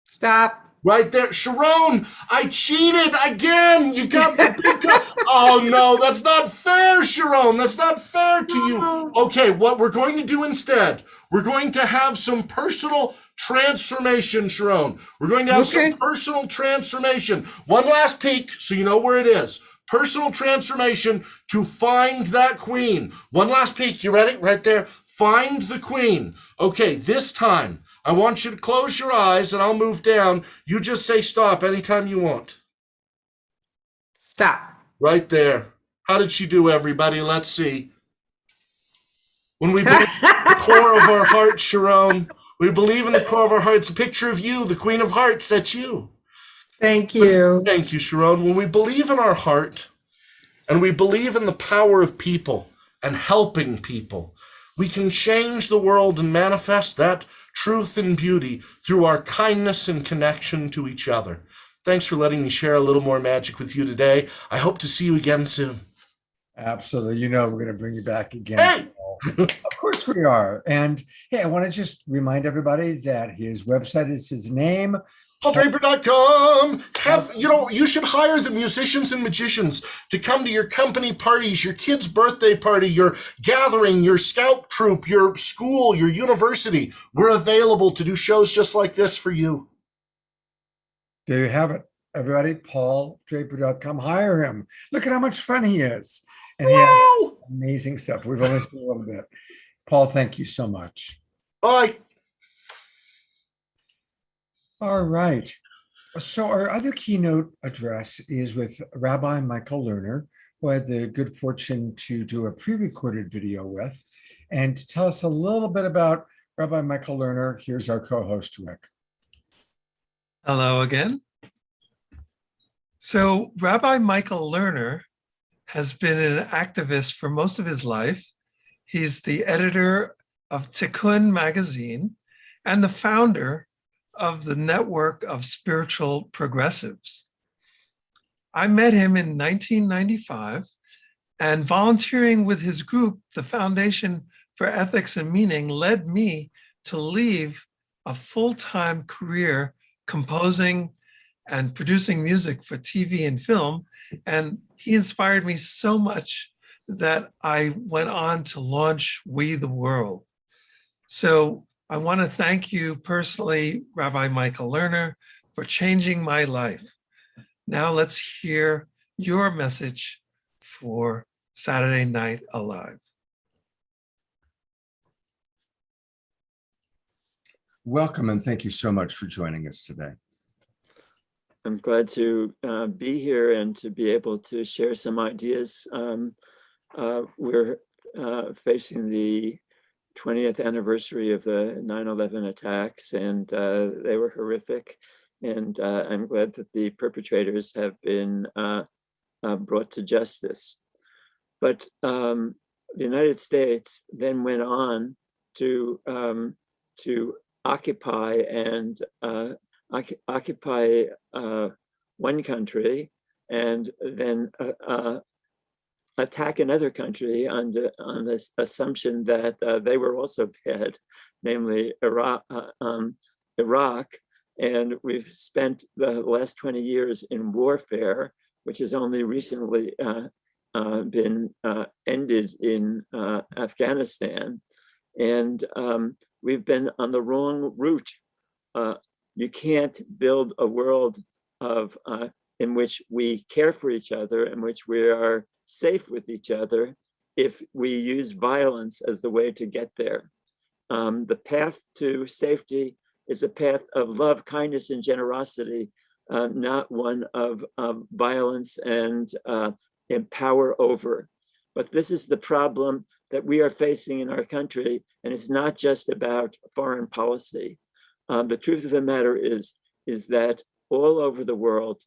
Stop. Right there. Sharon, I cheated again. You got the big card. Oh, no, that's not fair, Sharon. That's not fair to you. Okay, what we're going to do instead, we're going to have some personal transformation, Sharon. We're going to have some personal transformation. One last peek so you know where it is. Personal transformation to find that queen. One last peek. You ready? Right there. Find the queen. Okay, this time, I want you to close your eyes and I'll move down. You just say stop anytime you want. Stop. Right there. How did she do, everybody? Let's see. When we believe in the core of our heart, Sharon, we believe in the core of our heart. It's a picture of you, the Queen of Hearts. That's you. Thank you. Thank you, Sharon. When we believe in our heart and we believe in the power of people and helping people, we can change the world and manifest that truth and beauty through our kindness and connection to each other. Thanks for letting me share a little more magic with you today. I hope to see you again soon. Absolutely. You know, we're going to bring you back again. Hey! Of course we are. And hey, I want to just remind everybody that his website is his name. PaulDraper.com. You should hire the musicians and magicians to come to your company parties, your kid's birthday party, your gathering, your scout troop, your school, your university. We're available to do shows just like this for you. There you have it. Everybody, PaulDraper.com. Hire him. Look at how much fun he is. And he has amazing stuff. We've only seen a little bit. Paul, thank you so much. Bye. All right. So our other keynote address is with Rabbi Michael Lerner, who I had the good fortune to do a pre-recorded video with. And to tell us a little bit about Rabbi Michael Lerner, here's our co-host, Rick. Hello again. So Rabbi Michael Lerner has been an activist for most of his life. He's the editor of Tikkun magazine and the founder of the network of spiritual progressives. I met him in 1995, and volunteering with his group, the Foundation for Ethics and Meaning, led me to leave a full-time career composing and producing music for TV and film. And he inspired me so much that I went on to launch We the World. So I want to thank you personally, Rabbi Michael Lerner, for changing my life. Now let's hear your message for Saturday Night Alive. Welcome, and thank you so much for joining us today. I'm glad to be here and to be able to share some ideas. We're facing the 20th anniversary of the 9/11 attacks, and they were horrific. And I'm glad that the perpetrators have been brought to justice. But the United States then went on to occupy and occupy one country and then attack another country on this assumption that they were also bad, namely Iraq. And we've spent the last 20 years in warfare, which has only recently been ended in Afghanistan. And we've been on the wrong route. You can't build a world in which we care for each other, in which we are safe with each other, if we use violence as the way to get there. The path to safety is a path of love, kindness, and generosity, not one of violence and power over. But this is the problem that we are facing in our country, and it's not just about foreign policy. The truth of the matter is that all over the world,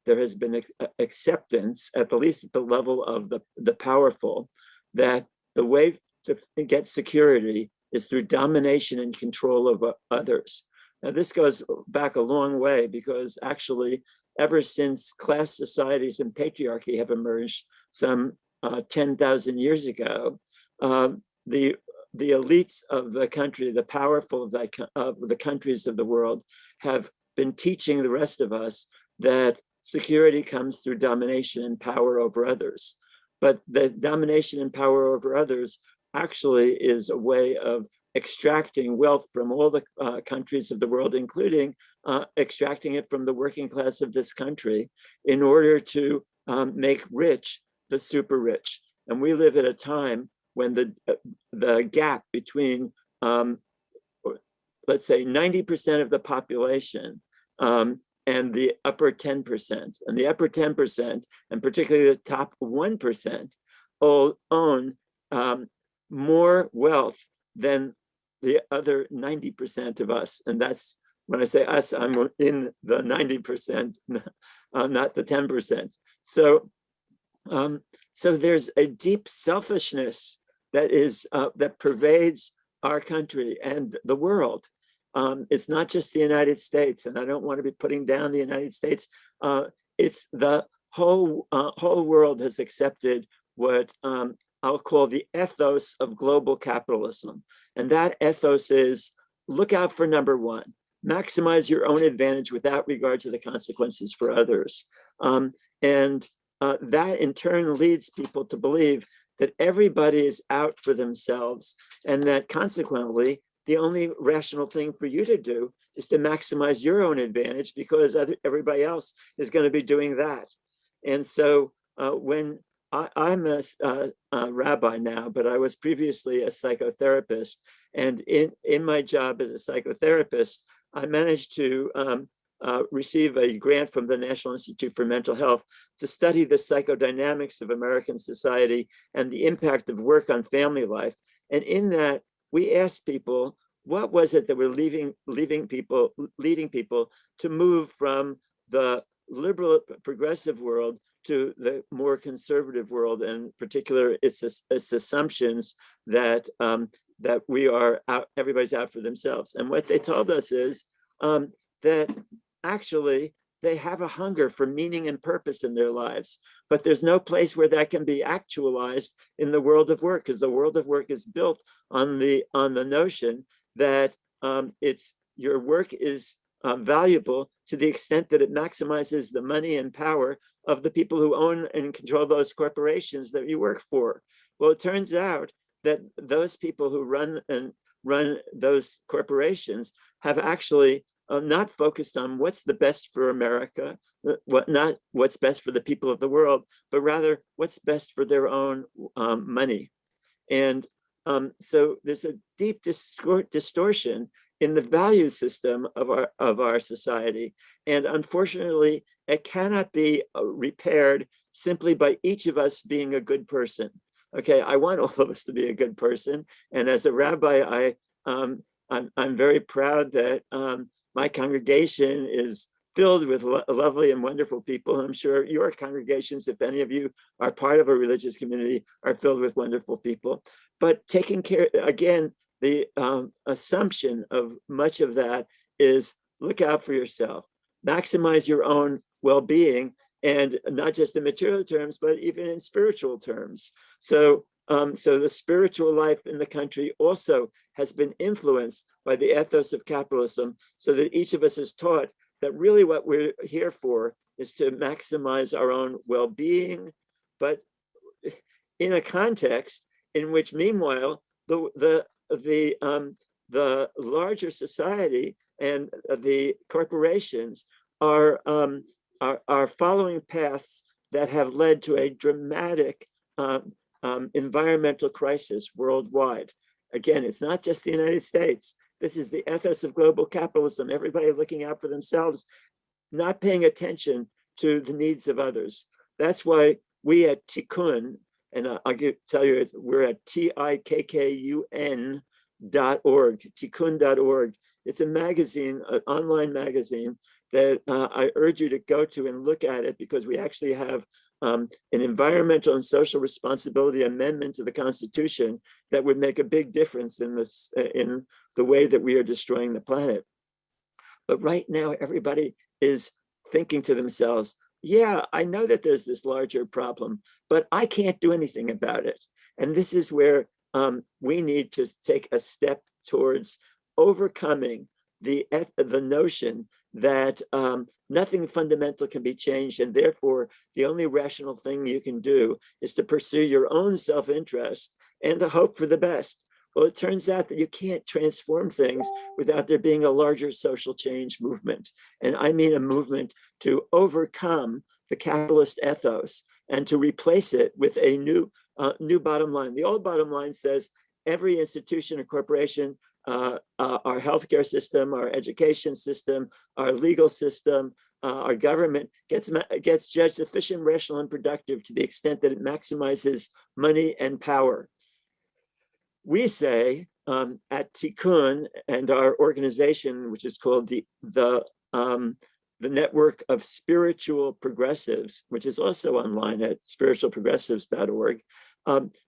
there has been acceptance, at the least at the level of the powerful, that the way to get security is through domination and control of others. Now, this goes back a long way because actually, ever since class societies and patriarchy have emerged some 10,000 years ago, the elites of the country, the powerful of the countries of the world, have been teaching the rest of us that security comes through domination and power over others. But the domination and power over others actually is a way of extracting wealth from all the countries of the world, including extracting it from the working class of this country in order to make rich the super rich. And we live at a time when the gap between, let's say, 90% of the population and the upper 10%, and the upper 10%, and particularly the top 1%, own more wealth than the other 90% of us. And that's, when I say us, I'm in the 90%, not the 10%. So, so there's a deep selfishness that is that pervades our country and the world. It's not just the United States, and I don't want to be putting down the United States. It's the whole world has accepted what I'll call the ethos of global capitalism. And that ethos is look out for number one, maximize your own advantage without regard to the consequences for others. And that in turn leads people to believe that everybody is out for themselves, and that consequently, the only rational thing for you to do is to maximize your own advantage because everybody else is going to be doing that. And so when I'm a rabbi now, but I was previously a psychotherapist, and in my job as a psychotherapist, I managed to receive a grant from the National Institute for Mental Health to study the psychodynamics of American society and the impact of work on family life. And in that, we asked people, what was it that were leading people to move from the liberal progressive world to the more conservative world, and in particular its assumptions that that we are out, everybody's out for themselves. And what they told us is that actually they have a hunger for meaning and purpose in their lives, but there's no place where that can be actualized in the world of work, because the world of work is built on the notion that your work is valuable to the extent that it maximizes the money and power of the people who own and control those corporations that you work for. Well, it turns out that those people who run those corporations have actually not focused on what's the best for America, not what's best for the people of the world, but rather what's best for their own money. And so there's a deep distortion in the value system of our society. And unfortunately, it cannot be repaired simply by each of us being a good person. Okay, I want all of us to be a good person. And as a rabbi, I'm very proud that my congregation is filled with lovely and wonderful people. I'm sure your congregations, if any of you are part of a religious community, are filled with wonderful people. But taking care, again, the assumption of much of that is look out for yourself, maximize your own well-being, and not just in material terms, but even in spiritual terms. So, so the spiritual life in the country also has been influenced by the ethos of capitalism, so that each of us is taught that really what we're here for is to maximize our own well-being, but in a context in which, meanwhile, the larger society and the corporations are following paths that have led to a dramatic environmental crisis worldwide. Again, it's not just the United States. This is the ethos of global capitalism. Everybody looking out for themselves, not paying attention to the needs of others. That's why we at Tikkun, and I'll tell you, we're at tikkun.org, tikkun.org. It's a magazine, an online magazine that I urge you to go to and look at it, because we actually have an environmental and social responsibility amendment to the Constitution that would make a big difference in this, in the way that we are destroying the planet. But right now, everybody is thinking to themselves, yeah, I know that there's this larger problem, but I can't do anything about it. And this is where we need to take a step towards overcoming the notion that nothing fundamental can be changed, and therefore the only rational thing you can do is to pursue your own self-interest and to hope for the best. Well, it turns out that you can't transform things without there being a larger social change movement. And I mean a movement to overcome the capitalist ethos and to replace it with a new bottom line. The old bottom line says every institution or corporation, our healthcare system, our education system, our legal system, our government gets judged efficient, rational, and productive to the extent that it maximizes money and power. We say at Tikkun and our organization, which is called the Network of Spiritual Progressives, which is also online at spiritualprogressives.org,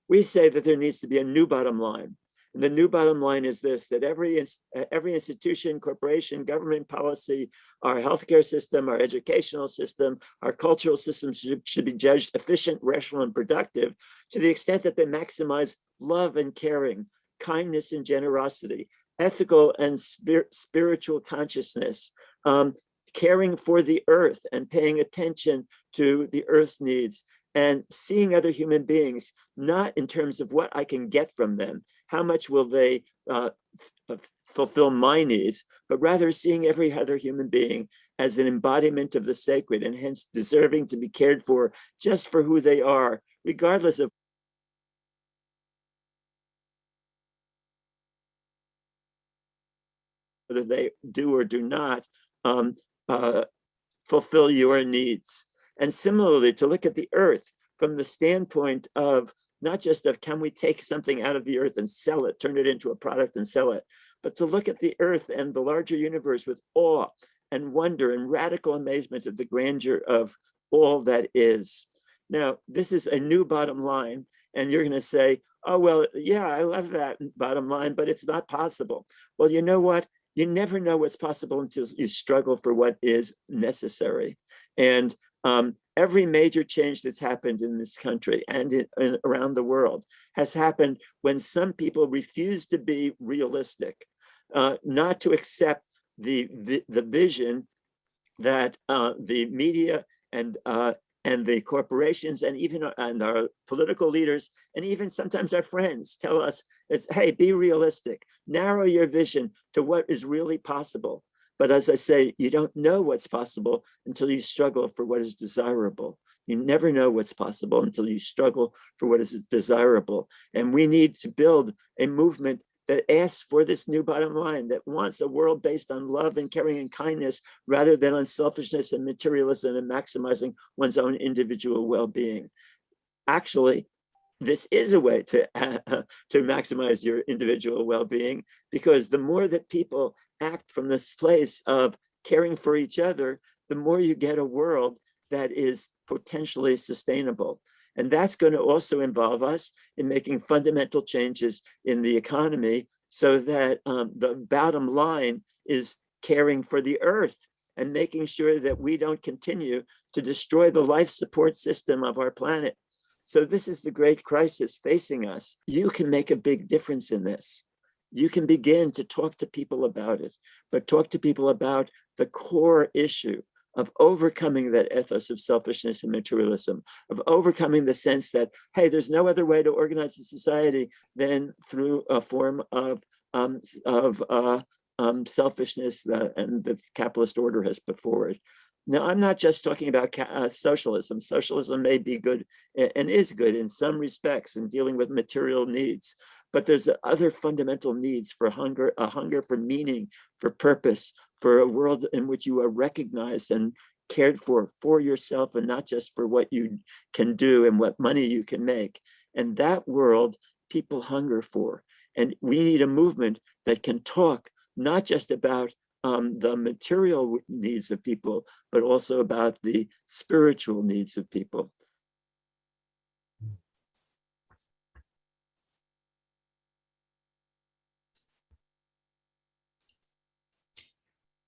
we say that there needs to be a new bottom line. And the new bottom line is this, that every institution, corporation, government policy, our healthcare system, our educational system, our cultural system should be judged efficient, rational, and productive to the extent that they maximize love and caring, kindness and generosity, ethical and spiritual consciousness, caring for the earth and paying attention to the earth's needs, and seeing other human beings, not in terms of what I can get from them, how much will they fulfill my needs, but rather seeing every other human being as an embodiment of the sacred, and hence deserving to be cared for just for who they are, regardless of whether they do or do not fulfill your needs. And similarly, to look at the earth from the standpoint of not just of can we take something out of the earth and sell it, turn it into a product and sell it, but to look at the earth and the larger universe with awe and wonder and radical amazement of the grandeur of all that is. Now, this is a new bottom line, and you're going to say, oh, well, yeah, I love that bottom line, but it's not possible. Well, you know what? You never know what's possible until you struggle for what is necessary. And every major change that's happened in this country and around the world has happened when some people refuse to be realistic, not to accept the vision that the media and the corporations and even our political leaders and even sometimes our friends tell us is, hey, be realistic, narrow your vision to what is really possible. But as I say, you don't know what's possible until you struggle for what is desirable. You never know what's possible until you struggle for what is desirable. And we need to build a movement that asks for this new bottom line, that wants a world based on love and caring and kindness rather than on selfishness and materialism and maximizing one's own individual well-being. Actually, this is a way to maximize your individual well-being, because the more that people act from this place of caring for each other, the more you get a world that is potentially sustainable. And that's going to also involve us in making fundamental changes in the economy so that the bottom line is caring for the earth and making sure that we don't continue to destroy the life support system of our planet. So this is the great crisis facing us. You can make a big difference in this. You can begin to talk to people about it, but talk to people about the core issue of overcoming that ethos of selfishness and materialism, of overcoming the sense that, hey, there's no other way to organize a society than through a form of selfishness and the capitalist order has put forward. Now, I'm not just talking about socialism. Socialism may be good and is good in some respects in dealing with material needs, but there's other fundamental needs for hunger, a hunger for meaning, for purpose, for a world in which you are recognized and cared for yourself and not just for what you can do and what money you can make. And that world people hunger for. And we need a movement that can talk not just about the material needs of people, but also about the spiritual needs of people.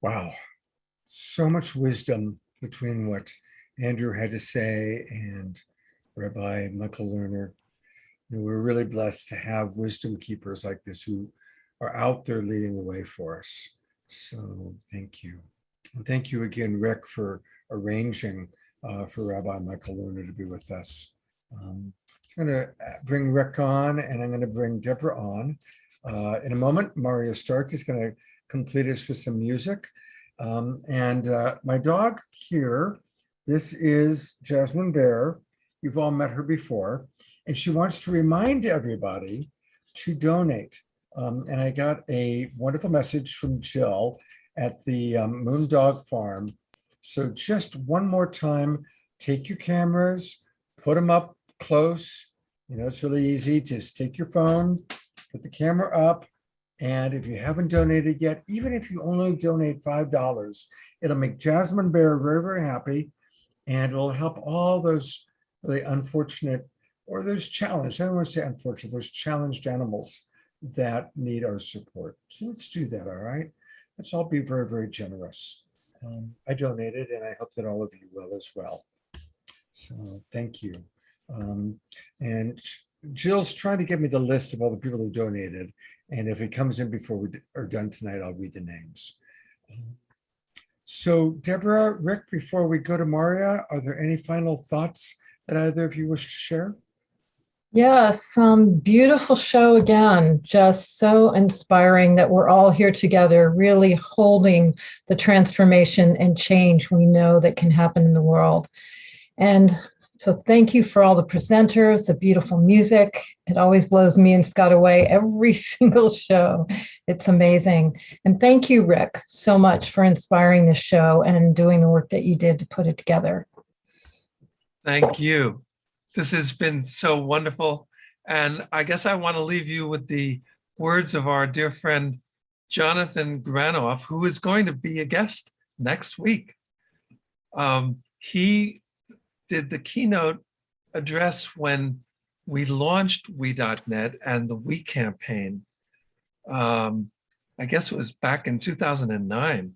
Wow. So much wisdom between what Andrew had to say and Rabbi Michael Lerner. We're really blessed to have wisdom keepers like this who are out there leading the way for us. So thank you. And thank you again, Rick, for arranging for Rabbi Michael Lerner to be with us. I'm going to bring Rick on, and I'm going to bring Debra on. In a moment, Mario Stark is going to complete us with some music. My dog here, this is Jasmine Bear. You've all met her before, and she wants to remind everybody to donate. And I got a wonderful message from Jill at the Moon Dog Farm. So just one more time, take your cameras, put them up close. It's really easy. Just take your phone, put the camera up. And if you haven't donated yet, even if you only donate $5, it'll make Jasmine Bear very, very happy. And it'll help all those really unfortunate, or those challenged, I don't want to say unfortunate, those challenged animals that need our support. So let's do that, all right? Let's all be very, very generous. I donated, and I hope that all of you will as well. So thank you. And Jill's trying to get me the list of all the people who donated. And if it comes in before we are done tonight, I'll read the names. So Debra, Rick, before we go to Maria, are there any final thoughts that either of you wish to share? Yes, beautiful show again. Just so inspiring that we're all here together, really holding the transformation and change we know that can happen in the world. And so thank you for all the presenters, the beautiful music. It always blows me and Scott away every single show. It's amazing. And thank you, Rick, so much for inspiring the show and doing the work that you did to put it together. Thank you. This has been so wonderful. And I guess I want to leave you with the words of our dear friend, Jonathan Granoff, who is going to be a guest next week. He did the keynote address when we launched We.net and the We campaign. I guess it was back in 2009.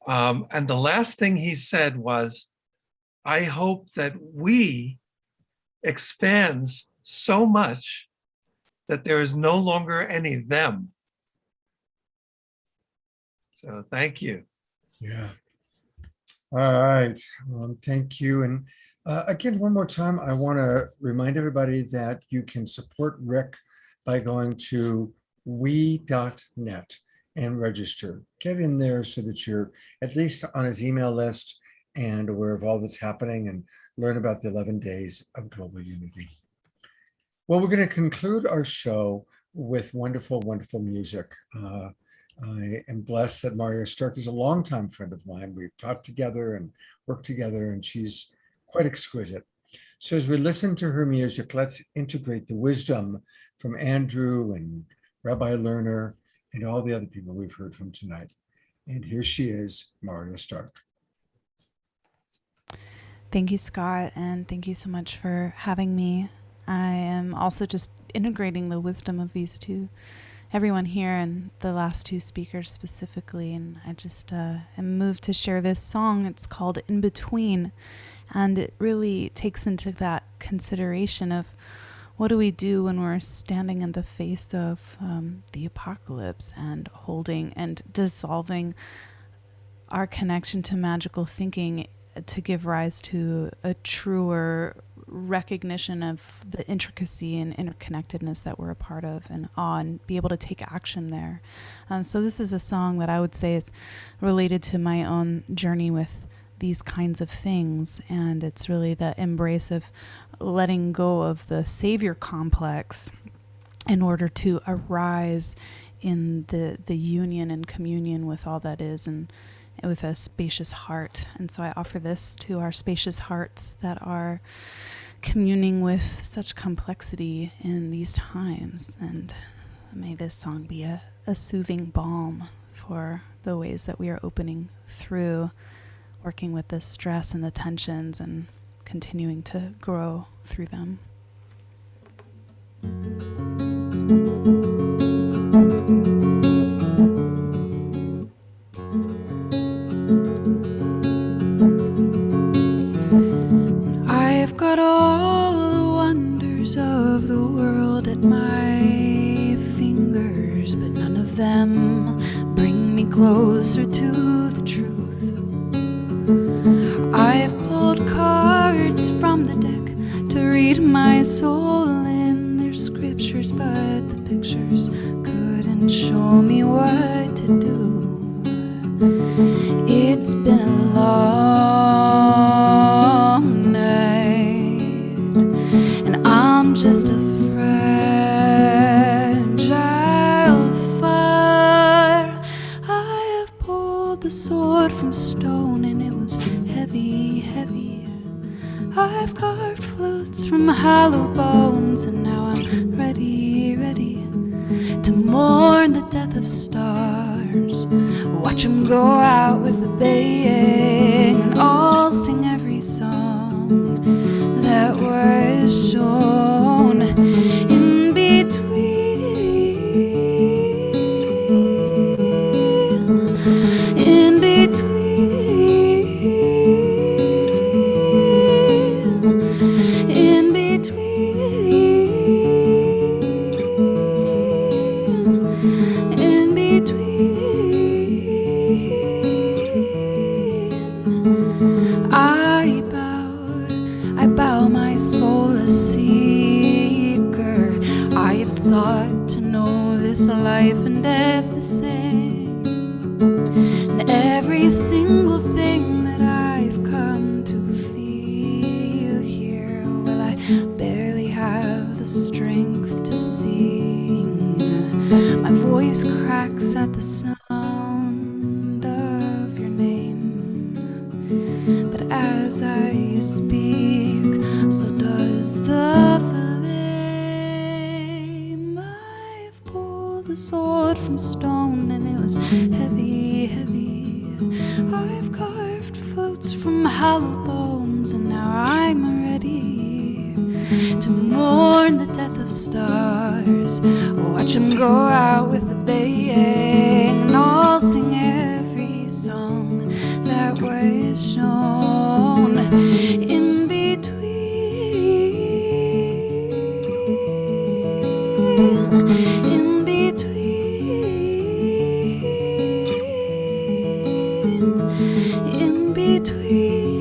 And the last thing he said was, I hope that we expands so much that there is no longer any them. So thank you. Yeah. All right. Thank you. And again, one more time, I want to remind everybody that you can support Rick by going to we.net and register. Get in there so that you're at least on his email list and aware of all that's happening and learn about the 11 days of global unity. Well, we're going to conclude our show with wonderful, wonderful music. I am blessed that Maria Stark is a longtime friend of mine. We've taught together and worked together, and she's quite exquisite. So as we listen to her music, let's integrate the wisdom from Andrew and Rabbi Lerner and all the other people we've heard from tonight. And here she is, Maria Stark. Thank you, Scott, and thank you so much for having me. I am also just integrating the wisdom of these two, everyone here and the last two speakers specifically, and I just am moved to share this song. It's called In Between, and it really takes into that consideration of what do we do when we're standing in the face of the apocalypse and holding and dissolving our connection to magical thinking to give rise to a truer recognition of the intricacy and interconnectedness that we're a part of, and awe, and be able to take action there. So this is a song that I would say is related to my own journey with these kinds of things, and it's really the embrace of letting go of the savior complex in order to arise in the union and communion with all that is, and with a spacious heart. And so I offer this to our spacious hearts that are communing with such complexity in these times. And may this song be a soothing balm for the ways that we are opening through, working with the stress and the tensions and continuing to grow through them. I've got all the wonders of the world at my fingers, but none of them bring me closer to the truth. I've pulled cards from the deck to read my soul in their scriptures, but the pictures couldn't show me what to do. It's been a long night, and I'm just a fragile fire. I have pulled the sword from stone, and it was heavy, heavy. I've carved flutes from hollow bones, and now I'm ready, ready to mourn the death of stars. Watch them go out with a baying, and I'll sing every song that was shown in between, in between, in between, in between. I bow my soul a seeker. I have sought to know this life and death the same, and every single thing that I've come to feel here, well, I barely have the strength to sing. My voice cracks at the sound of your name, but as I speak, so does the flame. I've pulled the sword from stone, and it was heavy, heavy. I've carved flutes from hollow bones, and now I'm ready to mourn the death of stars. Watch them go out with a baying, and I'll sing every song that was shown in between, in between, in between,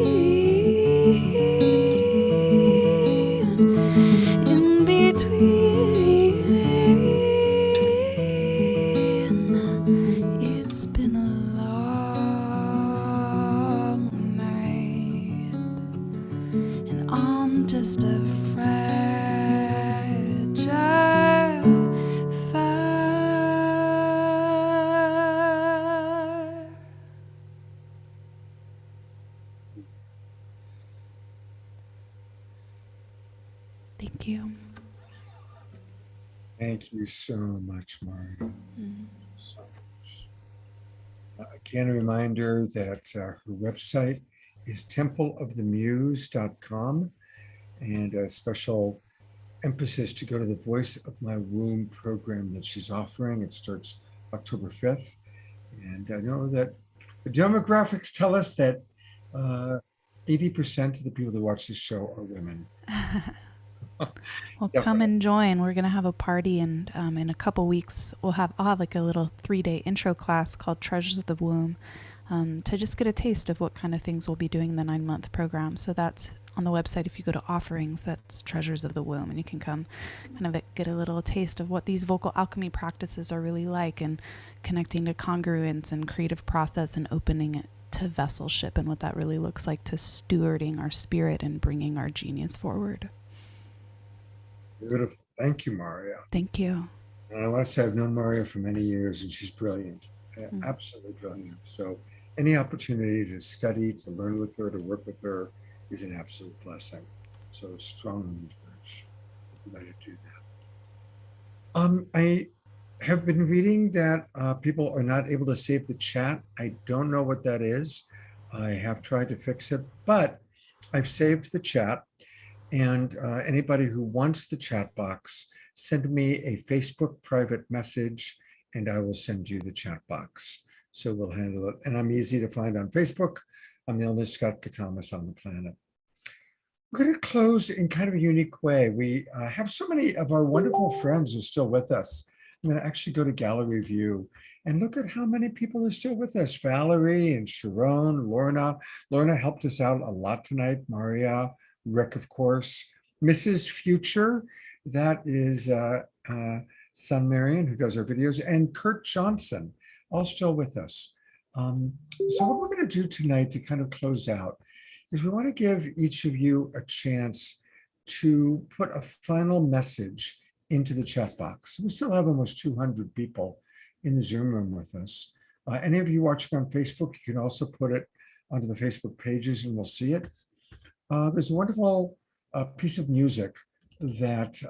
in between. It's been a long night, and I'm just a fragile fire. Thank you. Thank you so much, Mario. So much. Again, a reminder that her website is templeofthemuse.com, and a special emphasis to go to the Voice of My Womb program that she's offering. It starts October 5th. And I know that the demographics tell us that 80% of the people that watch this show are women. Well, come and join. We're gonna have a party, and in a couple weeks, I'll have like a little 3-day intro class called Treasures of the Womb, to just get a taste of what kind of things we'll be doing in the 9-month program. So that's on the website. If you go to offerings, that's Treasures of the Womb, and you can come kind of get a little taste of what these vocal alchemy practices are really like, and connecting to congruence and creative process, and opening it to vesselship, and what that really looks like to stewarding our spirit and bringing our genius forward. Beautiful. Thank you, Mario. Thank you. And I want to say I've known Mario for many years, and she's brilliant, absolutely brilliant. So any opportunity to study, to learn with her, to work with her is an absolute blessing. So strongly encourage everybody to do that. have been reading that people are not able to save the chat. I don't know what that is. I have tried to fix it, but I've saved the chat. And anybody who wants the chat box, send me a Facebook private message and I will send you the chat box. So we'll handle it. And I'm easy to find on Facebook. I'm the only Scott Catamas on the planet. We're going to close in kind of a unique way. We have so many of our wonderful friends who are still with us. I'm going to actually go to gallery view and look at how many people are still with us. Valerie and Sharon, Lorna. Lorna helped us out a lot tonight. Maria, Rick, of course. Mrs. Future, that is Son Marion, who does our videos, and Kurt Johnson, all still with us. So what we're going to do tonight to kind of close out is we want to give each of you a chance to put a final message into the chat box. We still have almost 200 people in the Zoom room with us. Any of you watching on Facebook, you can also put it onto the Facebook pages and we'll see it. There's a wonderful piece of music that,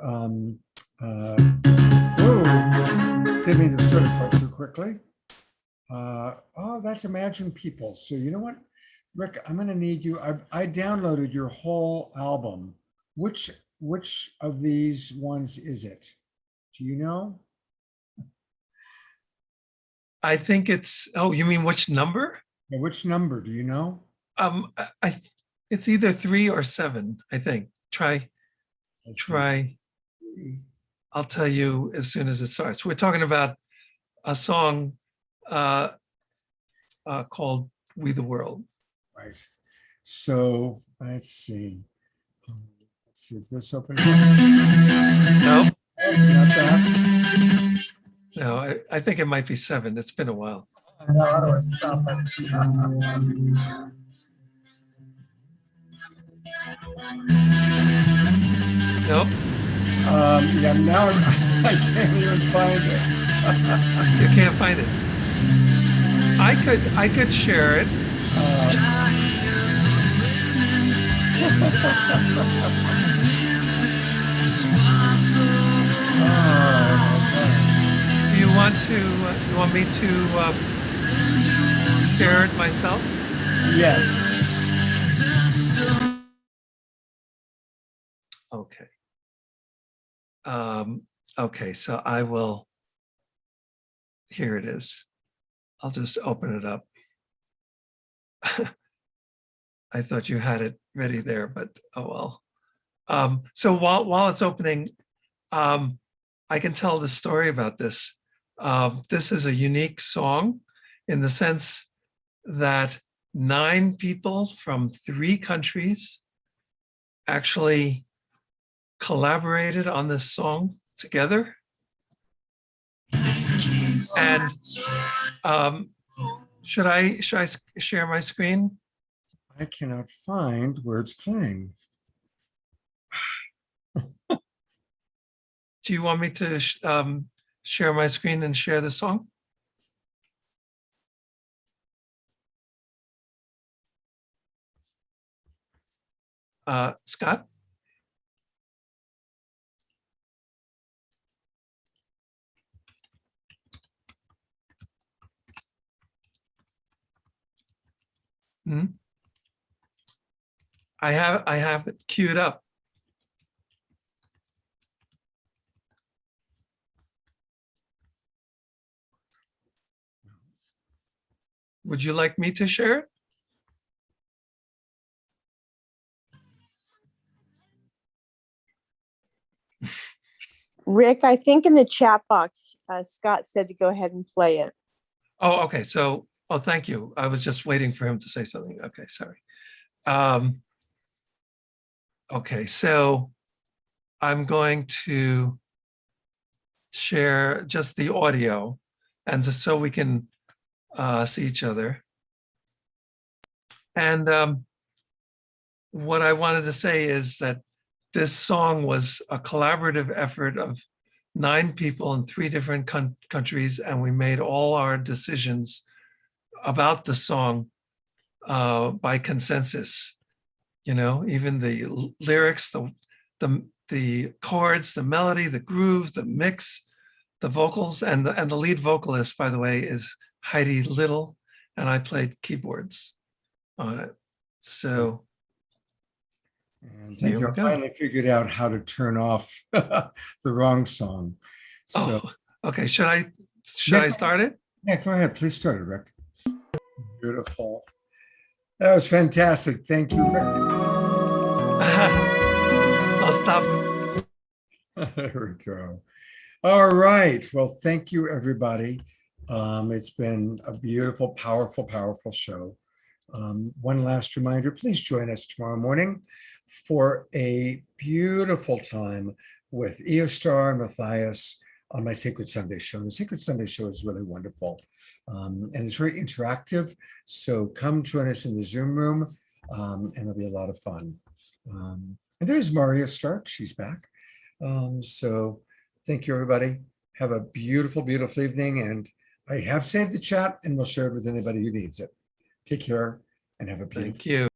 didn't mean to start it quite so quickly. Oh, that's Imagine People. So you know what, Rick, I'm gonna need you, I downloaded your whole album. Which of these ones is it? Do you know? I think it's, oh, you mean which number? Yeah, which number, do you know? It's either 3 or 7, I think. Try. I'll tell you as soon as it starts. We're talking about a song called We the World. Right. So let's see. Let's see if this opens up. No. Not that. No, I think it might be 7. It's been a while. No, how do I stop it? Nope. Yeah, now I can't even find it. You can't find it. I could share it. Do you want me to share it myself? Yes. Okay. Okay, so I will, here it is. I'll just open it up. I thought you had it ready there, but oh well. So while it's opening, I can tell the story about this. This is a unique song in the sense that 9 people from 3 countries actually collaborated on this song together. And should I share my screen? I cannot find where it's playing. Do you want me to share my screen and share the song? Scott? I have it queued up. Would you like me to share it? Rick, I think in the chat box, Scott said to go ahead and play it. Oh, okay. So, oh, thank you. I was just waiting for him to say something. Okay, sorry. Okay, so I'm going to share just the audio, and just so we can see each other. And what I wanted to say is that this song was a collaborative effort of 9 people in 3 different countries, and we made all our decisions about the song by consensus. You know, even the lyrics, the chords, the melody, the groove, the mix, the vocals and the lead vocalist, by the way, is Heidi Little, and I played keyboards on it. So and thank you. I finally figured out how to turn off the wrong song. So okay, should I start it? Yeah, go ahead. Please start it, Rick. Beautiful. That was fantastic. Thank you, Rick. I'll stop. There we go. All right. Well, thank you, everybody. It's been a beautiful, powerful, powerful show. One last reminder, please join us tomorrow morning for a beautiful time with Eostar and Matthias on my Sacred Sunday show. The Sacred Sunday show is really wonderful. And it's very interactive. So come join us in the Zoom room and it'll be a lot of fun. And there's Maria Stark, she's back. So thank you, everybody. Have a beautiful, beautiful evening. And I have saved the chat and we'll share it with anybody who needs it. Take care and have a beautiful. Thank you.